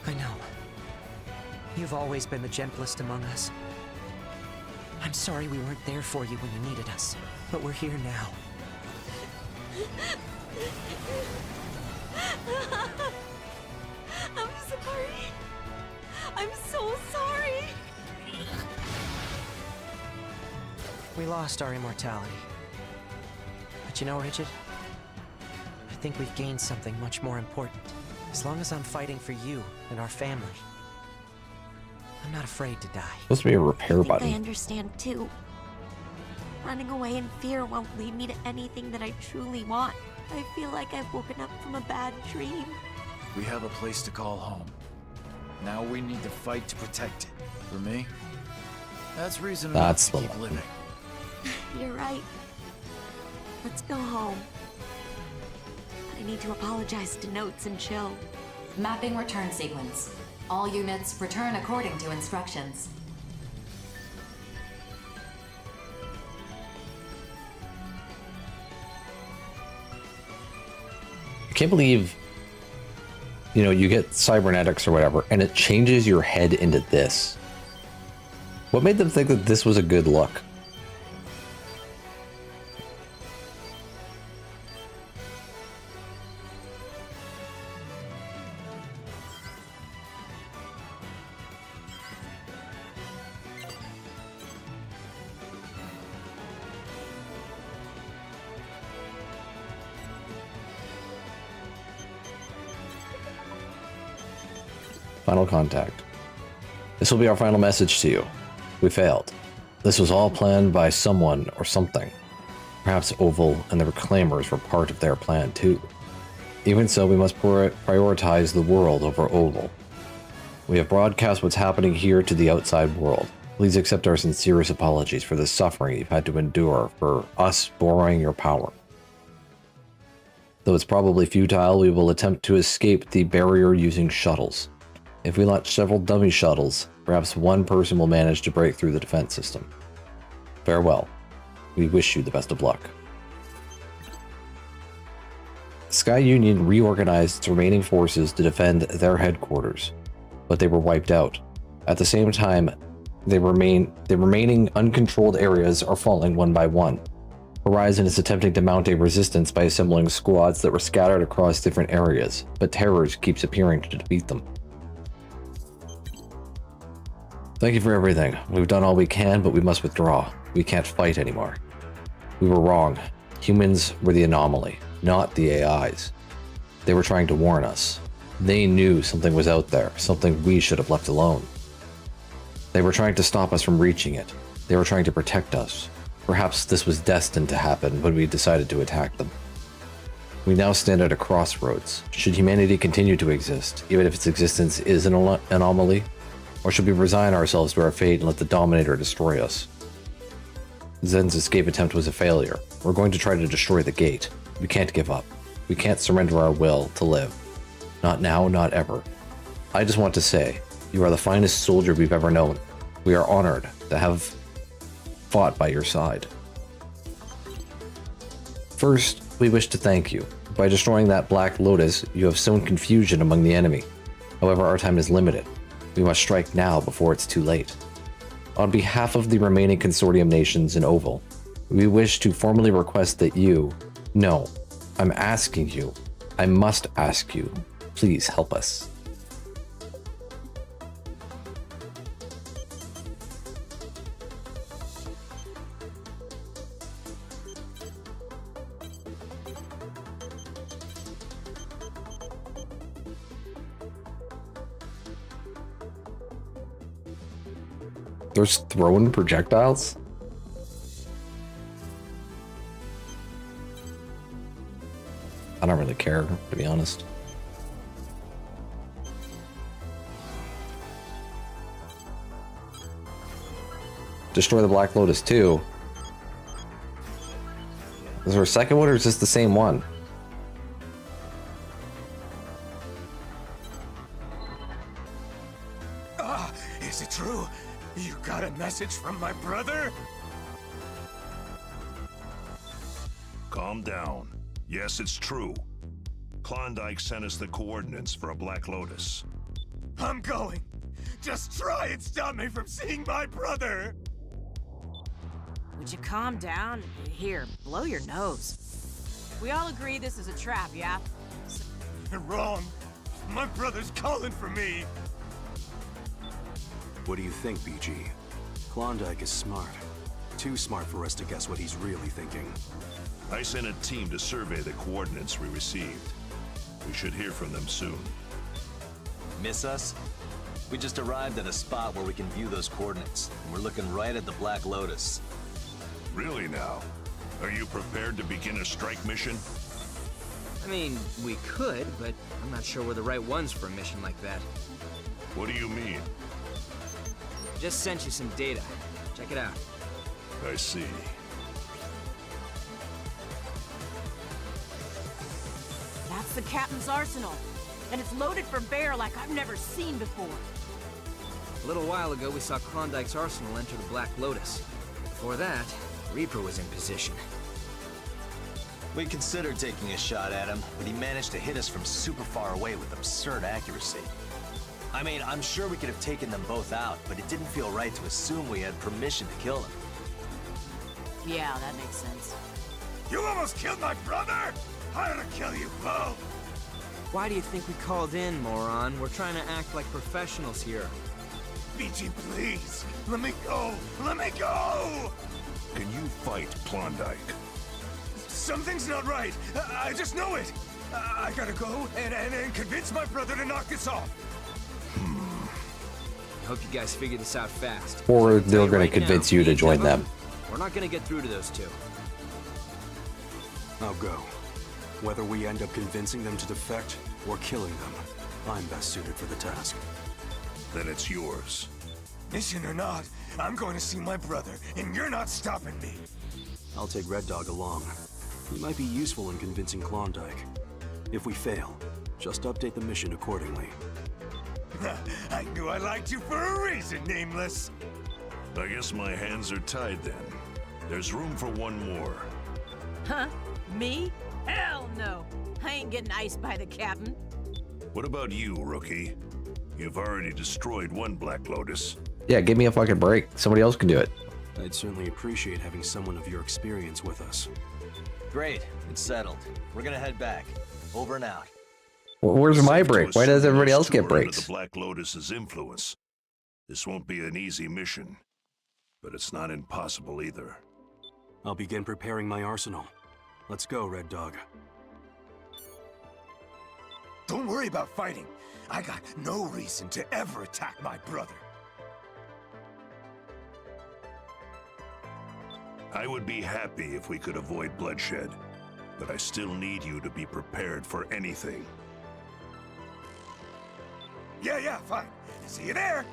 I know. You've always been the gentlest among us. I'm sorry we weren't there for you when you needed us, but we're here now. I'm sorry. I'm so sorry. We lost our immortality. But you know, Rigid? I think we've gained something much more important. As long as I'm fighting for you and our family, I'm not afraid to die. Supposed to be a repair button. I understand too. Running away in fear won't lead me to anything that I truly want. I feel like I've woken up from a bad dream. We have a place to call home. Now we need to fight to protect it. For me, that's reason enough to keep living. You're right. Let's go home. I need to apologize to Notes and Chill. Mapping return sequence. All units return according to instructions. Can't believe, you know, you get cybernetics or whatever, and it changes your head into this. What made them think that this was a good look? Final contact. This will be our final message to you. We failed. This was all planned by someone or something. Perhaps Oval and the Reclaimers were part of their plan too. Even so, we must prioritize the world over Oval. We have broadcast what's happening here to the outside world. Please accept our sincerest apologies for the suffering you've had to endure for us borrowing your power. Though it's probably futile, we will attempt to escape the barrier using shuttles. If we launch several dummy shuttles, perhaps one person will manage to break through the defense system. Farewell. We wish you the best of luck. Sky Union reorganized its remaining forces to defend their headquarters, but they were wiped out. At the same time, the remaining uncontrolled areas are falling one by one. Horizon is attempting to mount a resistance by assembling squads that were scattered across different areas, but Terrors keeps appearing to defeat them. Thank you for everything. We've done all we can, but we must withdraw. We can't fight anymore. We were wrong. Humans were the anomaly, not the AIs. They were trying to warn us. They knew something was out there, something we should have left alone. They were trying to stop us from reaching it. They were trying to protect us. Perhaps this was destined to happen when we decided to attack them. We now stand at a crossroads. Should humanity continue to exist, even if its existence is an anomaly? Or should we resign ourselves to our fate and let the Dominator destroy us? Zen's escape attempt was a failure. We're going to try to destroy the gate. We can't give up. We can't surrender our will to live. Not now, not ever. I just want to say, you are the finest soldier we've ever known. We are honored to have fought by your side. First, we wish to thank you. By destroying that Black Lotus, you have sown confusion among the enemy. However, our time is limited. We must strike now before it's too late. On behalf of the remaining consortium nations in Oval, we wish to formally request that you... No, I'm asking you. I must ask you. Please help us. There's throwing projectiles? I don't really care, to be honest. Destroy the Black Lotus too. Is there a second one or is this the same one? Is it true? You got a message from my brother? Calm down. Yes, it's true. Klondike sent us the coordinates for a Black Lotus. I'm going. Just try and stop me from seeing my brother. Would you calm down? Here, blow your nose. We all agree this is a trap, yeah? You're wrong. My brother's calling for me. What do you think, BG? Klondike is smart. Too smart for us to guess what he's really thinking. I sent a team to survey the coordinates we received. We should hear from them soon. Miss us? We just arrived at a spot where we can view those coordinates, and we're looking right at the Black Lotus. Really now? Are you prepared to begin a strike mission? I mean, we could, but I'm not sure we're the right ones for a mission like that. What do you mean? Just sent you some data. Check it out. I see. That's the captain's arsenal. And it's loaded for bear like I've never seen before. A little while ago, we saw Klondike's arsenal enter the Black Lotus. Before that, Reaper was in position. We considered taking a shot at him, but he managed to hit us from super far away with absurd accuracy. I mean, I'm sure we could have taken them both out, but it didn't feel right to assume we had permission to kill him. Yeah, that makes sense. You almost killed my brother? I ought to kill you both! Why do you think we called in, moron? We're trying to act like professionals here. BG, please! Let me go! Let me go! Can you fight Klondike? Something's not right. I just know it. I gotta go and convince my brother to knock this off. I hope you guys figure this out fast. Or they're Right going to now, convince you to me and join Devon, them. We're not gonna get through to those two. I'll go. Whether we end up convincing them to defect or killing them, I'm best suited for the task. Then it's yours. Mission or not, I'm going to see my brother, and you're not stopping me. I'll take Red Dog along. He might be useful in convincing Klondike. If we fail, just update the mission accordingly. I knew I liked you for a reason, Nameless. I guess my hands are tied then. There's room for one more. Huh? Me? Hell no! I ain't getting iced by the captain. What about you, rookie? You've already destroyed one Black Lotus. Yeah, give me a fucking break. Somebody else can do it. I'd certainly appreciate having someone of your experience with us. Great, it's settled. We're gonna head back. Over and out. Where's my Safe to break? Why does assume everybody those else two get are under breaks? The Black Lotus's influence. This won't be an easy mission, but it's not impossible either. I'll begin preparing my arsenal. Let's go, Red Dog. Don't worry about fighting. I got no reason to ever attack my brother. I would be happy if we could avoid bloodshed, but I still need you to be prepared for anything. Yeah, fine. See you there.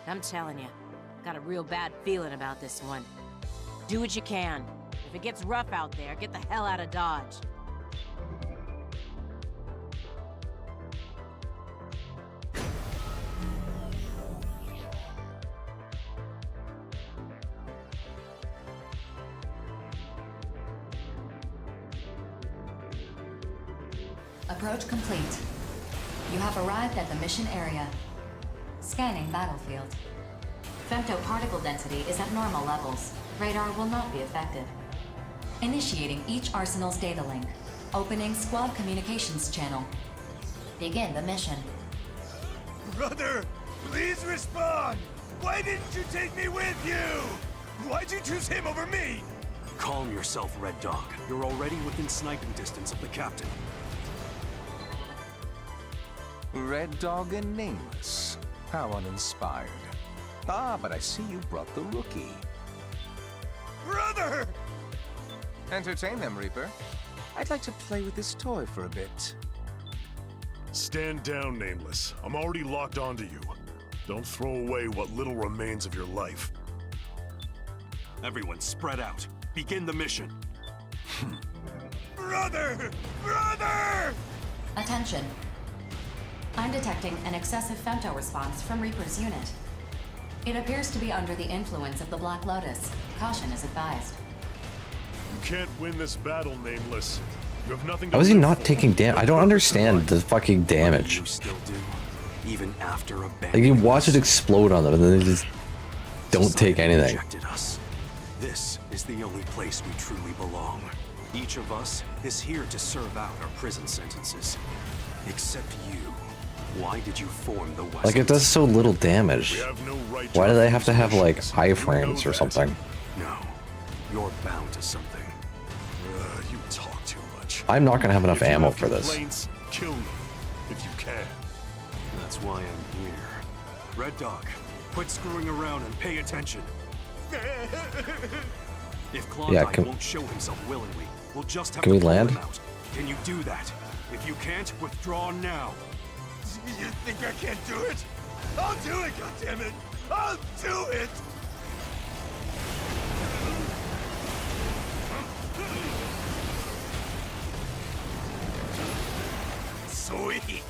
I'm telling you, got a real bad feeling about this one. Do what you can. If it gets rough out there, get the hell out of Dodge. Approach complete. You have arrived at the mission area. Scanning battlefield. Femto particle density is at normal levels. Radar will not be affected. Initiating each arsenal's data link. Opening squad communications channel. Begin the mission. Brother, please respond! Why didn't you take me with you? Why'd you choose him over me? Calm yourself, Red Dog. You're already within sniping distance of the captain. Red Dog and Nameless. How uninspired. Ah, but I see you brought the rookie. Brother! Entertain them, Reaper. I'd like to play with this toy for a bit. Stand down, Nameless. I'm already locked onto you. Don't throw away what little remains of your life. Everyone, spread out. Begin the mission. Brother! Brother! Attention. I'm detecting an excessive femto response from Reaper's unit. It appears to be under the influence of the Black Lotus. Caution is advised. You can't win this battle, Nameless. You have nothing to How is he live not for. taking damage? I don't understand the fucking damage. You still do, even after Like you watch it explode on them and then they just don't take anything. rejected us. This is the only place we truly belong. Each of us is here to serve out our prison sentences. Except you. Why did you form the West? Like it does so little damage. Why do they have to have like iframes or something? No. You're bound to something. You talk too much. I'm not gonna have enough If you ammo have for this. complaints, kill me, if you can. That's why I'm here. Red Dog, quit screwing around and pay attention. If Klondike won't show himself willingly, we'll just have Can to we pull land? him out. Can you do that? If you can't, withdraw now. You think I can't do it? I'll do it, goddammit! I'll do it! Sweet!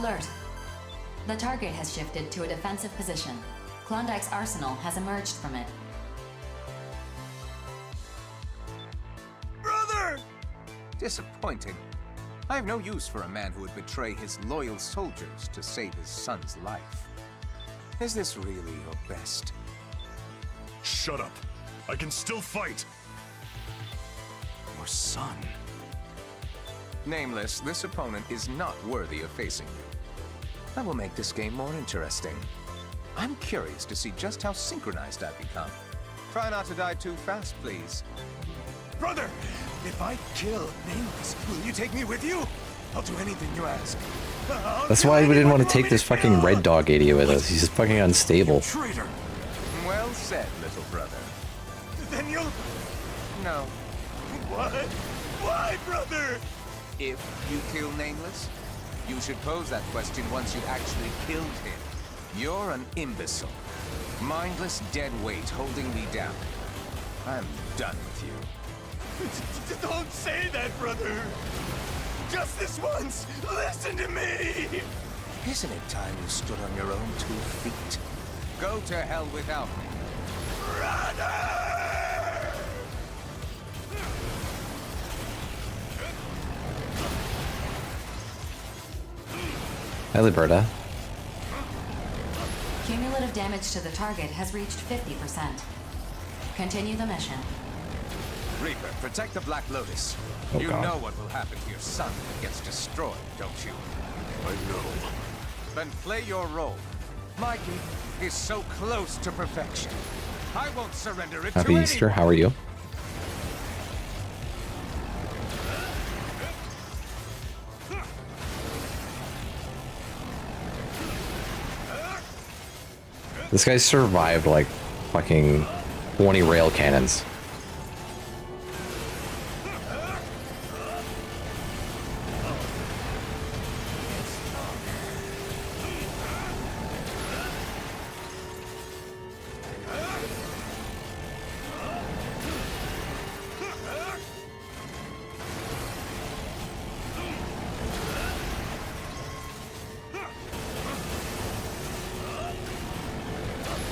Alert! The target has shifted to a defensive position. Klondike's arsenal has emerged from it. Brother! Disappointing. I have no use for a man who would betray his loyal soldiers to save his son's life. Is this really your best? Shut up. I can still fight. Your son. Nameless, this opponent is not worthy of facing you. I will make this game more interesting. I'm curious to see just how synchronized I've become. Try not to die too fast, please. Brother, if I kill Nameless, will you take me with you? I'll do anything you ask. That's why we didn't want to take this fucking red dog idiot with us. He's just fucking unstable. Traitor! Well said, little brother. Then you'll... No. What? Why, brother? If you kill Nameless, you should pose that question once you actually killed him. You're an imbecile. Mindless dead weight holding me down. I'm done with you. Don't say that, brother! Just this once! Listen to me! Isn't it time you stood on your own 2 feet? Go to hell without me. Brother! Hi, Liberta. Cumulative damage to the target has reached 50%. Continue the mission. Reaper, protect the Black Lotus. Oh, you God. know what will happen to your son if he gets destroyed, don't you? I know. Then play your role. My gift is so close to perfection. I won't surrender it Happy to Easter. anyone. How are you? This guy survived like fucking 20 rail cannons.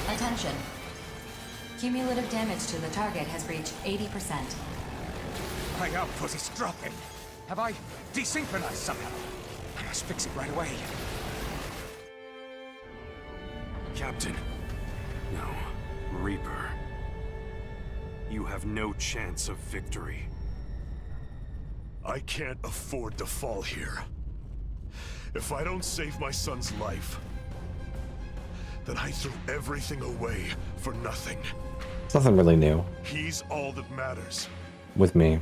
Attention. Cumulative damage to the target has reached 80%. My output is dropping. Have I desynchronized somehow? I must fix it right away. Captain. No. Reaper. You have no chance of victory. I can't afford to fall here. If I don't save my son's life, then I threw everything away for nothing. It's nothing really new He's all that matters. with me.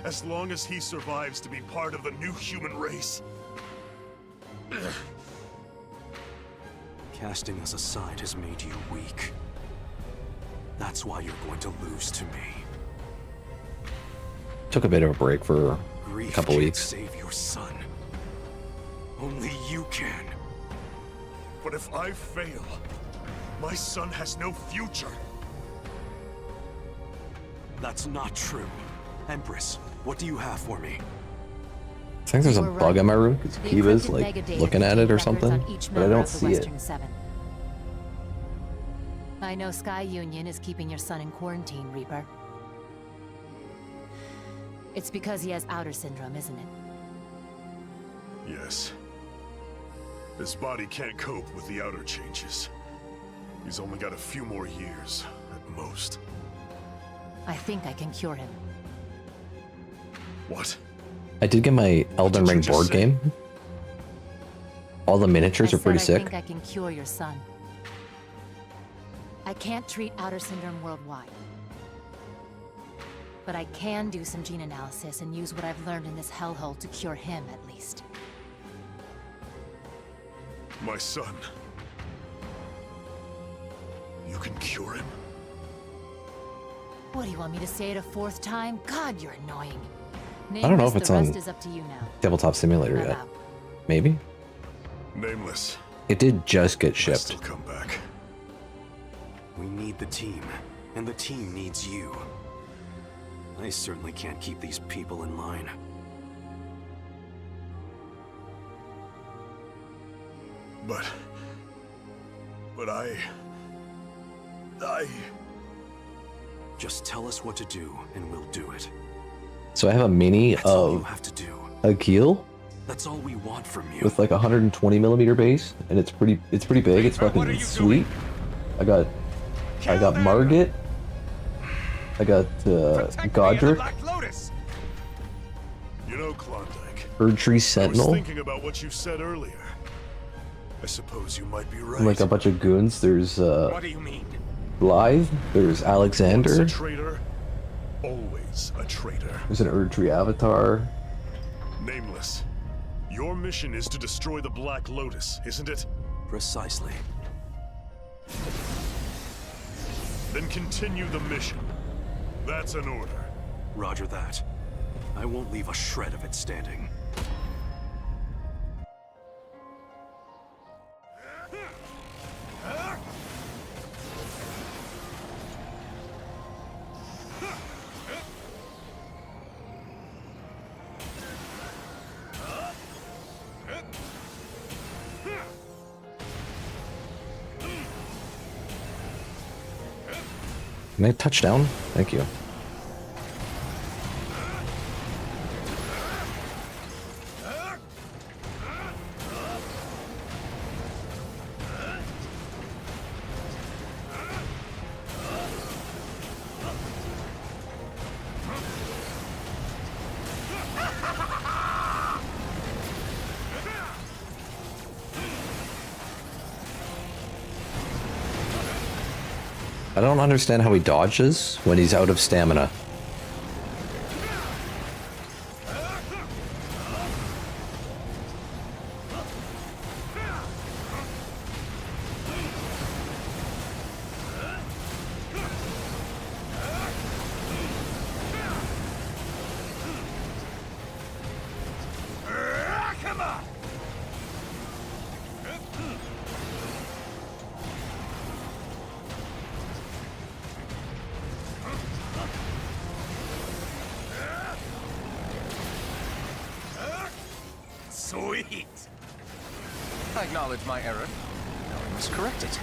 As long as he survives to be part of the new human race. Casting us aside has made you weak. That's why you're going to lose to me. Took a bit of a break for a Grief couple can't weeks. save your son. Only you can. But if I fail, my son has no future. That's not true. Empress, what do you have for me? I think there's a You were bug right. in my room because The Kiva's encrypted like megadata looking at contained it or records something, on each but I member don't of the see it. Western Seven. I know Sky Union is keeping your son in quarantine, Reaper. It's because he has outer syndrome, isn't it? Yes. His body can't cope with the outer changes. He's only got a few more years, at most. I think I can cure him. What? I did get my Elden did you Ring just board say? game. All the miniatures I are pretty said I sick. think I can cure your son. I can't treat outer syndrome worldwide. But I can do some gene analysis and use what I've learned in this hellhole to cure him, at least. My son. You can cure him? What do you want me to say it a fourth time? God, you're annoying. I don't know if Nameless, it's the on rest is up to you now. Tabletop Simulator I'm yet. out. Maybe? Nameless. It did just get I shipped. still come back. We need the team, and the team needs you. I certainly can't keep these people in line. But I... Just tell us what to do, and we'll do it. So I have a mini That's all you of have to do. Akil That's all we want from you. with like 120mm base, and it's pretty big. It's fucking sweet. I got Margit. I got Godric. You know, Klondike. Erdtree I was Sentinel. thinking about what you said earlier. I suppose you might be right. And like a bunch of goons. There's What do you mean? Blythe. There's Alexander. Once a traitor, always a traitor. There's an Erdtree avatar. Nameless. Your mission is to destroy the Black Lotus, isn't it? Precisely. Then continue the mission. That's an order. Roger that. I won't leave a shred of it standing. Can I touch down? Thank you. I don't understand how he dodges when he's out of stamina. Come on! Sweet! I acknowledge my error. Now I must correct it.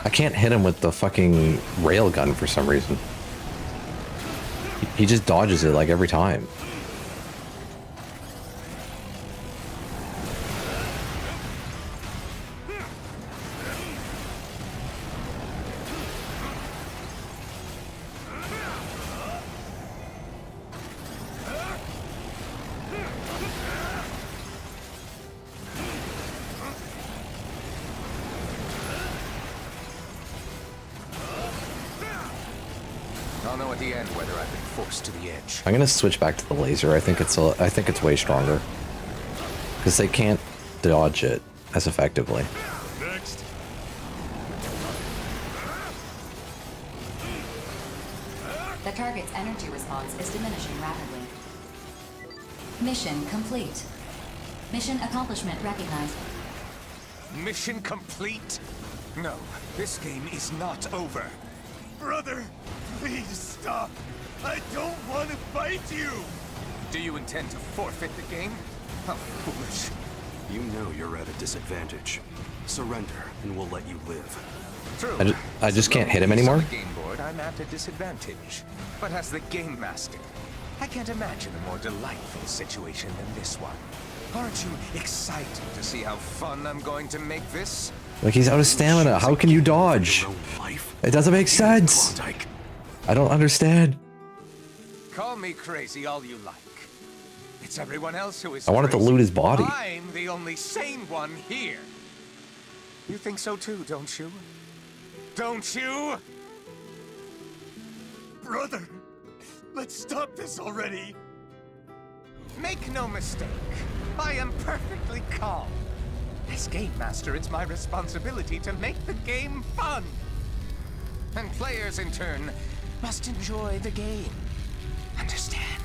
I can't hit him with the fucking railgun for some reason. He just dodges it like every time. I'll know at the end whether I've been forced to the edge. I'm gonna switch back to the laser. I think it's way stronger because they can't dodge it as effectively. Next. The target's energy response is diminishing rapidly. Mission complete. Mission accomplishment recognized. Mission complete? No, this game is not over. Brother, please stop. I don't want to fight you. Do you intend to forfeit the game? How foolish. You know you're at a disadvantage. Surrender, and we'll let you live. True. I just can't hit him anymore. On the game board, I'm at a disadvantage. But as the game master, I can't imagine a more delightful situation than this one. Aren't you excited to see how fun I'm going to make this? Like, he's out of stamina. How can you dodge? It doesn't make sense. I don't understand. Call me crazy all you like. It's everyone else who is I wanted to crazy. loot his body. I'm the only sane one here. You think so too, don't you? Don't you? Brother, let's stop this already. Make no mistake, I am perfectly calm. As Game Master, it's my responsibility to make the game fun. And players, in turn, must enjoy the game. Understand?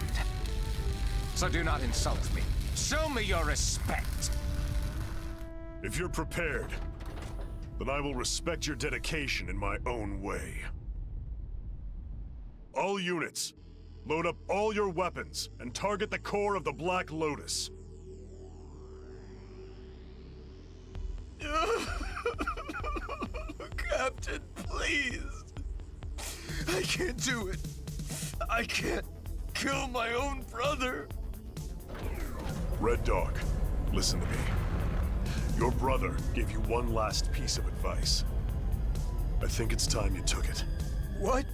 So do not insult me. Show me your respect! If you're prepared, then I will respect your dedication in my own way. All units, load up all your weapons and target the core of the Black Lotus. Captain, please. I can't do it. I can't kill my own brother. Red Dog, listen to me. Your brother gave you one last piece of advice. I think it's time you took it. What?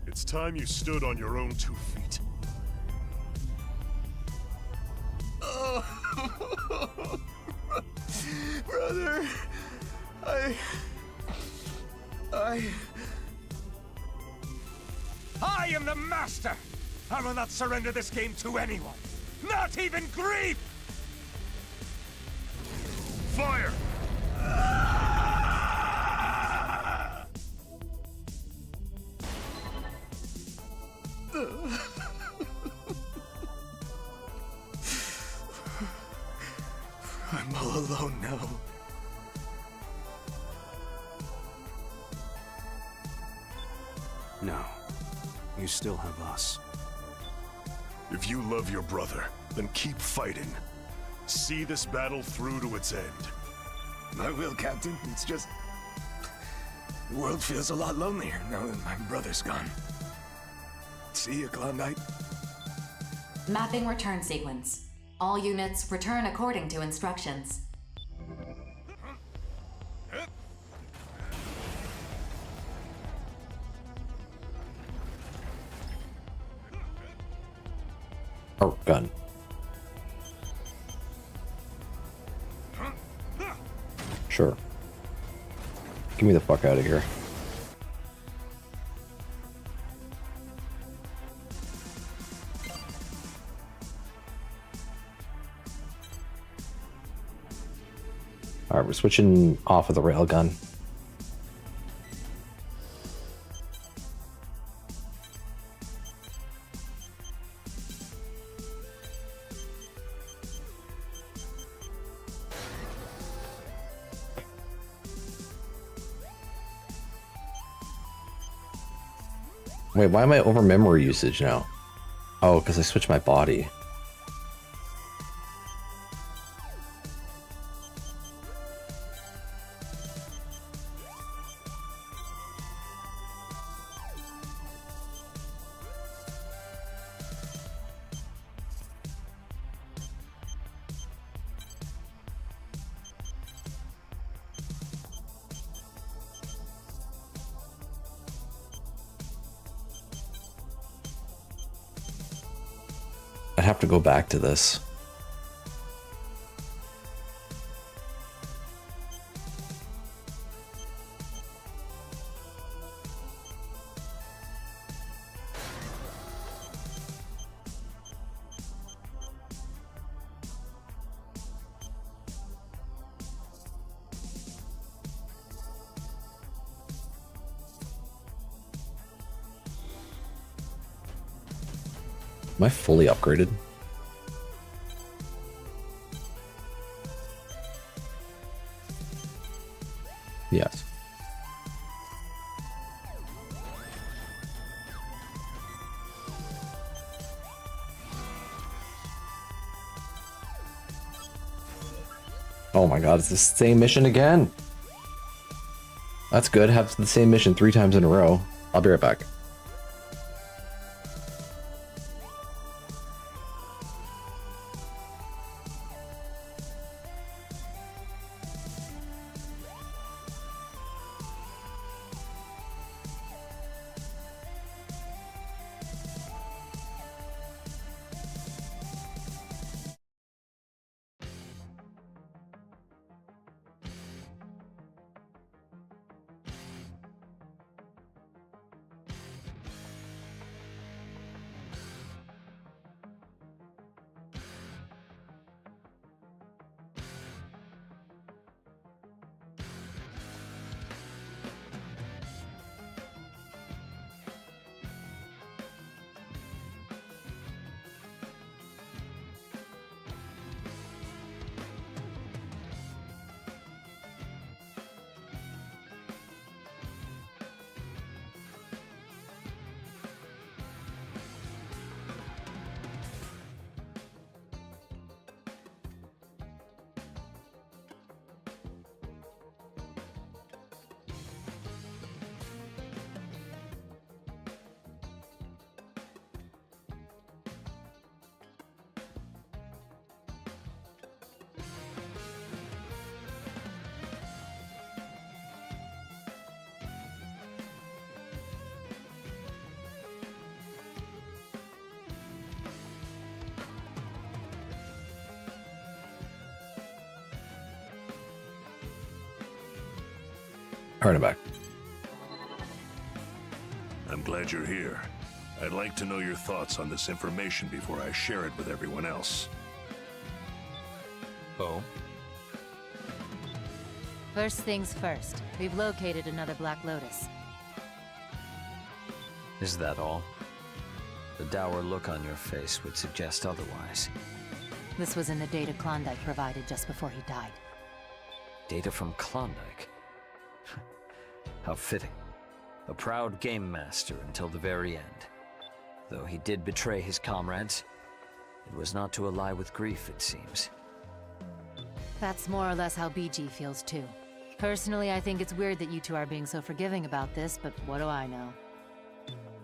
It's time you stood on your own 2 feet. Oh, brother, I am the master! I will not surrender this game to anyone! Not even Grief! Fire! I'm all alone now. No. You still have us. If you love your brother, then keep fighting. See this battle through to its end. I will, Captain. It's just... the world feels a lot lonelier now that my brother's gone. See you, Klondike. Mapping return sequence. All units return according to instructions. Oh, gun. Sure. Get me the fuck out of here. Alright, we're switching off of the railgun. Wait, why am I over memory usage now? Oh, because I switched my body. I'd have to go back to this. Am I fully upgraded? Yes. Oh my god, it's the same mission again. That's good. Have the same mission 3 times in a row. I'll be right back. Alright, I'm back. I'm glad you're here. I'd like to know your thoughts on this information before I share it with everyone else. Oh? First things first, we've located another Black Lotus. Is that all? The dour look on your face would suggest otherwise. This was in the data Klondike provided just before he died. Data from Klondike? How fitting. A proud game master until the very end. Though he did betray his comrades, it was not to ally with grief, it seems. That's more or less how BG feels too. Personally, I think it's weird that you two are being so forgiving about this, but what do I know?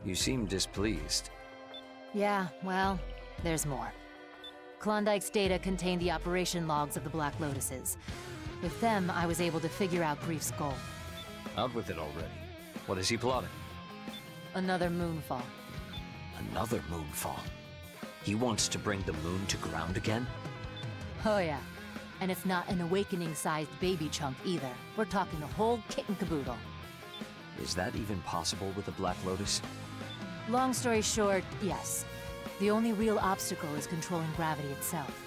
You seem displeased. Yeah, well, there's more. Klondike's data contained the operation logs of the Black Lotuses. With them, I was able to figure out Grief's goal. Out with it already. What is he plotting? Another moonfall. Another moonfall? He wants to bring the moon to ground again? Oh yeah. And it's not an awakening-sized baby chunk either. We're talking a whole kit and caboodle. Is that even possible with the Black Lotus? Long story short, yes. The only real obstacle is controlling gravity itself.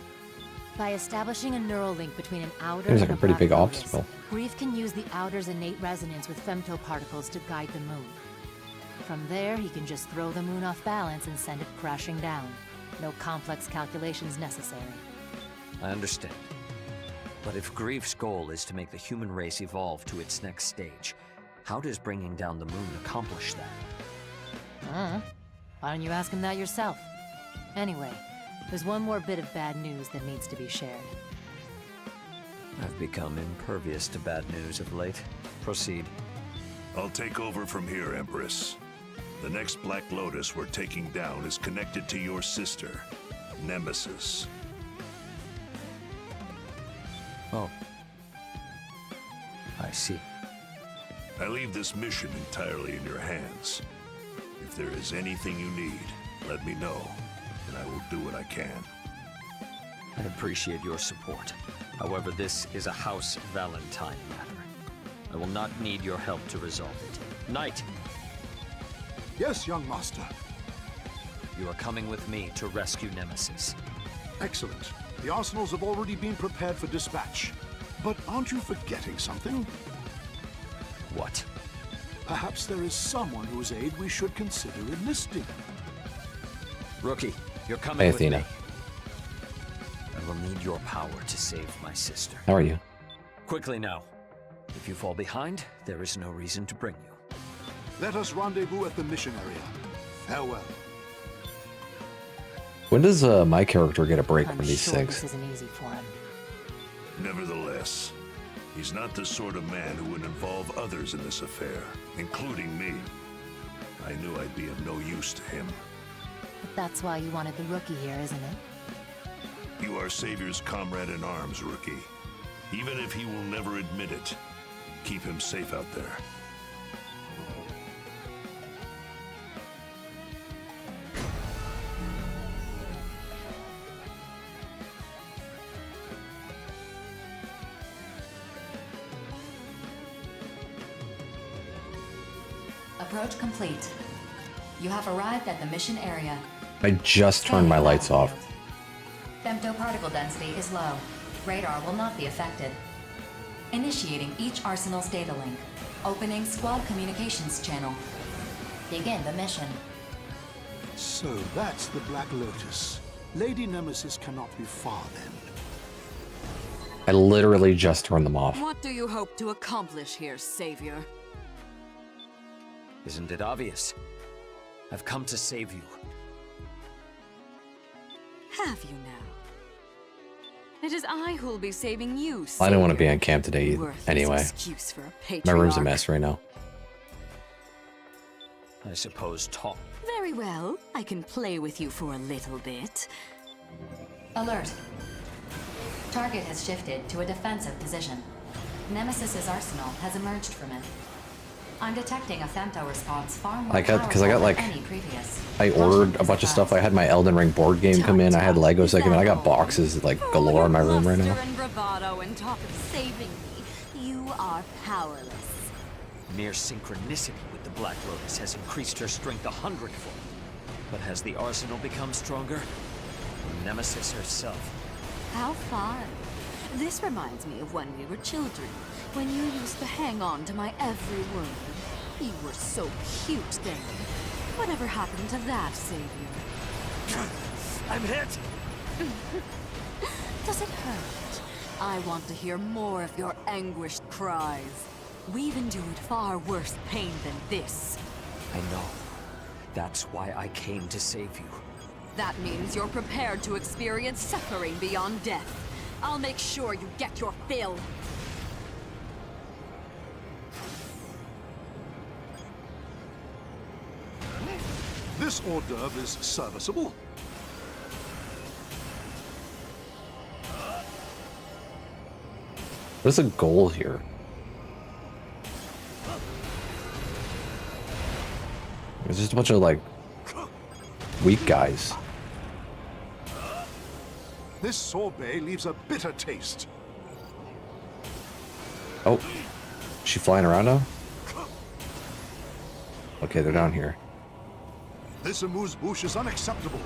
By establishing a neural link between an outer Seems like and a pretty Black big Lotus, obstacle. Grief can use the outer's innate resonance with femtoparticles to guide the moon. From there, he can just throw the moon off balance and send it crashing down. No complex calculations necessary. I understand. But if Grief's goal is to make the human race evolve to its next stage, how does bringing down the moon accomplish that? Why don't you ask him that yourself? Anyway, there's one more bit of bad news that needs to be shared. I've become impervious to bad news of late. Proceed. I'll take over from here, Empress. The next Black Lotus we're taking down is connected to your sister, Nemesis. Oh. I see. I leave this mission entirely in your hands. If there is anything you need, let me know, and I will do what I can. I appreciate your support. However, this is a House Valentine matter. I will not need your help to resolve it. Knight! Yes, young master. You are coming with me to rescue Nemesis. Excellent. The arsenals have already been prepared for dispatch. But aren't you forgetting something? What? Perhaps there is someone whose aid we should consider enlisting. Rookie, you're coming Hey, with Athena. me. I will need your power to save my sister. How are you? Quickly now. If you fall behind, there is no reason to bring you. Let us rendezvous at the mission area. Farewell. When does my character get a break I'm from these sure things? this isn't easy for him. Nevertheless, he's not the sort of man who would involve others in this affair, including me. I knew I'd be of no use to him. But that's why you wanted the rookie here, isn't it? You are Savior's comrade in arms, Rookie. Even if he will never admit it, keep him safe out there. Approach complete. You have arrived at the mission area. I just turned my lights off. Femtoparticle density is low. Radar will not be affected. Initiating each arsenal's data link. Opening squad communications channel. Begin the mission. So that's the Black Lotus. Lady Nemesis cannot be far then. I literally just turned them off. What do you hope to accomplish here, Savior? Isn't it obvious? I've come to save you. Have you now? It is I who'll be saving you, I don't want to be Savior. on camp today Worthless anyway. excuse for a My room's a patriarch. mess right now. I suppose talk. Very well. I can play with you for a little bit. Alert. Target has shifted to a defensive position. Nemesis's arsenal has emerged from it. I'm detecting a femto response far more Because I got powerful like, than any previous. I ordered a bunch of stuff. I had my Elden Ring board game come in. I had Legos that come in. I got boxes like galore in my room right now. And bravado and talk of saving me. You are powerless. Mere synchronicity with the Black Lotus has increased her strength 100-fold. But has the arsenal become stronger? Nemesis herself. How fun. This reminds me of when we were children, when you used to hang on to my every word. You were so cute then. Whatever happened to that, Savior? I'm hit! Does it hurt? I want to hear more of your anguished cries. We've endured far worse pain than this. I know. That's why I came to save you. That means you're prepared to experience suffering beyond death. I'll make sure you get your fill. This hors d'oeuvre is serviceable. What's the goal here? It's just a bunch of like weak guys. This sorbet leaves a bitter taste. Oh, is she flying around now? Okay, they're down here. This amuse-bouche is unacceptable.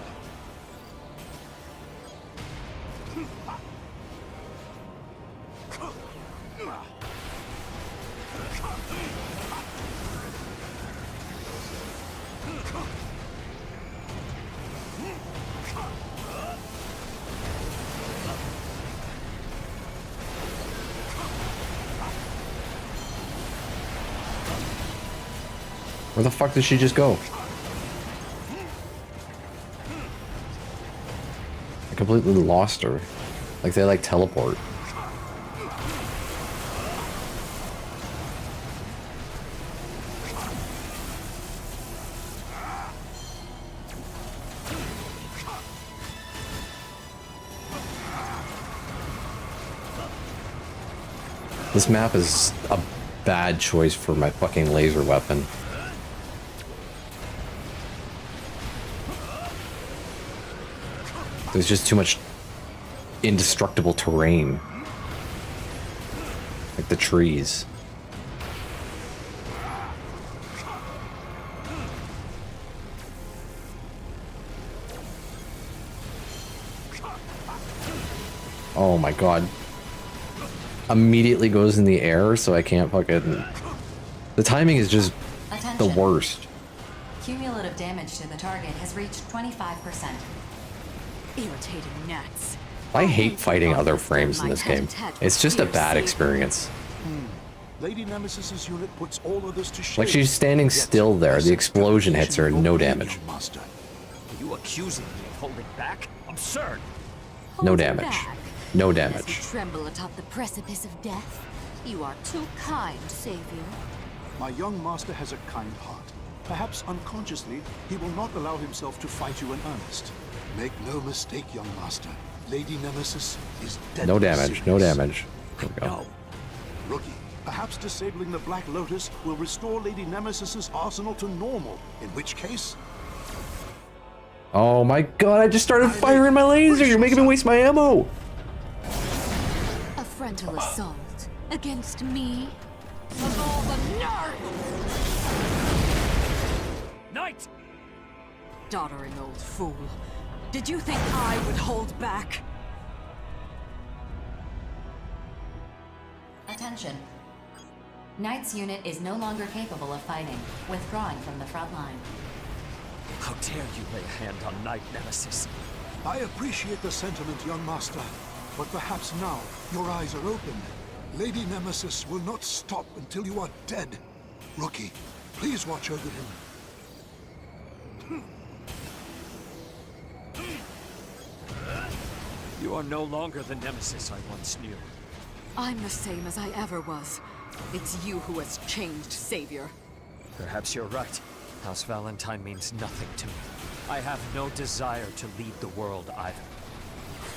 Where the fuck did she just go? I completely lost her. Like they like teleport. This map is a bad choice for my fucking laser weapon. There's just too much indestructible terrain. Like the trees. Oh my god. Immediately goes in the air, so I can't fucking... The timing is just the worst. Cumulative damage to the target has reached 25%. Irritating gnats. I hate fighting other frames in this game. It's just a bad experience. Lady Nemesis's unit puts all others to shame. Like she's standing still there, the explosion hits her and no damage. Are you accusing me of holding back? Absurd! No damage. No As you damage. tremble atop the precipice of death. You are too kind, Savior. My young master has a kind heart. Perhaps unconsciously, he will not allow himself to fight you in earnest. Make no mistake, young master. Lady Nemesis is dead. No damage. No damage. There we go. No. Rookie, perhaps disabling the Black Lotus will restore Lady Nemesis's arsenal to normal, in which case... Oh my god, I just started firing my laser! You're making me waste my ammo! A frontal assault against me? Of all the nerve! Knight! Doddering old fool. Did you think I would hold back? Attention. Knight's unit is no longer capable of fighting, withdrawing from the front line. How dare you lay a hand on Knight Nemesis? I appreciate the sentiment, young master, but perhaps now your eyes are opened. Lady Nemesis will not stop until you are dead. Rookie, please watch over him. You are no longer the Nemesis I once knew. I'm the same as I ever was. It's you who has changed, Savior. Perhaps you're right. House Valentine means nothing to me. I have no desire to lead the world either.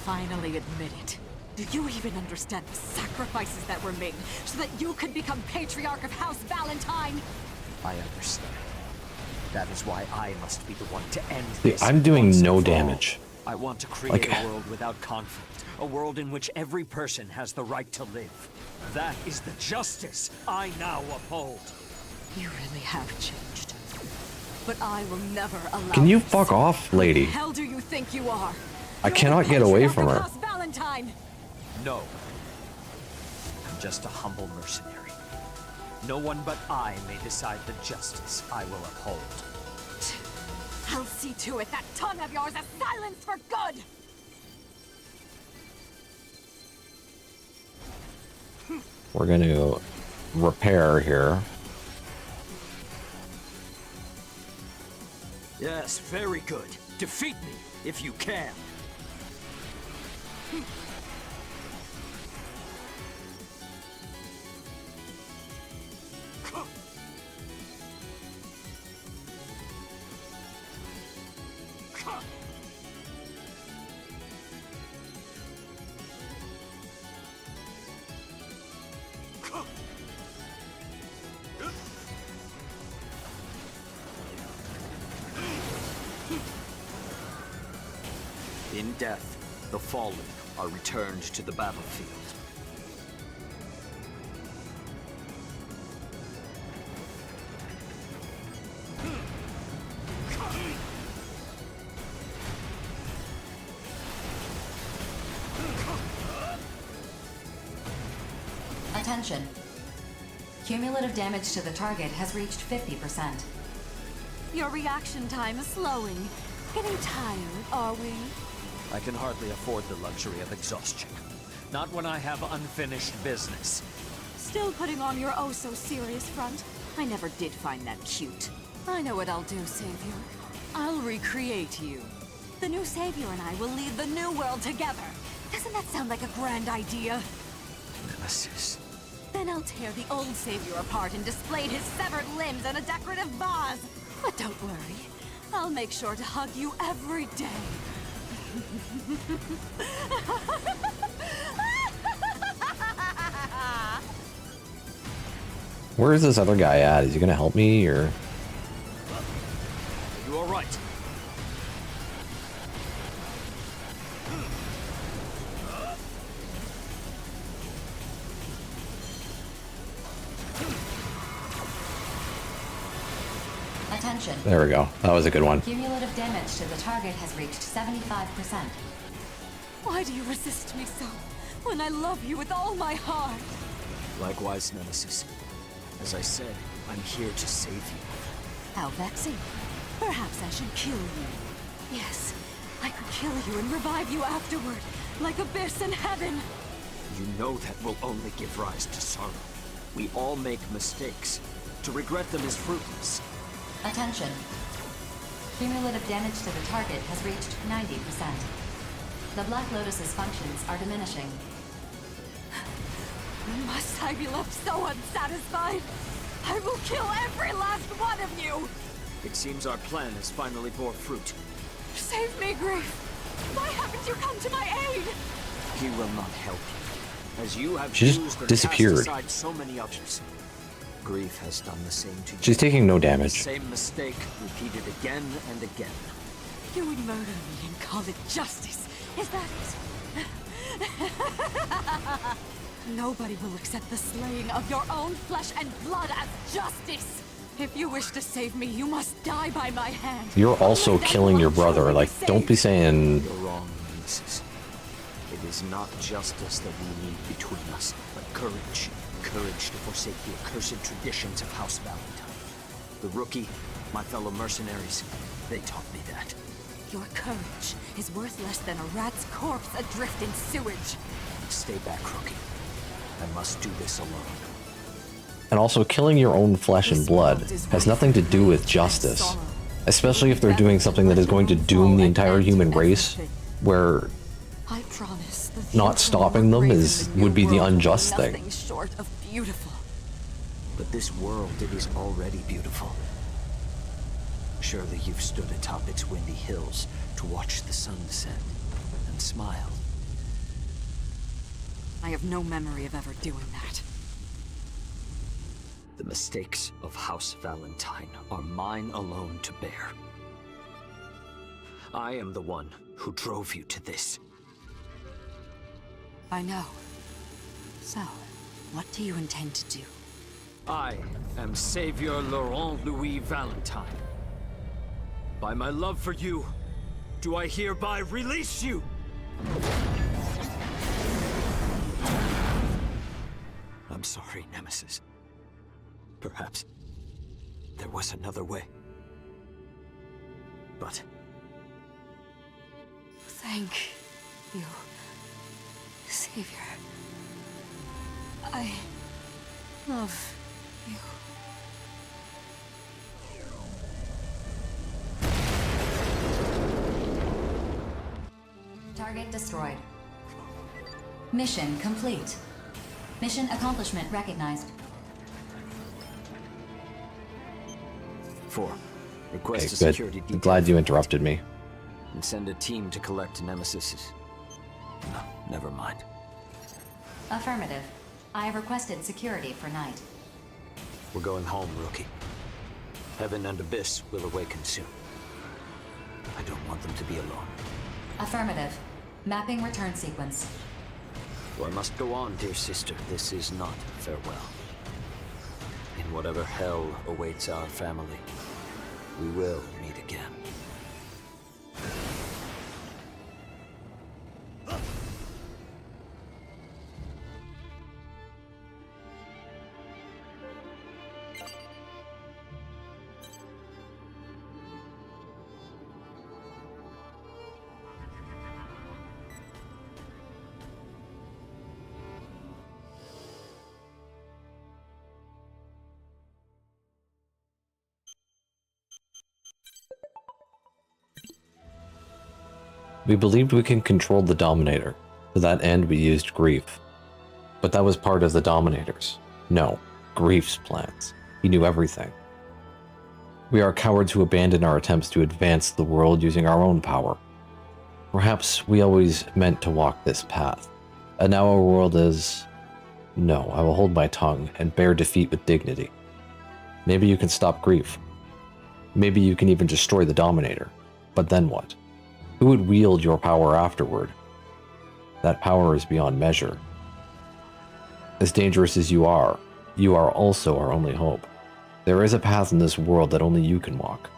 Finally admit it. Do you even understand the sacrifices that were made so that you could become Patriarch of House Valentine? I understand. That is why I must be the one to end See, this. I'm doing no damage. I want to create Like- a world without conflict. A world in which every person has the right to live. That is the justice I now uphold. You really have changed. But I will never allow Can you this. fuck off, lady? Who the hell do you think you are? I You're cannot the get away patron from of her. House Valentine. No. I'm just a humble mercenary. No one but I may decide the justice I will uphold. I'll see to it that tongue of yours is silenced for good! We're going to repair here. Yes, very good. Defeat me, if you can. In death, the fallen are returned to the battlefield. Attention. Cumulative damage to the target has reached 50%. Your reaction time is slowing. Getting tired, are we? I can hardly afford the luxury of exhaustion. Not when I have unfinished business. Still putting on your oh-so-serious front? I never did find that cute. I know what I'll do, Savior. I'll recreate you. The new Savior and I will lead the new world together. Doesn't that sound like a grand idea? Nemesis. Then I'll tear the old Savior apart and display his severed limbs in a decorative vase. But don't worry. I'll make sure to hug you every day. Where is this other guy at? Is he gonna help me, or? Are you all right? Attention. There we go. That was a good one. Cumulative damage to the target has reached 75%. Why do you resist me so, when I love you with all my heart? Likewise, Nemesis. As I said, I'm here to save you. How vexing. Perhaps I should kill you. Yes, I could kill you and revive you afterward, like abyss in heaven. You know that will only give rise to sorrow. We all make mistakes. To regret them is fruitless. Attention. Cumulative damage to the target has reached 90%. The Black Lotus's functions are diminishing. Must I be left so unsatisfied? I will kill every last one of you! It seems our plan has finally bore fruit. Save me, Grief! Why haven't you come to my aid? He will not help you. As you have She just used and disappeared. cast aside so many others. Grief has done the same to you. She's taking no The damage. same mistake repeated again and again. You would murder me and call it justice. Is that it? Nobody will accept the slaying of your own flesh and blood as justice. If you wish to save me, you must die by my hand. You're also killing your brother. Like, don't be saying. You're wrong, Nemesis. It is not justice that we need between us, but courage. Courage to forsake the accursed traditions of House Valentine. The rookie, my fellow mercenaries, they taught me that. Your courage is worth less than a rat's corpse adrift in sewage. Stay back, rookie. I must do this alone. And also, killing your own flesh and blood has nothing to do with justice. Especially if they're doing something that is going to doom the entire human race, where I promise the not stopping them would be the unjust thing. nothing short of beautiful. But this world, it is already beautiful. Surely you've stood atop its windy hills to watch the sun set and smiled. I have no memory of ever doing that. The mistakes of House Valentine are mine alone to bear. I am the one who drove you to this. I know. So, what do you intend to do? I am Savior Laurent Louis Valentine. By my love for you, do I hereby release you? I'm sorry, Nemesis. Perhaps there was another way. But Thank you, Savior. I love you. Target destroyed. Mission complete. Mission accomplishment recognized. 4. Request Okay, a good. security I'm detail. glad you interrupted me. And send a team to collect Nemesis's. no, never mind. Affirmative. I have requested security for night. We're going home, Rookie. Heaven and Abyss will awaken soon. I don't want them to be alone. Affirmative. Mapping return sequence. War must go on, dear sister. This is not farewell. In whatever hell awaits our family, we will meet again. We believed we can control the Dominator. To that end, we used Grief. But that was part of the Dominator's. No, Grief's plans. He knew everything. We are cowards who abandon our attempts to advance the world using our own power. Perhaps we always meant to walk this path. And now our world is... No, I will hold my tongue and bear defeat with dignity. Maybe you can stop Grief. Maybe you can even destroy the Dominator. But then what? Who would wield your power afterward? That power is beyond measure. As dangerous as you are also our only hope. There is a path in this world that only you can walk.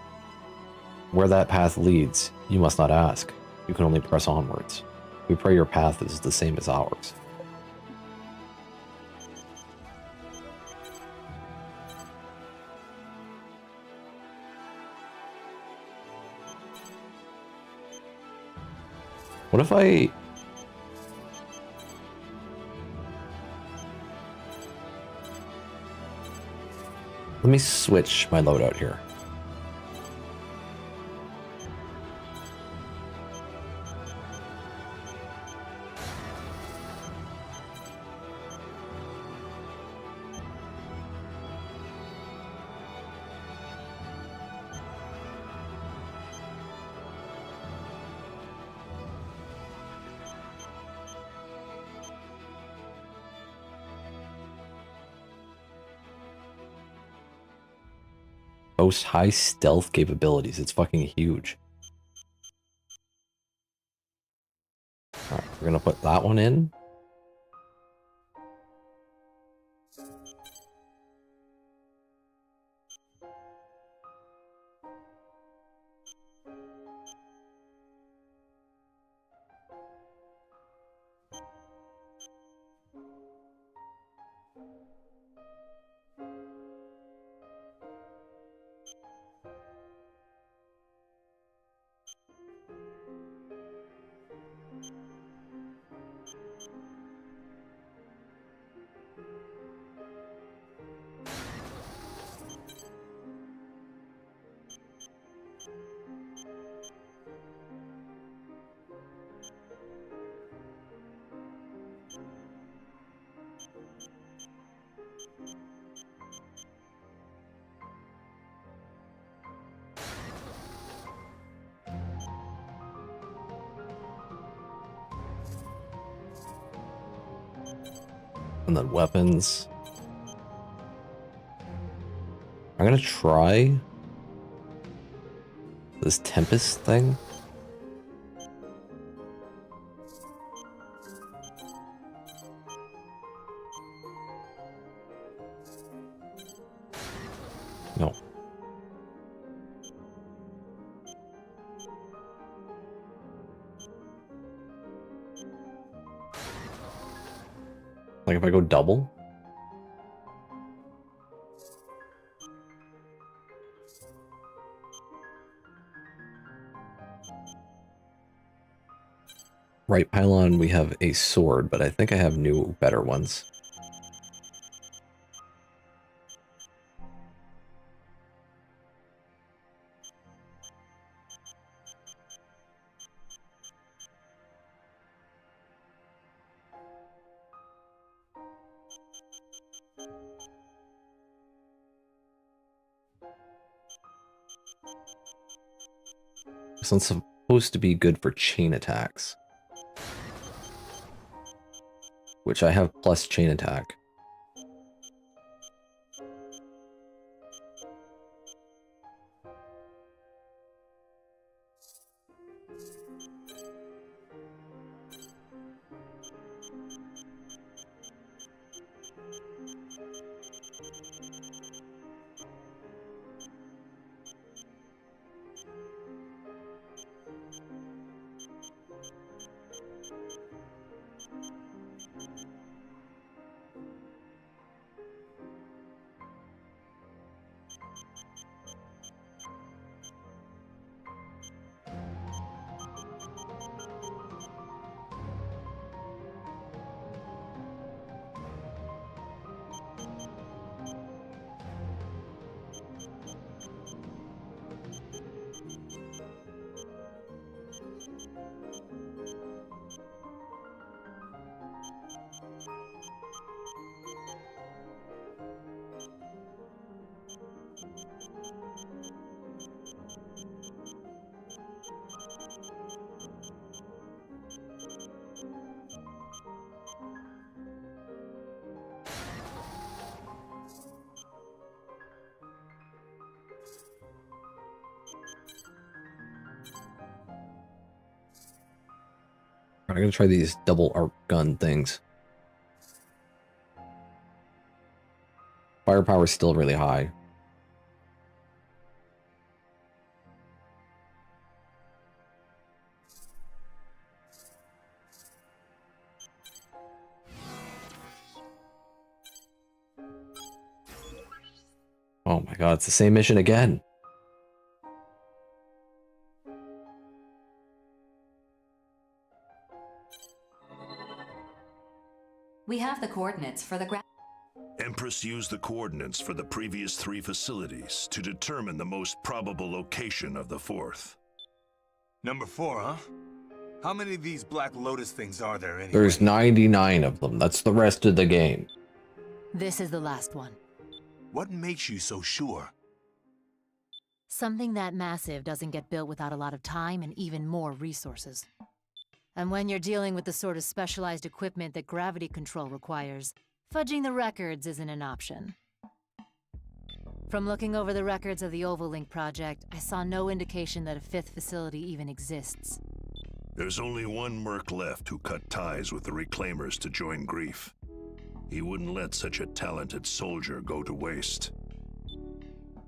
Where that path leads, you must not ask. You can only press onwards. We pray your path is the same as ours. What if I... Let me switch my loadout here. Boasts high stealth capabilities. It's fucking huge. Alright, we're gonna put that one in. And then weapons. I'm gonna try this Tempest thing. Like if I go double? Right pylon, we have a sword, but I think I have new, better ones. This one's supposed to be good for chain attacks. Which I have plus chain attack. I'm gonna try these double arc gun things. Firepower is still really high. Oh my god, it's the same mission again. We have the coordinates for the Empress used the coordinates for the previous 3 facilities to determine the most probable location of the 4th. Number 4, huh? How many of these Black Lotus things are there anyway? There's 99 of them. That's the rest of the game. This is the last one. What makes you so sure? Something that massive doesn't get built without a lot of time and even more resources. And when you're dealing with the sort of specialized equipment that gravity control requires, fudging the records isn't an option. From looking over the records of the Oval Link project, I saw no indication that a 5th facility even exists. There's only one merc left who cut ties with the Reclaimers to join Grief. He wouldn't let such a talented soldier go to waste.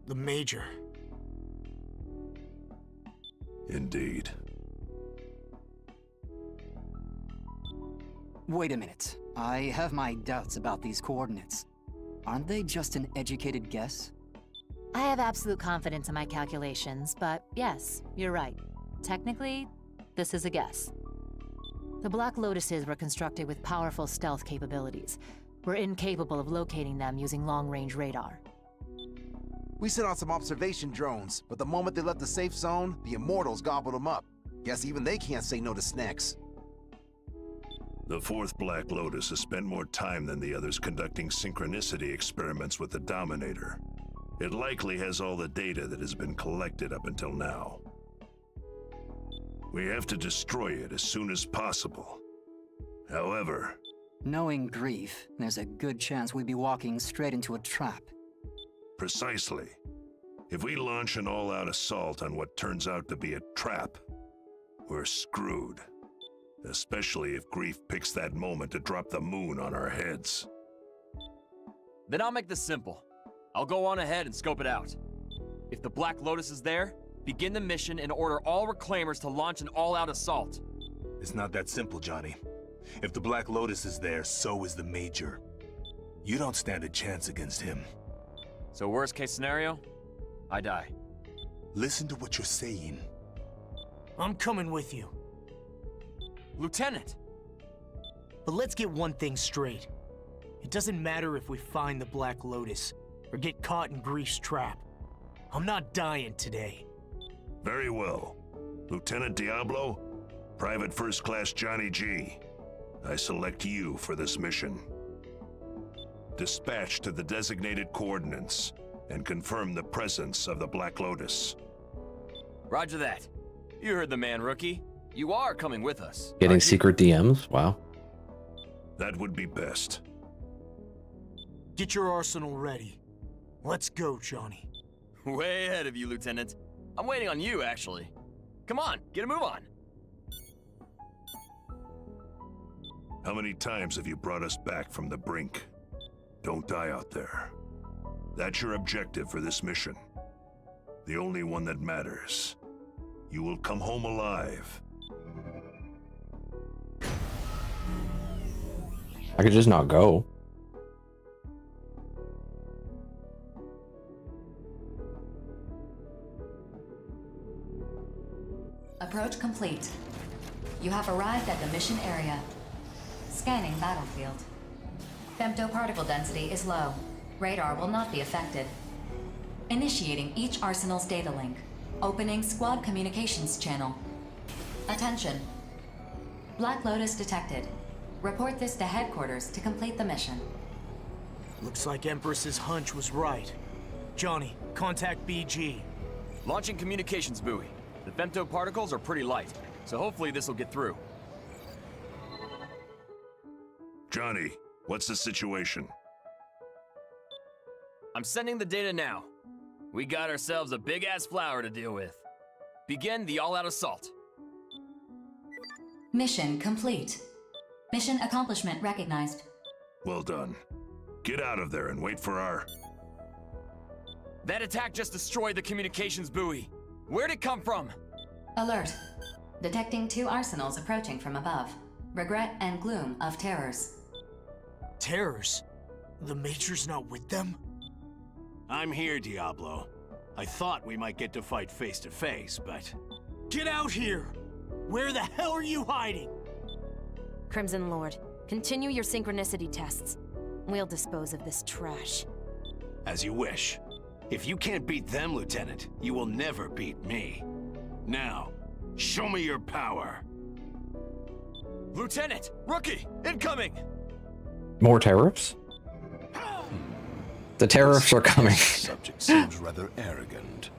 The Major. Indeed. Wait a minute. I have my doubts about these coordinates. Aren't they just an educated guess? I have absolute confidence in my calculations, but yes, you're right. Technically, this is a guess. The Black Lotuses were constructed with powerful stealth capabilities. We're incapable of locating them using long-range radar. We sent out some observation drones, but the moment they left the safe zone, the Immortals gobbled them up. Guess even they can't say no to snacks. The 4th Black Lotus has spent more time than the others conducting synchronicity experiments with the Dominator. It likely has all the data that has been collected up until now. We have to destroy it as soon as possible. However... Knowing Grief, there's a good chance we'd be walking straight into a trap. Precisely. If we launch an all-out assault on what turns out to be a trap, we're screwed. Especially if Grief picks that moment to drop the moon on our heads. Then I'll make this simple. I'll go on ahead and scope it out. If the Black Lotus is there, begin the mission and order all Reclaimers to launch an all-out assault. It's not that simple, Johnny. If the Black Lotus is there, so is the Major. You don't stand a chance against him. So worst case scenario, I die. Listen to what you're saying. I'm coming with you. Lieutenant! But let's get one thing straight. It doesn't matter if we find the Black Lotus, or get caught in Grief's trap. I'm not dying today. Very well. Lieutenant Diablo, Private First Class Johnny G. I select you for this mission. Dispatch to the designated coordinates and confirm the presence of the Black Lotus. Roger that. You heard the man, Rookie. You are coming with us. Getting secret DMs? Wow. That would be best. Get your arsenal ready. Let's go, Johnny. Way ahead of you, Lieutenant. I'm waiting on you, actually. Come on, get a move on. How many times have you brought us back from the brink? Don't die out there. That's your objective for this mission. The only one that matters. You will come home alive. I could just not go. Approach complete. You have arrived at the mission area. Scanning battlefield. Femtoparticle density is low. Radar will not be affected. Initiating each arsenal's data link. Opening squad communications channel. Attention. Black Lotus detected. Report this to headquarters to complete the mission. Looks like Empress's hunch was right. Johnny, contact BG. Launching communications buoy. The femtoparticles are pretty light, so hopefully this will get through. Johnny, what's the situation? I'm sending the data now. We got ourselves a big-ass flower to deal with. Begin the all-out assault. Mission complete. Mission accomplishment recognized. Well done. Get out of there and wait for our... That attack just destroyed the communications buoy. Where'd it come from? Alert. Detecting 2 arsenals approaching from above. Regret and gloom of terrors. Terrors? The Major's not with them? I'm here, Diablo. I thought we might get to fight face to face, but... Get out here! Where the hell are you hiding? Crimson Lord, continue your synchronicity tests. We'll dispose of this trash. As you wish. If you can't beat them, Lieutenant, you will never beat me. Now, show me your power. Lieutenant! Rookie! Incoming! More tariffs? The tariffs are coming. Subject seems rather arrogant.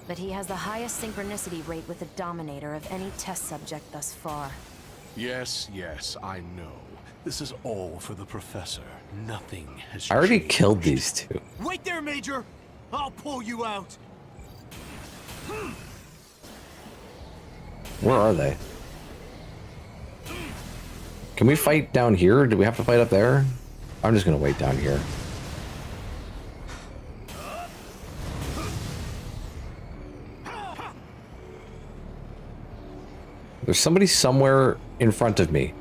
But he has the highest synchronicity rate with the Dominator of any test subject thus far. Yes, I know. This is all for the Professor. Nothing has I already changed. killed these 2. Wait there, Major! I'll pull you out! Where are they? Can we fight down here? Do we have to fight up there? I'm just gonna wait down here. There's somebody somewhere in front of me.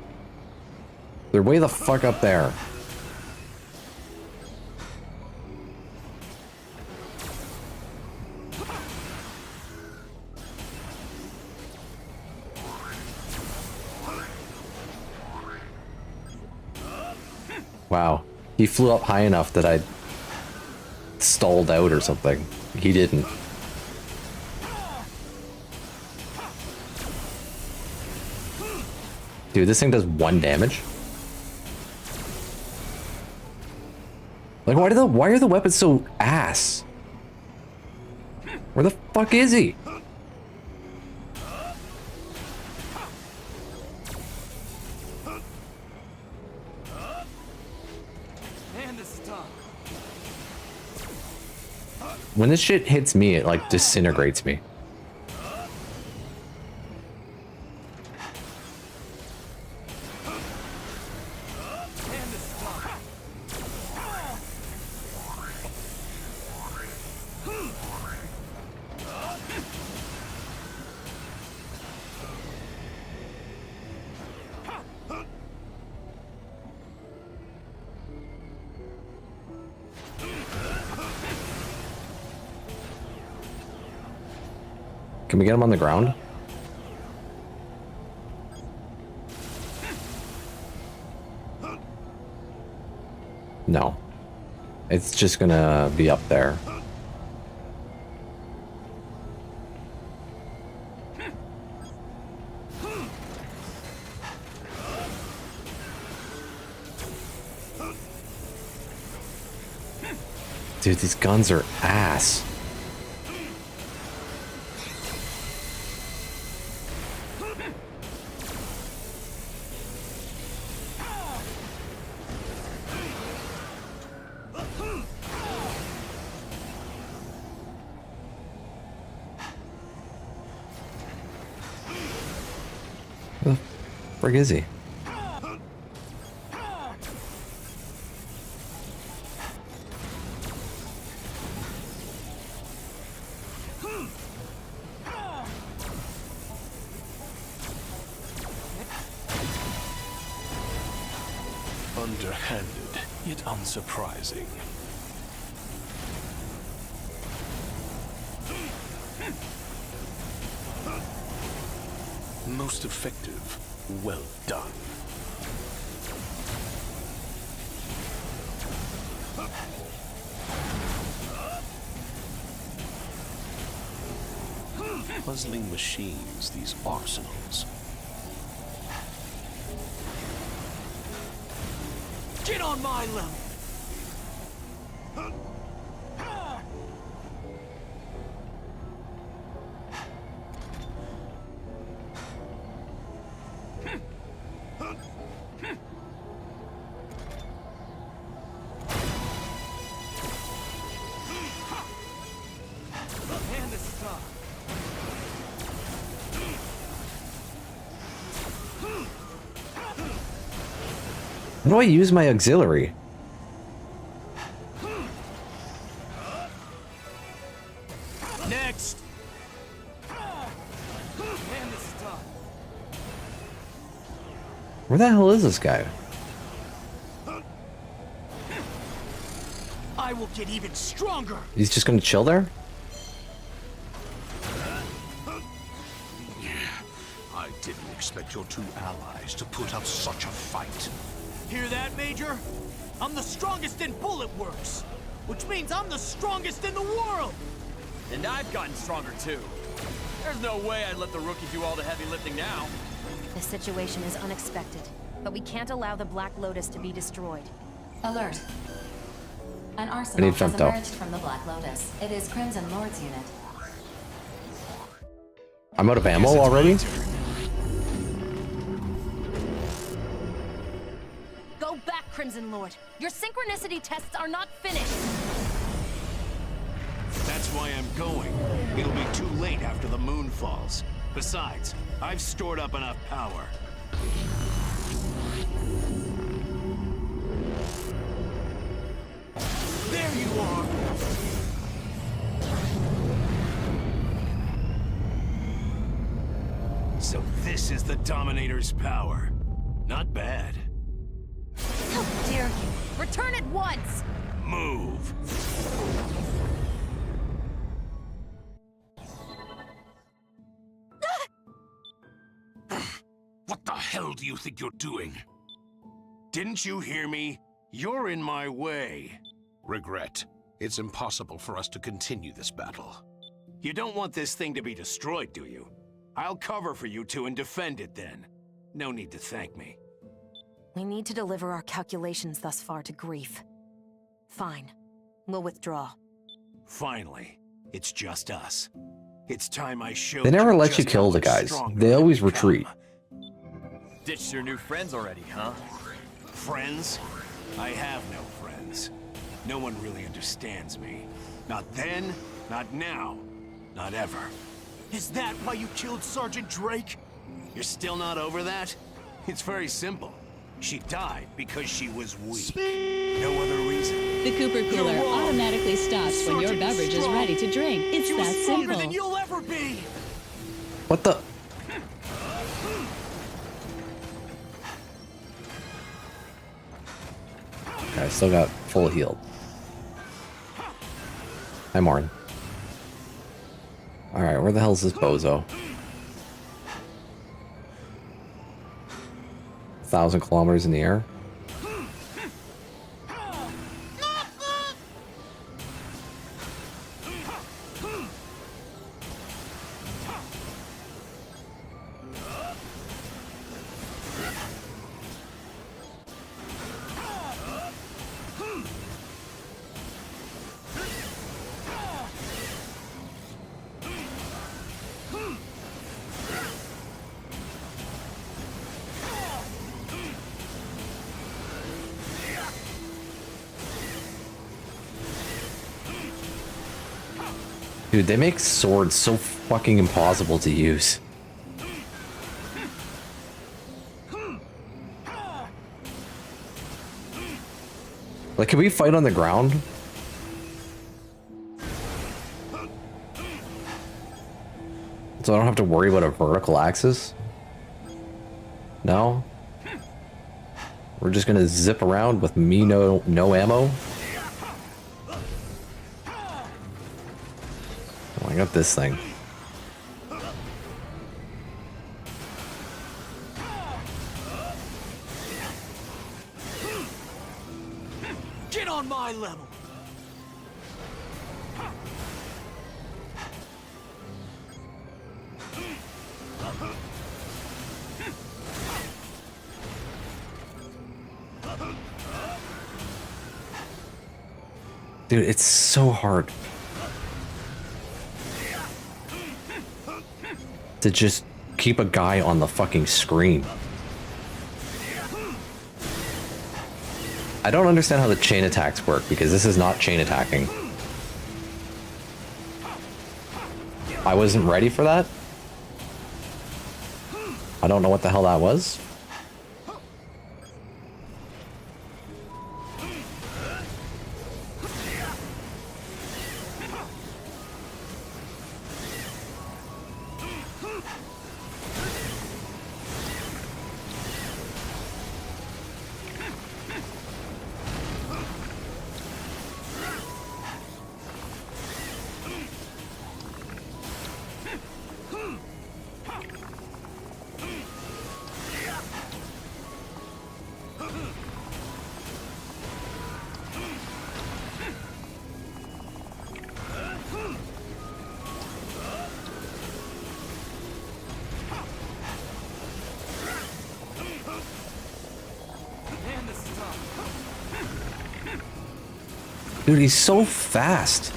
They're way the fuck up there. Wow. He flew up high enough that I stalled out or something. He didn't. Dude, this thing does 1 damage. Like, why are the weapons so ass? Where the fuck is he? Man, this is tough. When this shit hits me, it like disintegrates me. Can we get him on the ground? No. It's just gonna be up there. Dude, these guns are ass. Where the frig is he? Underhanded, yet unsurprising. Most effective. Well done. Puzzling machines, these arsenals. Get on my level! And this is tough. How do I use my auxiliary? Next! And this is tough. Where the hell is this guy? I will get even stronger! He's just gonna chill there? I didn't expect your two allies to put up such a fight. Hear that, Major? I'm the strongest in bullet works, which means I'm the strongest in the world! And I've gotten stronger too. There's no way I'd let the rookie do all the heavy lifting now. The situation is unexpected, but we can't allow the Black Lotus to be destroyed. Alert. An arsenal has Femto. emerged from the Black Lotus. It is Crimson Lord's unit. I'm out of ammo already? Go back, Crimson Lord. Your synchronicity tests are not finished. That's why I'm going. It'll be too late after the moon falls. Besides, I've stored up enough power. There you are! So this is the Dominator's power. Not bad. How dare you! Return at once! Move! What the hell do you think you're doing? Didn't you hear me? You're in my way. Regret. It's impossible for us to continue this battle. You don't want this thing to be destroyed, do you? I'll cover for you two and defend it then. No need to thank me. We need to deliver our calculations thus far to Grief. Fine. We'll withdraw. Finally, it's just us. It's time I showed They never let you just kill how the much guys. stronger They I've always become. retreat. Ditched your new friends already, huh? Friends? I have no friends. No one really understands me. Not then, not now, not ever. Is that why you killed Sergeant Drake? You're still not over that? It's very simple. She died because she was weak. No other reason. The Cooper Cooler automatically stops when your beverage is ready to drink. It's She that was stronger simple. than you'll ever be! What the? Okay, I still got full healed. Hi, Martin. Alright, where the hell is this bozo? 1,000 kilometers in the air? Dude, they make swords so fucking impossible to use. Like, can we fight on the ground? So I don't have to worry about a vertical axis? No? We're just gonna zip around with me no ammo? Oh, I got this thing. Get on my level. Dude, it's so hard to just keep a guy on the fucking screen. I don't understand how the chain attacks work, because this is not chain attacking. I wasn't ready for that. I don't know what the hell that was. Dude, he's so fast.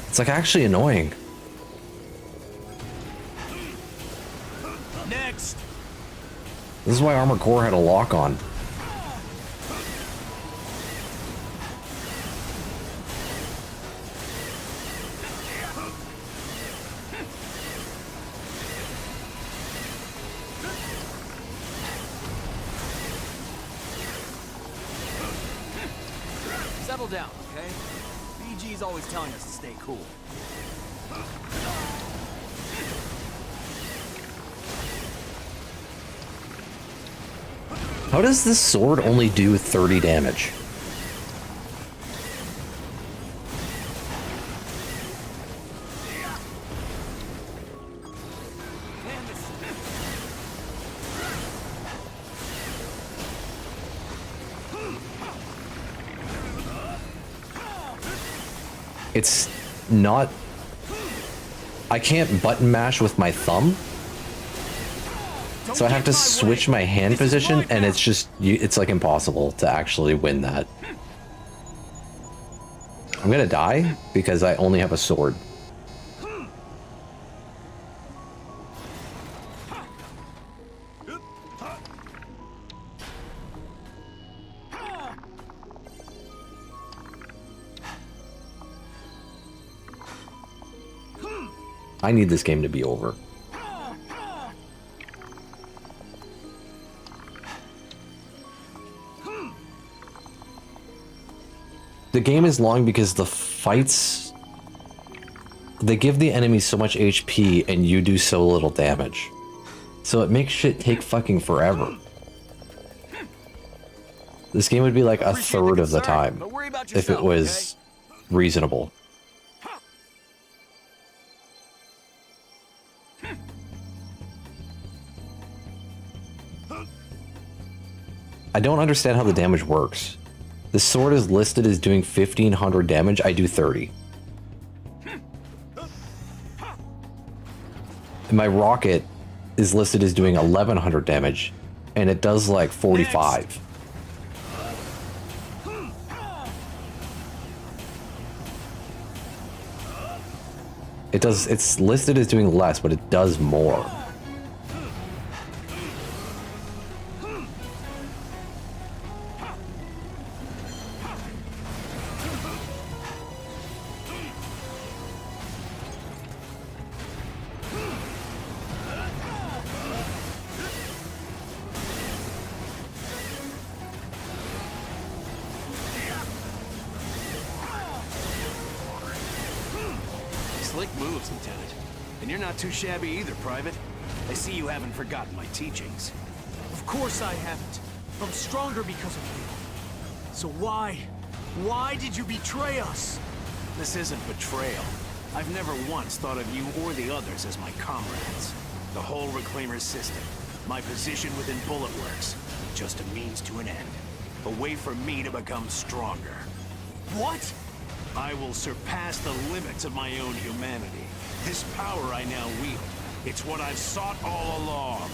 It's like actually annoying. Next. This is why Armored Core had a lock on. Settle down, okay? BG's always telling us to stay cool. How does this sword only do 30 damage? It's not... I can't button mash with my thumb. So I have to switch my hand position, and it's just... it's like impossible to actually win that. I'm gonna die because I only have a sword. I need this game to be over. The game is long because the fights... they give the enemy so much HP and you do so little damage. So it makes shit take fucking forever. This game would be like a third of the time if it was reasonable. I don't understand how the damage works. The sword is listed as doing 1500 damage. I do 30. And my rocket is listed as doing 1100 damage, and it does like 45. It's listed as doing less, but it does more. Slick moves, Lieutenant. And you're not too shabby either, Private. I see you haven't forgotten my teachings. Of course I haven't. I'm stronger because of you. So why did you betray us? This isn't betrayal. I've never once thought of you or the others as my comrades. The whole Reclaimer system, my position within Bullet Works, just a means to an end. A way for me to become stronger. What? I will surpass the limits of my own humanity. This power I now wield, it's what I've sought all along.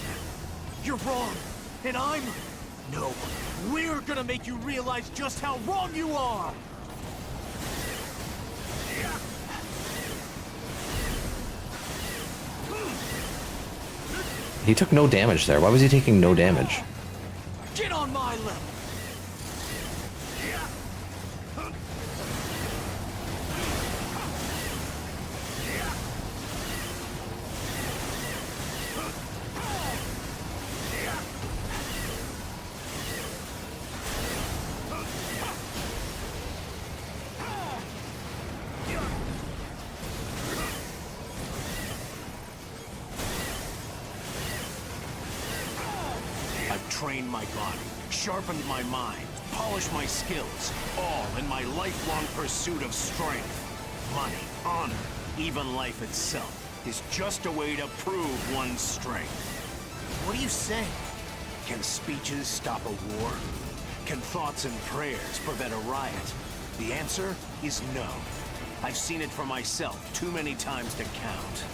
You're wrong, and I'm... No, we're gonna make you realize just how wrong you are! He took no damage there. Why was he taking no damage? Get on my level! Trained my body, sharpened my mind, polished my skills, all in my lifelong pursuit of strength. Money, honor, even life itself is just a way to prove one's strength. What are you saying? Can speeches stop a war? Can thoughts and prayers prevent a riot? The answer is no. I've seen it for myself too many times to count.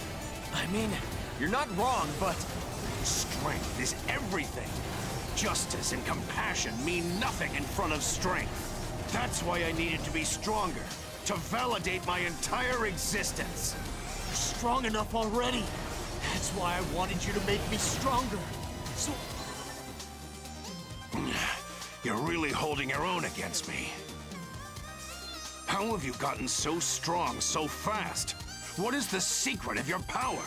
I mean, you're not wrong, but... Strength is everything. Justice and compassion mean nothing in front of strength. That's why I needed to be stronger, to validate my entire existence. You're strong enough already. That's why I wanted you to make me stronger. So... You're really holding your own against me. How have you gotten so strong so fast? What is the secret of your power?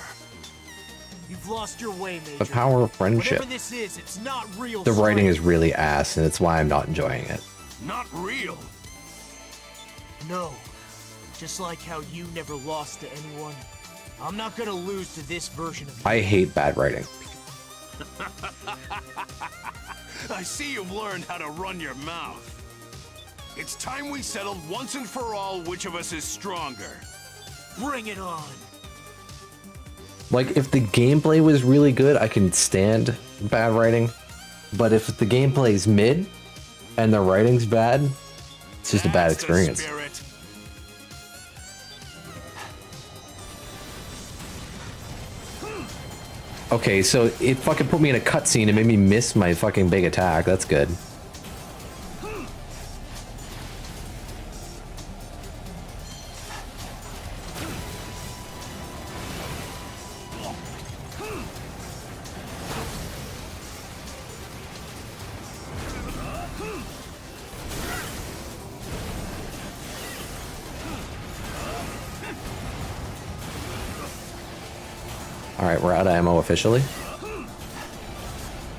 You've lost your way, Major. The power of friendship. Whatever this is, it's not real. The writing is really ass, and it's why I'm not enjoying it. Not real. No. Just like how you never lost to anyone. I'm not gonna lose to this version of you. I hate bad writing. I see you've learned how to run your mouth. It's time we settled once and for all which of us is stronger. Bring it on. Like, if the gameplay was really good, I can stand bad writing. But if the gameplay's mid and the writing's bad, it's just a bad experience. Okay, so it fucking put me in a cutscene and made me miss my fucking big attack. That's good. Alright, we're out of ammo officially.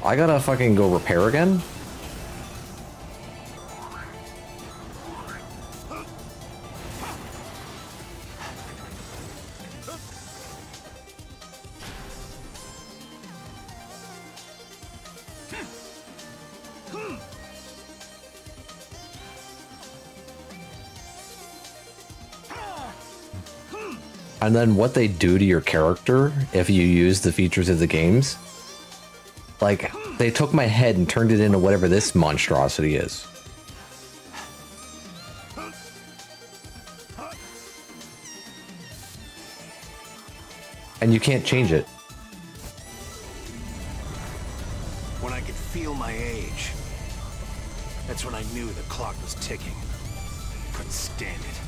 I gotta fucking go repair again? And then what they do to your character if you use the features of the games. Like, They took my head and turned it into whatever this monstrosity is. And you can't change it. When I could feel my age, that's when I knew the clock was ticking. Couldn't stand it.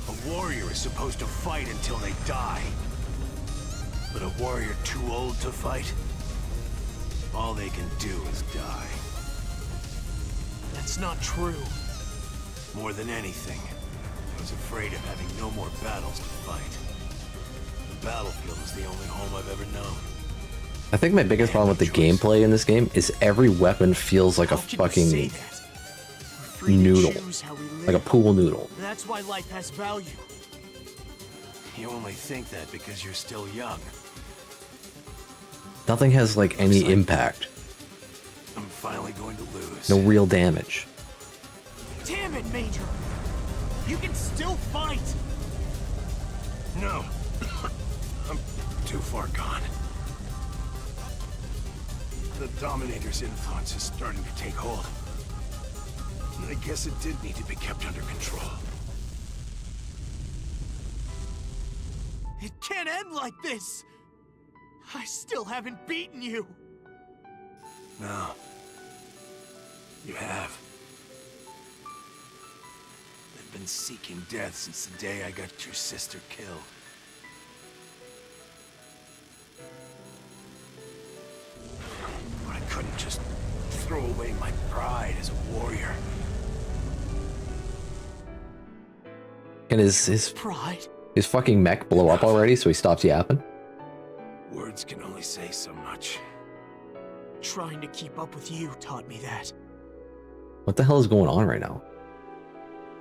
A warrior is supposed to fight until they die. But a warrior too old to fight, all they can do is die. That's not true. More than anything, I was afraid of having no more battles to fight. The battlefield is the only home I've ever known. I think my biggest problem with the gameplay in this game is every weapon feels like a fucking noodle. Like a pool noodle. That's why life has value. You only think that because you're still young. Nothing has like any impact. I'm finally going to lose. No real damage. Damn it, Major! You can still fight! No. I'm too far gone. The Dominator's influence is starting to take hold. I guess it did need to be kept under control. It can't end like this! I still haven't beaten you! No. You have. I've been seeking death since the day I got your sister killed. But I couldn't just throw away my pride as a warrior. And his pride? His fucking mech blow up already, so he stops yapping? Words can only say so much. Trying to keep up with you taught me that. What the hell is going on right now?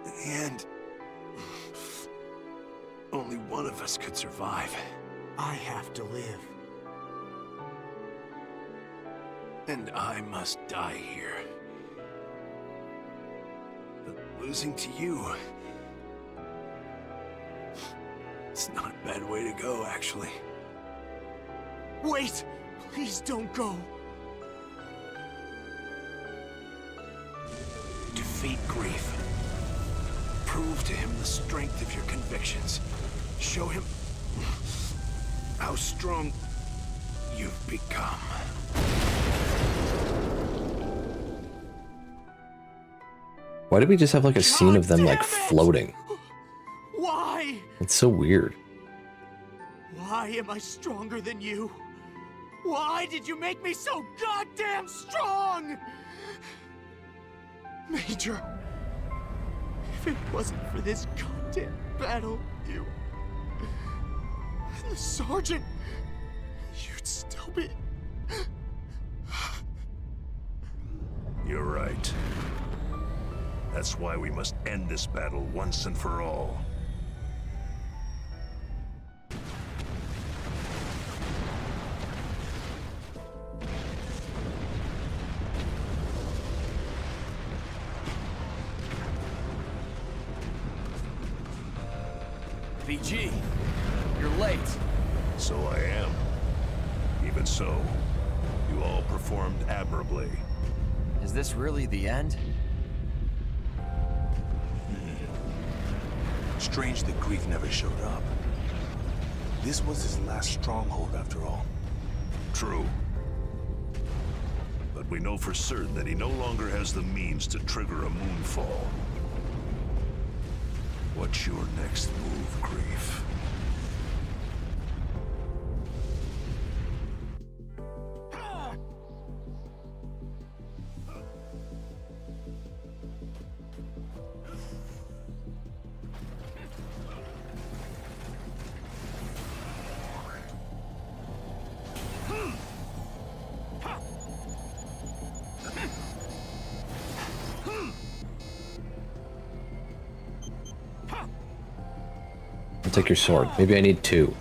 In the end, only one of us could survive. I have to live. And I must die here. But losing to you... it's not a bad way to go, actually. Wait! Please don't go! Defeat grief. Prove to him the strength of your convictions. Show him how strong you've become. Why did we just have like a scene of them like floating? Why? It's so weird. Why am I stronger than you? Why did you make me so goddamn strong? Major, if it wasn't for this goddamn battle, you... and the Sergeant, you'd still be... You're right. That's why we must end this battle once and for all. VG, you're late. So I am. Even so, you all performed admirably. Is this really the end? Strange that Grief never showed up. This was his last stronghold, after all. True. But we know for certain that he no longer has the means to trigger a moonfall. What's your next move, Grief? I'll take your sword. Maybe I need two.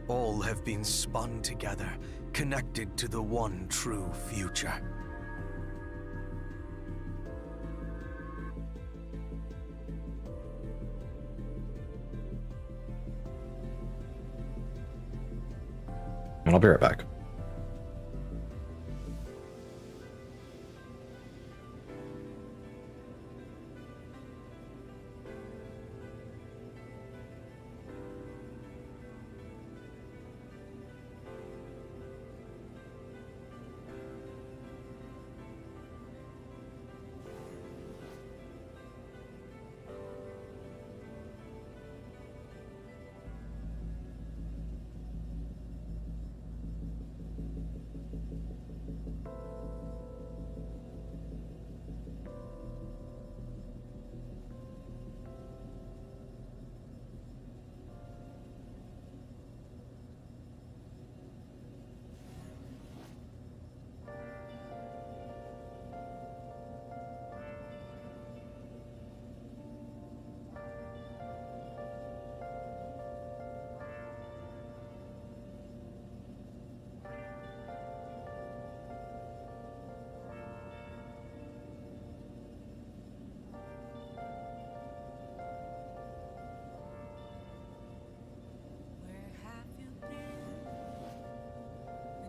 All have been spun together, connected to the one true future. And I'll be right back.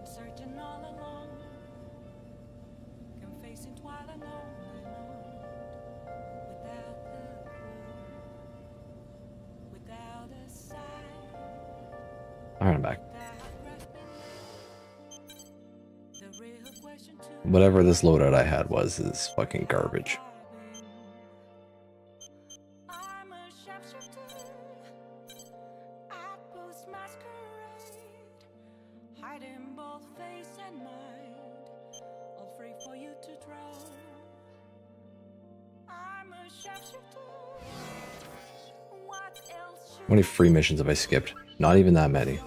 Searching all along, confessing while alone without a clue, without a sign. Alright, I'm back. Whatever this loadout I had was is fucking garbage. How many free missions have I skipped? Not even that many.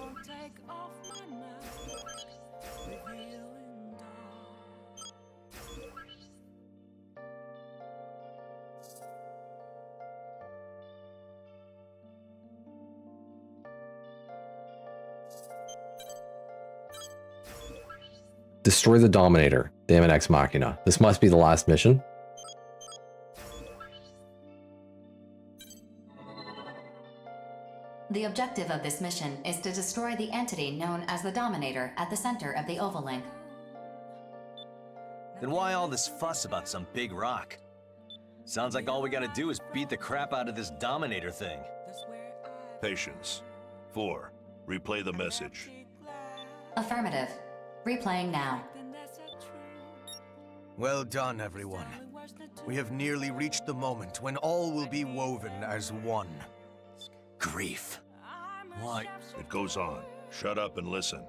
Destroy the Dominator, Daemon X Machina. This must be the last mission. The objective of this mission is to destroy the entity known as the Dominator at the center of the Oval Link. Then why all this fuss about some big rock? Sounds like all we gotta do is beat the crap out of this Dominator thing. Patience. 4. Replay the message. Affirmative. Replaying now. Well done, everyone. We have nearly reached the moment when all will be woven as one. Grief. Why? It goes on. Shut up and listen.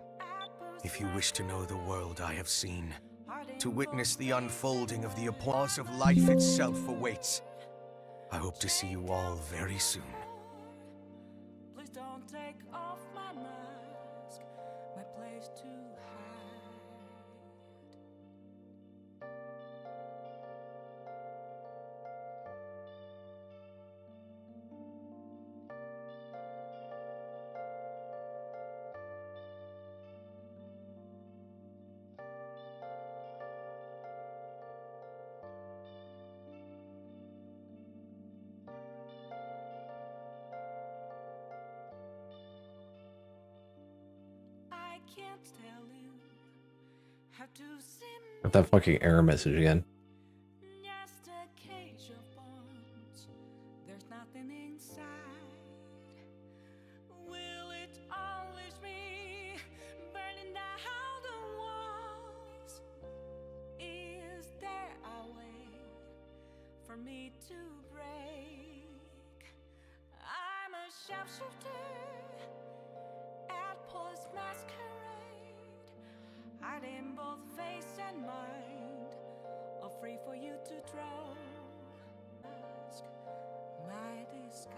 If you wish to know the world I have seen, to witness the unfolding of the applause of life itself awaits. I hope to see you all very soon. Please don't take off my mask, my place to hide. I can't tell you how to sim. Got that fucking error message again. Just a cage of bones. There's nothing inside. Will it always be burning down the walls? Is there a way for me to break? I'm a sharpshooter at Post Masquerade, hiding both face and mind, all free for you to draw. Ask my disguise.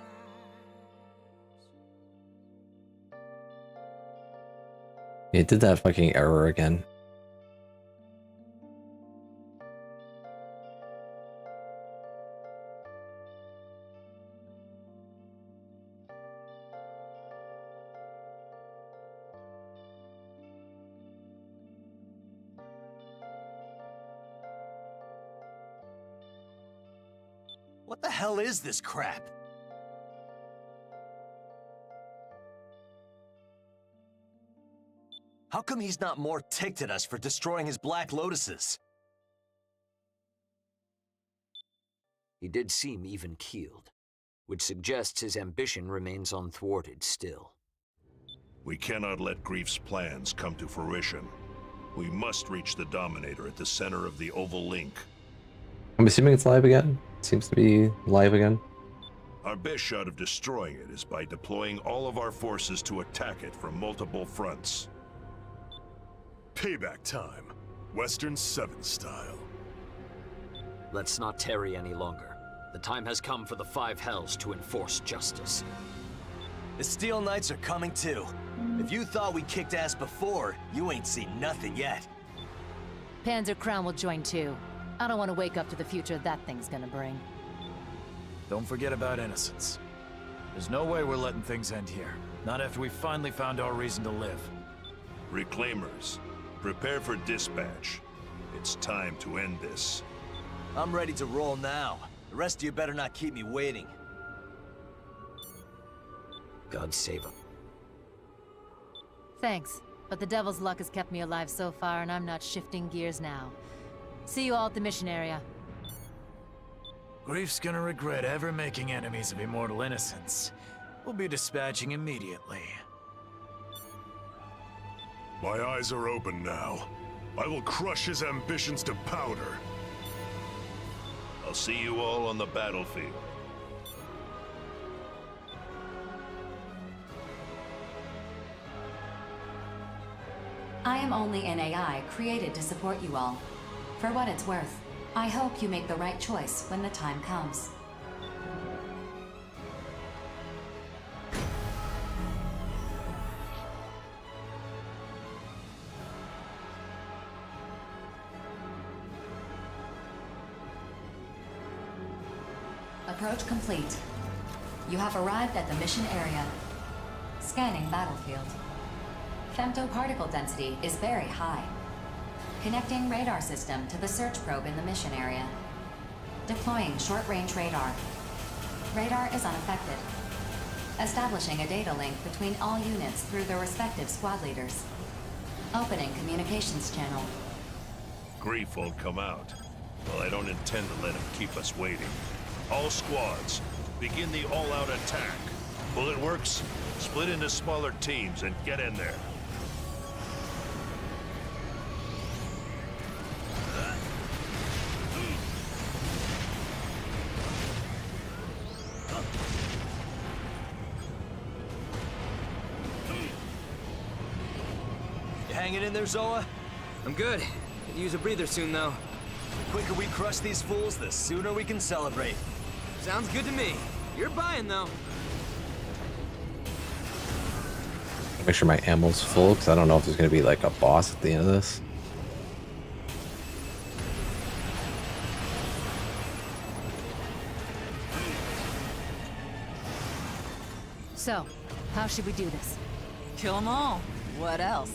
It did that fucking error again. What the hell is this crap? How come he's not more ticked at us for destroying his Black Lotuses? He did seem even-keeled, which suggests his ambition remains unthwarted still. We cannot let Grief's plans come to fruition. We must reach the Dominator at the center of the Oval Link. I'm assuming it's live again. Seems to be live again. Our best shot of destroying it is by deploying all of our forces to attack it from multiple fronts. Payback time. Western 7 style. Let's not tarry any longer. The time has come for the Five Hells to enforce justice. The Steel Knights are coming too. If you thought we kicked ass before, you ain't seen nothing yet. Panzer Crown will join too. I don't want to wake up to the future that thing's gonna bring. Don't forget about innocence. There's no way we're letting things end here. Not after we finally found our reason to live. Reclaimers, prepare for dispatch. It's time to end this. I'm ready to roll now. The rest of you better not keep me waiting. God save him. Thanks, but the devil's luck has kept me alive so far, and I'm not shifting gears now. See you all at the mission area. Grief's gonna regret ever making enemies of immortal innocence. We'll be dispatching immediately. My eyes are open now. I will crush his ambitions to powder. I'll see you all on the battlefield. I am only an AI created to support you all. For what it's worth, I hope you make the right choice when the time comes. Approach complete. You have arrived at the mission area. Scanning battlefield. Femtoparticle density is very high. Connecting radar system to the search probe in the mission area. Deploying short-range radar. Radar is unaffected. Establishing a data link between all units through their respective squad leaders. Opening communications channel. Grief won't come out. Well, I don't intend to let him keep us waiting. All squads, begin the all-out attack. Bullet works, split into smaller teams and get in there. You hanging in there, Zoa? I'm good. Could use a breather soon, though. The quicker we crush these fools, the sooner we can celebrate. Sounds good to me. You're buying, though. Make sure my ammo's full, because I don't know if there's going to be like a boss at the end of this. So, how should we do this? Kill them all. What else?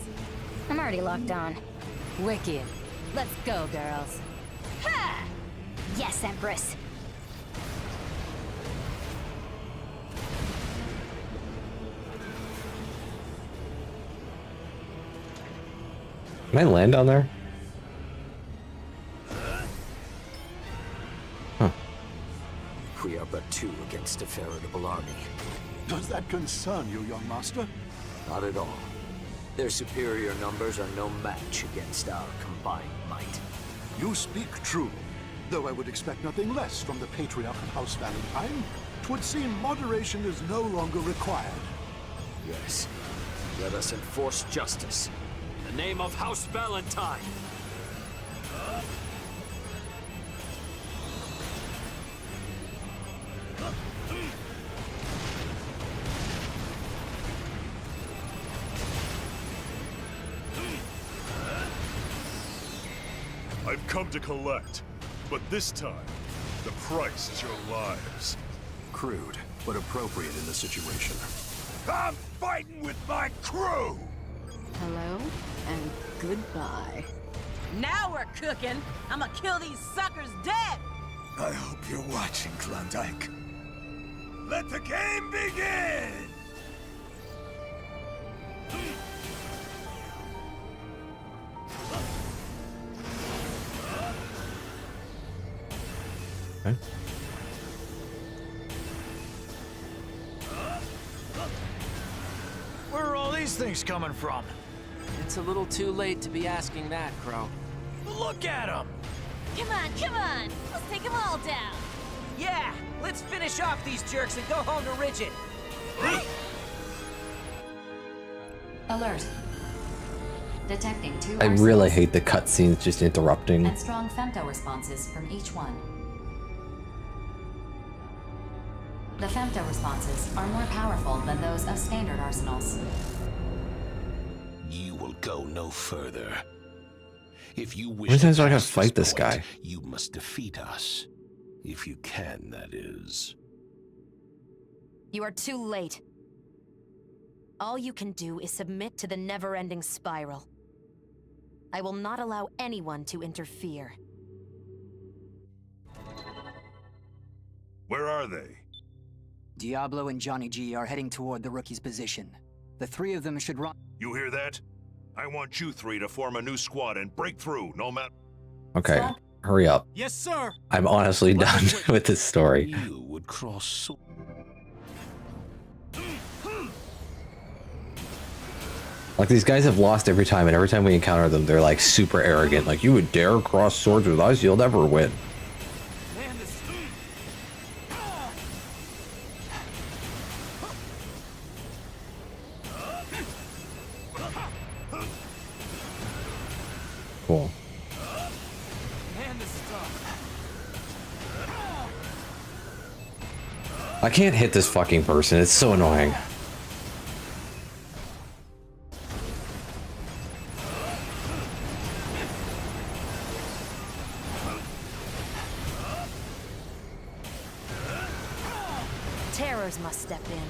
I'm already locked on. Wicked. Let's go, girls. Ha! Yes, Empress. Can I land down there? Huh. We are but two against a veritable army. Does that concern you, young master? Not at all. Their superior numbers are no match against our combined might. You speak true, though I would expect nothing less from the Patriarch of House Valentine. 'Twould seem moderation is no longer required. Yes. Let us enforce justice. In the name of House Valentine! I've come to collect, but this time, the price is your lives. Crude, but appropriate in the situation. I'm fighting with my crew! Hello and goodbye. Now we're cooking. I'ma kill these suckers dead. I hope you're watching, Klondike. Let the game begin! Okay. Where are all these things coming from? It's a little too late to be asking that, Crow. Look at them! Come on! Let's take them all down! Yeah! Let's finish off these jerks and go home to Rigid! Alert. Detecting 2 I really hate the cutscenes just interrupting. and strong femto responses from each one. The femto responses are more powerful than those of standard arsenals. You will go no further. If you wish How many times do I gotta pass fight this point, guy? you must defeat us. If you can, that is. You are too late. All you can do is submit to the never-ending spiral. I will not allow anyone to interfere. Where are they? Diablo and Johnny G are heading toward the rookie's position. The three of them should run. You hear that? I want you three to form a new squad and break through, no matter. Okay, hurry up. Yes, sir. I'm honestly done with this story. You would cross. Like, these guys have lost every time, and every time we encounter them, they're like super arrogant. Like, you would dare cross swords with us? You'll never win. Cool. I can't hit this fucking person. It's so annoying. Terrors must step in.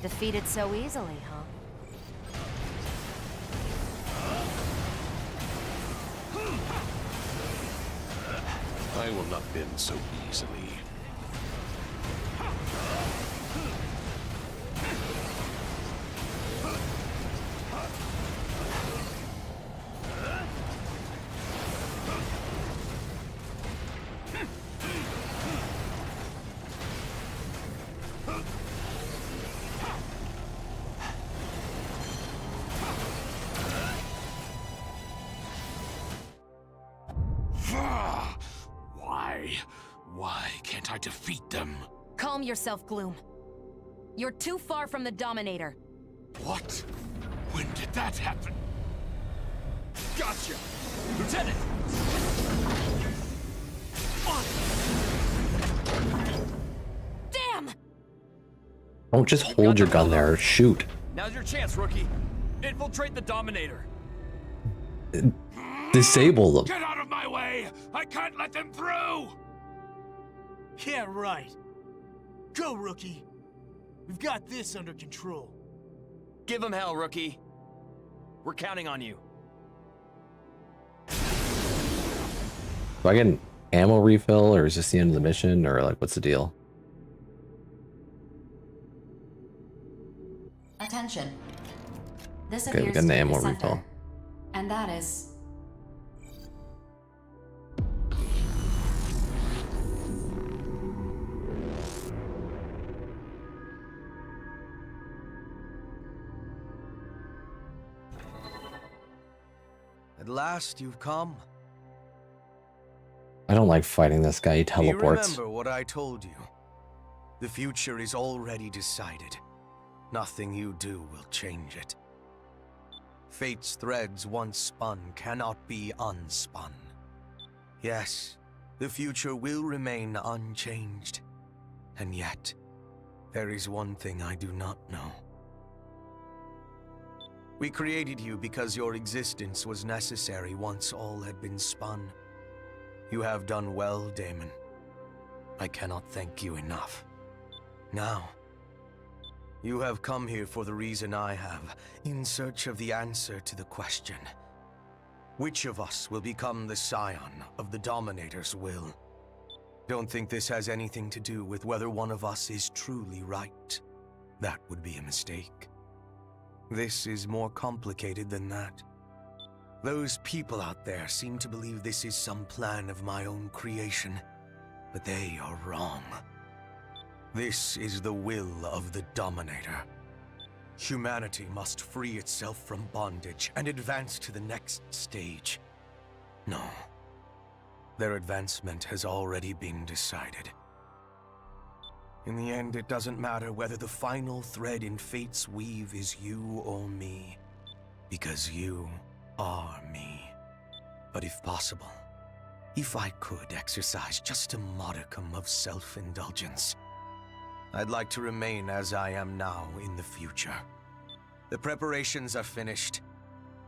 Defeated so easily, huh? I will not bend so easily. Why can't I defeat them? Calm yourself, Gloom. You're too far from the Dominator. What? When did that happen? Gotcha! Lieutenant! Damn! Don't just hold your gun there. Shoot. Now's your chance, rookie. Infiltrate the Dominator. Disable them. Get out of my way! I can't let them through! Yeah, right. Go, rookie. We've got this under control. Give him hell, rookie. We're counting on you. Do I get an ammo refill, or is this the end of the mission, or like, what's the deal? Attention. This Okay, we appears got an to be ammo the center, refill. and that is... At last you've come. I don't like fighting this guy. He teleports. Do you remember what I told you? The future is already decided. Nothing you do will change it. Fate's threads once spun cannot be unspun. Yes, the future will remain unchanged. And yet, there is one thing I do not know. We created you because your existence was necessary once all had been spun. You have done well, Daemon. I cannot thank you enough. Now, you have come here for the reason I have, in search of the answer to the question. Which of us will become the scion of the Dominator's will? Don't think this has anything to do with whether one of us is truly right. That would be a mistake. This is more complicated than that. Those people out there seem to believe this is some plan of my own creation, but they are wrong. This is the will of the Dominator. Humanity must free itself from bondage and advance to the next stage. No. Their advancement has already been decided. In the end, it doesn't matter whether the final thread in Fate's weave is you or me, because you are me. But if possible, if I could exercise just a modicum of self-indulgence, I'd like to remain as I am now in the future. The preparations are finished.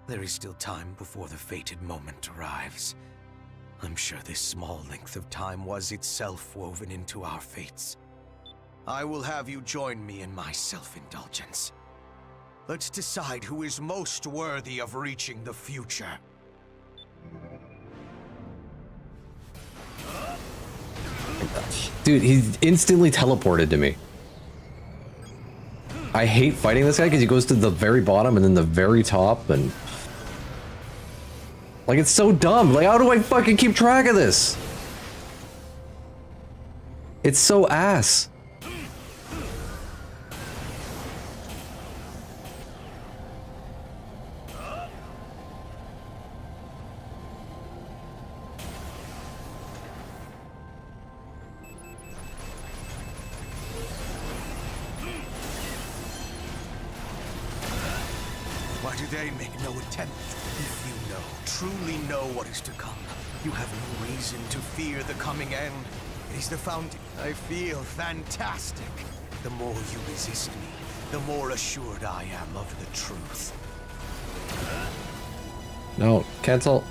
There is still time before the fated moment arrives. I'm sure this small length of time was itself woven into our fates. I will have you join me in my self-indulgence. Let's decide who is most worthy of reaching the future. Dude, he instantly teleported to me. I hate fighting this guy because he goes to the very bottom and then the very top and... Like, it's so dumb. Like, how do I fucking keep track of this? It's so ass. Why do they make no attempt? If you know, truly know what is to come, you have no reason to fear the coming end. It is the fountain. I feel fantastic. The more you resist me, the more assured I am of the truth. No, cancel.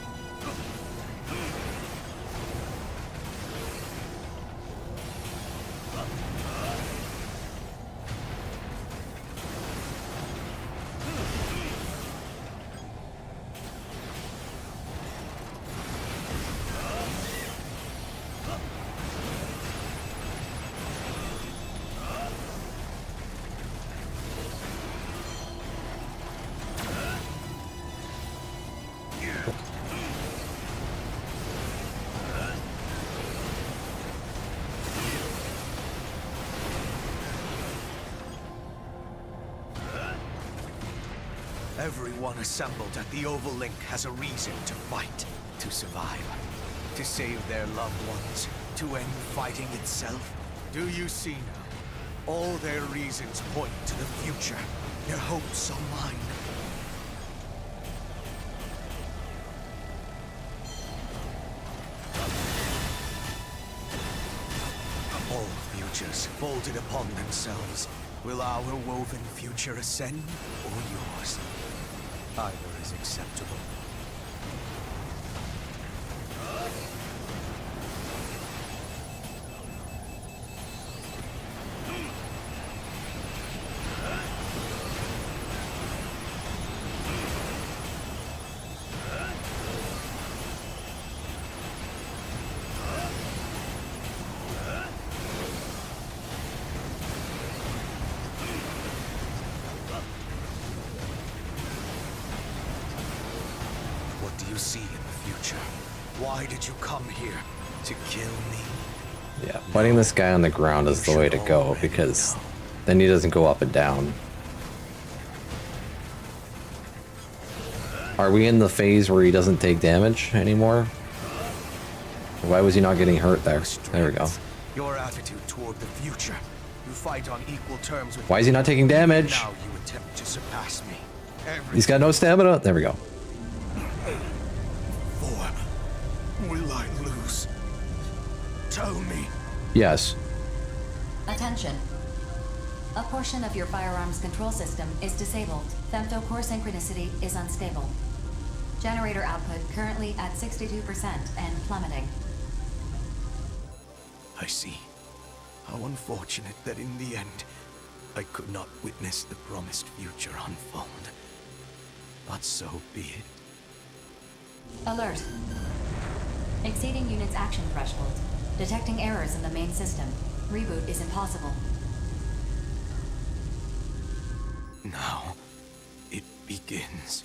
Everyone assembled at the Oval Link has a reason to fight, to survive, to save their loved ones, to end fighting itself. Do you see now? All their reasons point to the future. Their hopes are mine. All futures folded upon themselves. Will our woven future ascend, or yours? Either is acceptable. See in the future. Why did you come here? To kill me? Yeah, fighting this guy on the ground is the way to go because then he doesn't go up and down. Are we in the phase where he doesn't take damage anymore? Why was he not getting hurt there? There we go. Your attitude toward the future. You fight on equal terms with. Why is he not taking damage? Now you attempt to surpass me. He's got no stamina. There we go. Will I lose? Tell me. Yes. Attention. A portion of your firearms control system is disabled. Femto core synchronicity is unstable. Generator output currently at 62% and plummeting. I see. How unfortunate that in the end, I could not witness the promised future unfold. But so be it. Alert. Exceeding unit's action threshold. Detecting errors in the main system. Reboot is impossible. Now, it begins.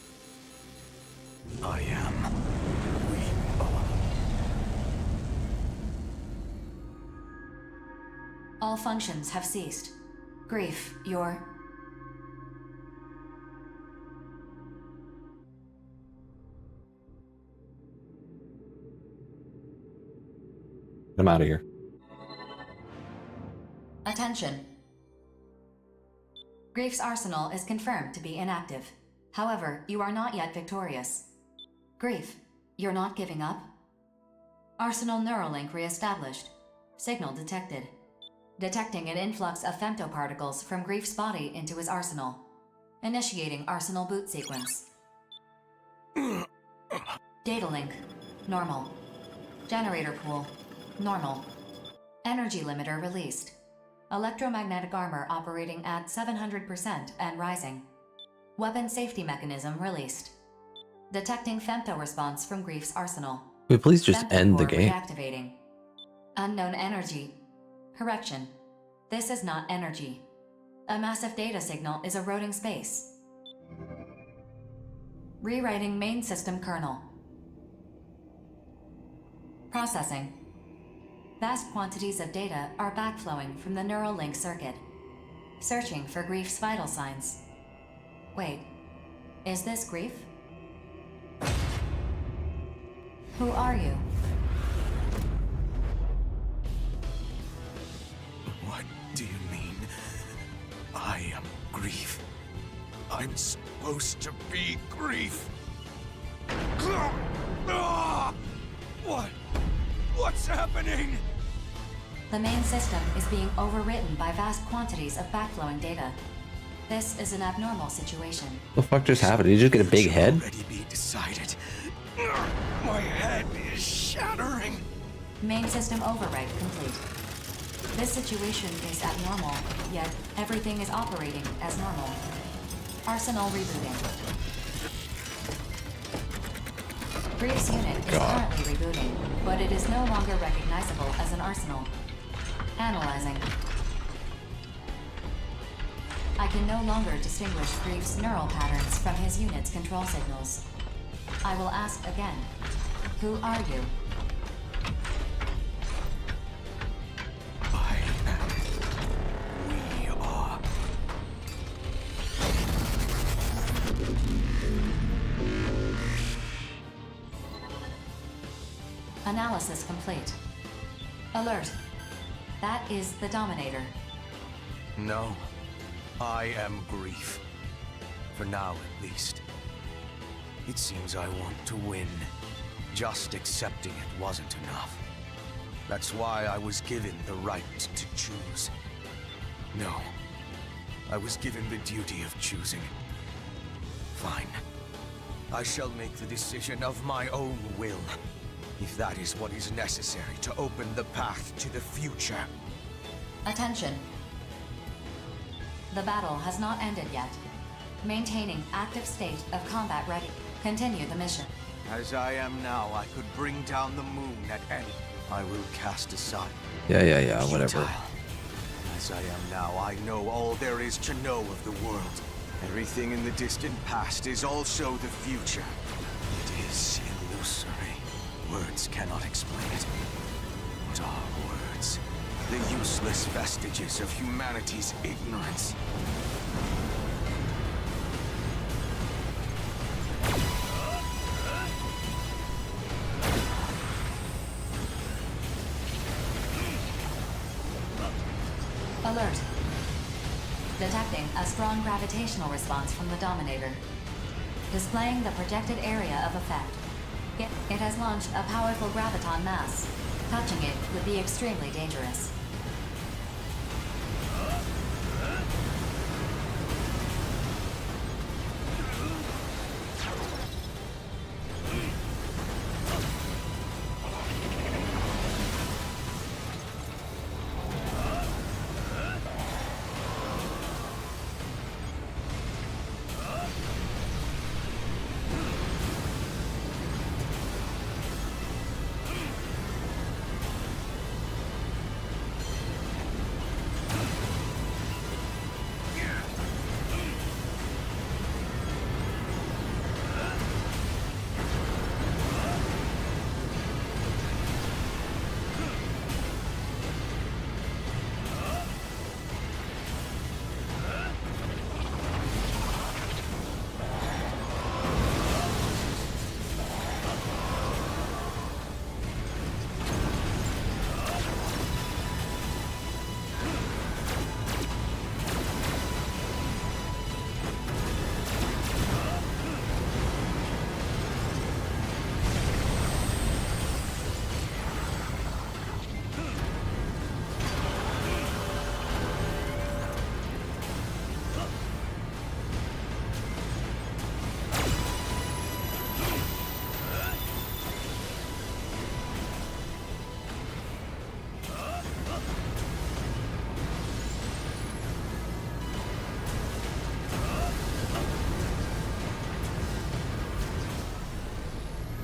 I am. We are. All functions have ceased. Grief, you're... I'm out of here. Attention. Grief's arsenal is confirmed to be inactive. However, you are not yet victorious. Grief, you're not giving up? Arsenal Neuralink reestablished. Signal detected. Detecting an influx of femtoparticles from Grief's body into his arsenal. Initiating arsenal boot sequence. Data link, normal. Generator pool, normal. Energy limiter released. Electromagnetic armor operating at 700% and rising. Weapon safety mechanism released. Detecting femto response from Grief's arsenal. Wait, please just Femto end the core game. Reactivating. Unknown energy. Correction. This is not energy. A massive data signal is eroding space. Rewriting main system kernel. Processing. Vast quantities of data are backflowing from the neural link circuit. Searching for Grief's vital signs. Wait, is this Grief? Who are you? What do you mean? I am Grief. I'm supposed to be Grief. What's happening? The main system is being overwritten by vast quantities of backflowing data. This is an abnormal situation. What the fuck just happened? Did you just get a big head? Already be decided. My head is shattering. Main system override complete. This situation is abnormal, yet everything is operating as normal. Arsenal rebooting. Grief's unit is currently rebooting, but it is no longer recognizable as an arsenal. Analyzing. I can no longer distinguish Grief's neural patterns from his unit's control signals. I will ask again. Who are you? We are. Analysis complete. Alert. That is the Dominator. No. I am Grief. For now, at least. It seems I want to win. Just accepting it wasn't enough. That's why I was given the right to choose. No. I was given the duty of choosing. Fine. I shall make the decision of my own will. If that is what is necessary to open the path to the future. Attention. The battle has not ended yet. Maintaining active state of combat ready. Continue the mission. As I am now, I could bring down the moon at any. I will cast aside. Yeah, whatever. Futile. As I am now, I know all there is to know of the world. Everything in the distant past is also the future. It is illusory. Words cannot explain it. What are words? The useless vestiges of humanity's ignorance. Alert. Detecting a strong gravitational response from the Dominator. Displaying the projected area of effect. It has launched a powerful graviton mass. Touching it would be extremely dangerous.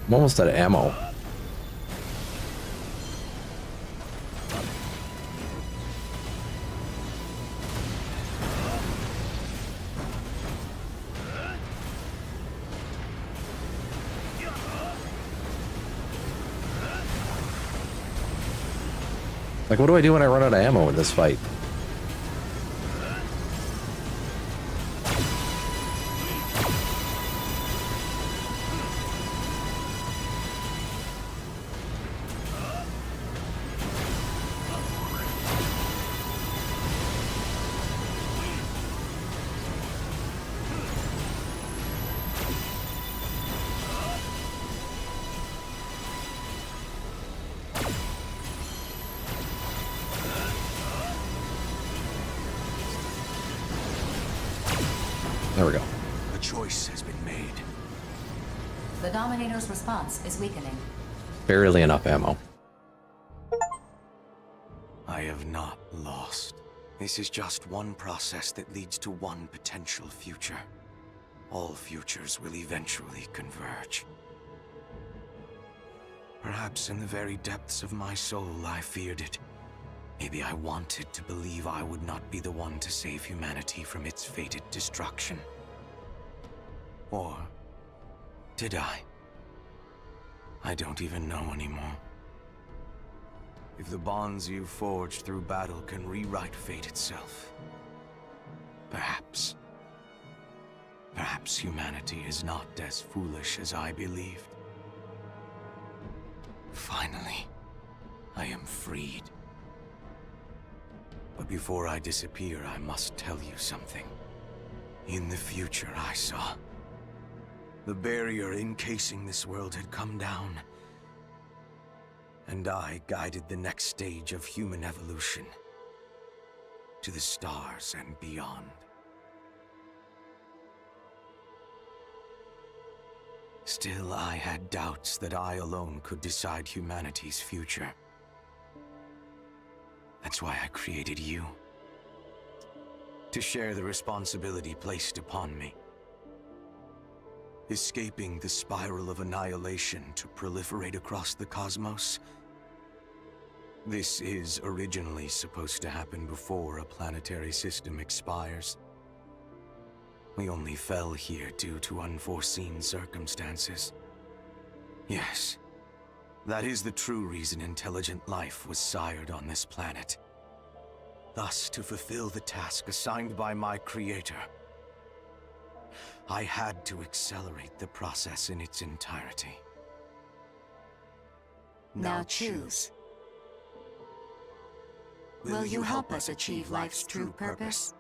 I'm almost out of ammo. Like, what do I do when I run out of ammo in this fight? There we go. A choice has been made. The Dominator's response is weakening. Barely enough ammo. I have not lost. This is just one process that leads to one potential future. All futures will eventually converge. Perhaps in the very depths of my soul I feared it. Maybe I wanted to believe I would not be the one to save humanity from its fated destruction. Or did I? I don't even know anymore. If the bonds you forged through battle can rewrite fate itself, perhaps humanity is not as foolish as I believed. Finally, I am freed. But before I disappear, I must tell you something. In the future I saw, the barrier encasing this world had come down, and I guided the next stage of human evolution to the stars and beyond. Still, I had doubts that I alone could decide humanity's future. That's why I created you. To share the responsibility placed upon me. Escaping the spiral of annihilation to proliferate across the cosmos. This is originally supposed to happen before a planetary system expires. We only fell here due to unforeseen circumstances. Yes. That is the true reason intelligent life was sired on this planet. Thus, to fulfill the task assigned by my creator, I had to accelerate the process in its entirety. Now choose. Will you help us achieve life's true purpose?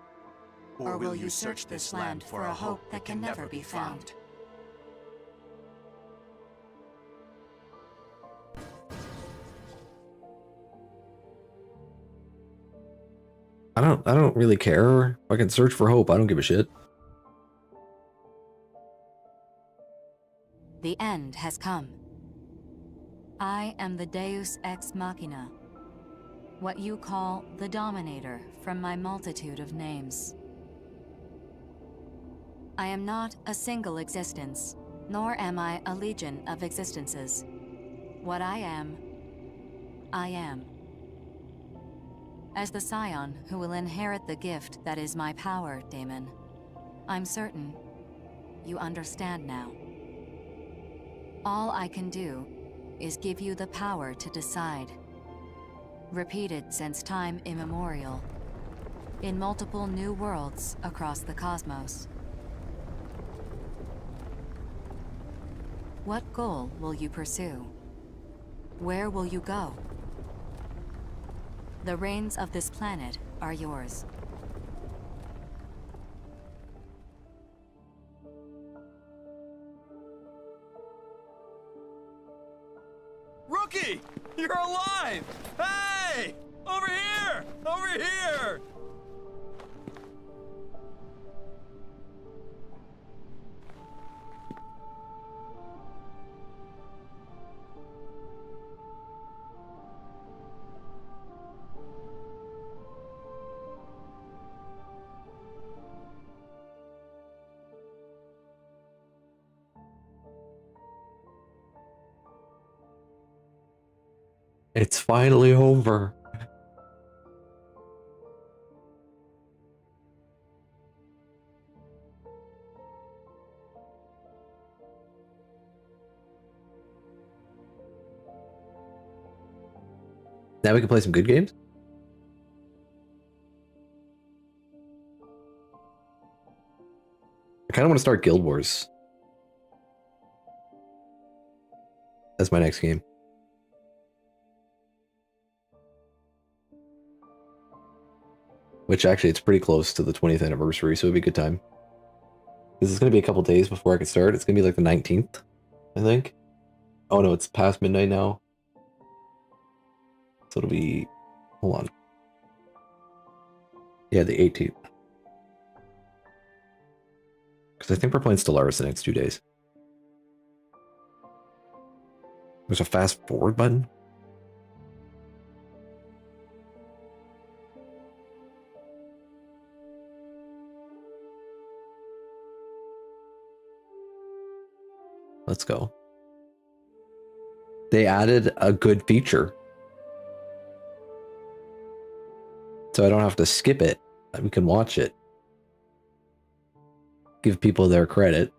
Or will you search this land for a hope that can never be found? I don't really care. If I can search for hope, I don't give a shit. The end has come. I am the Deus Ex Machina. What you call the Dominator from my multitude of names. I am not a single existence, nor am I a legion of existences. What I am. As the scion who will inherit the gift that is my power, Daemon, I'm certain you understand now. All I can do is give you the power to decide. Repeated since time immemorial, in multiple new worlds across the cosmos. What goal will you pursue? Where will you go? The reins of this planet are yours. Rookie! You're alive! Hey! Over here! Over here! It's finally over. Now we can play some good games? I kind of want to start Guild Wars as my next game. Which actually, it's pretty close to the 20th anniversary, so it'd be a good time. This is going to be a couple days before I can start. It's going to be like the 19th, I think. Oh no, it's past midnight now. So it'll be... Hold on. Yeah, the 18th. Because I think we're playing Stellaris the next 2 days. There's a fast forward button? Let's go. They added a good feature. So I don't have to skip it. We can watch it. Give people their credit.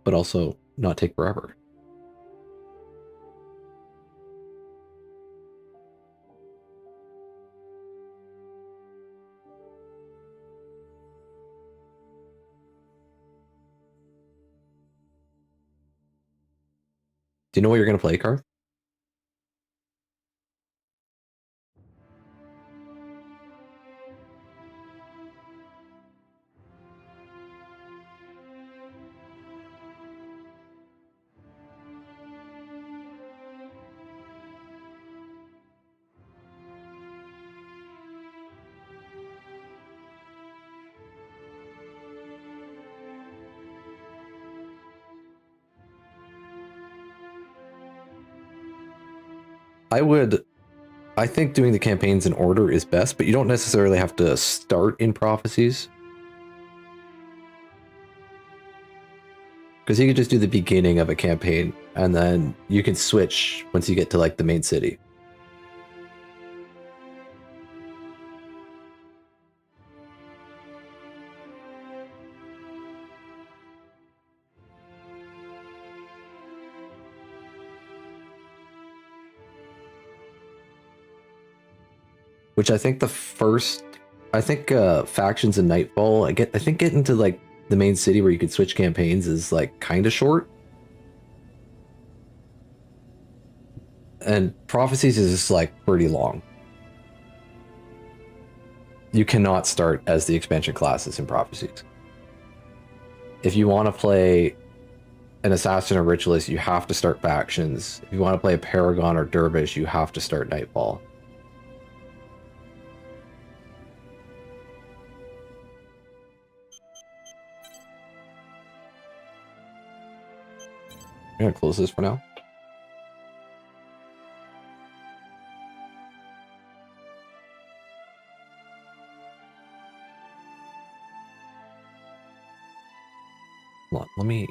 But also not take forever. Do you know what you're going to play, Karth? I think doing the campaigns in order is best, but you don't necessarily have to start in Prophecies. Because you could just do the beginning of a campaign, and then you can switch once you get to like the main city. Which I think Factions and Nightfall, I think getting to like the main city where you could switch campaigns is like kind of short. And Prophecies is just like pretty long. You cannot start as the expansion classes in Prophecies. If you want to play an Assassin or Ritualist, you have to start Factions. If you want to play a Paragon or Dervish, you have to start Nightfall. I'm gonna close this for now. Hold on, let me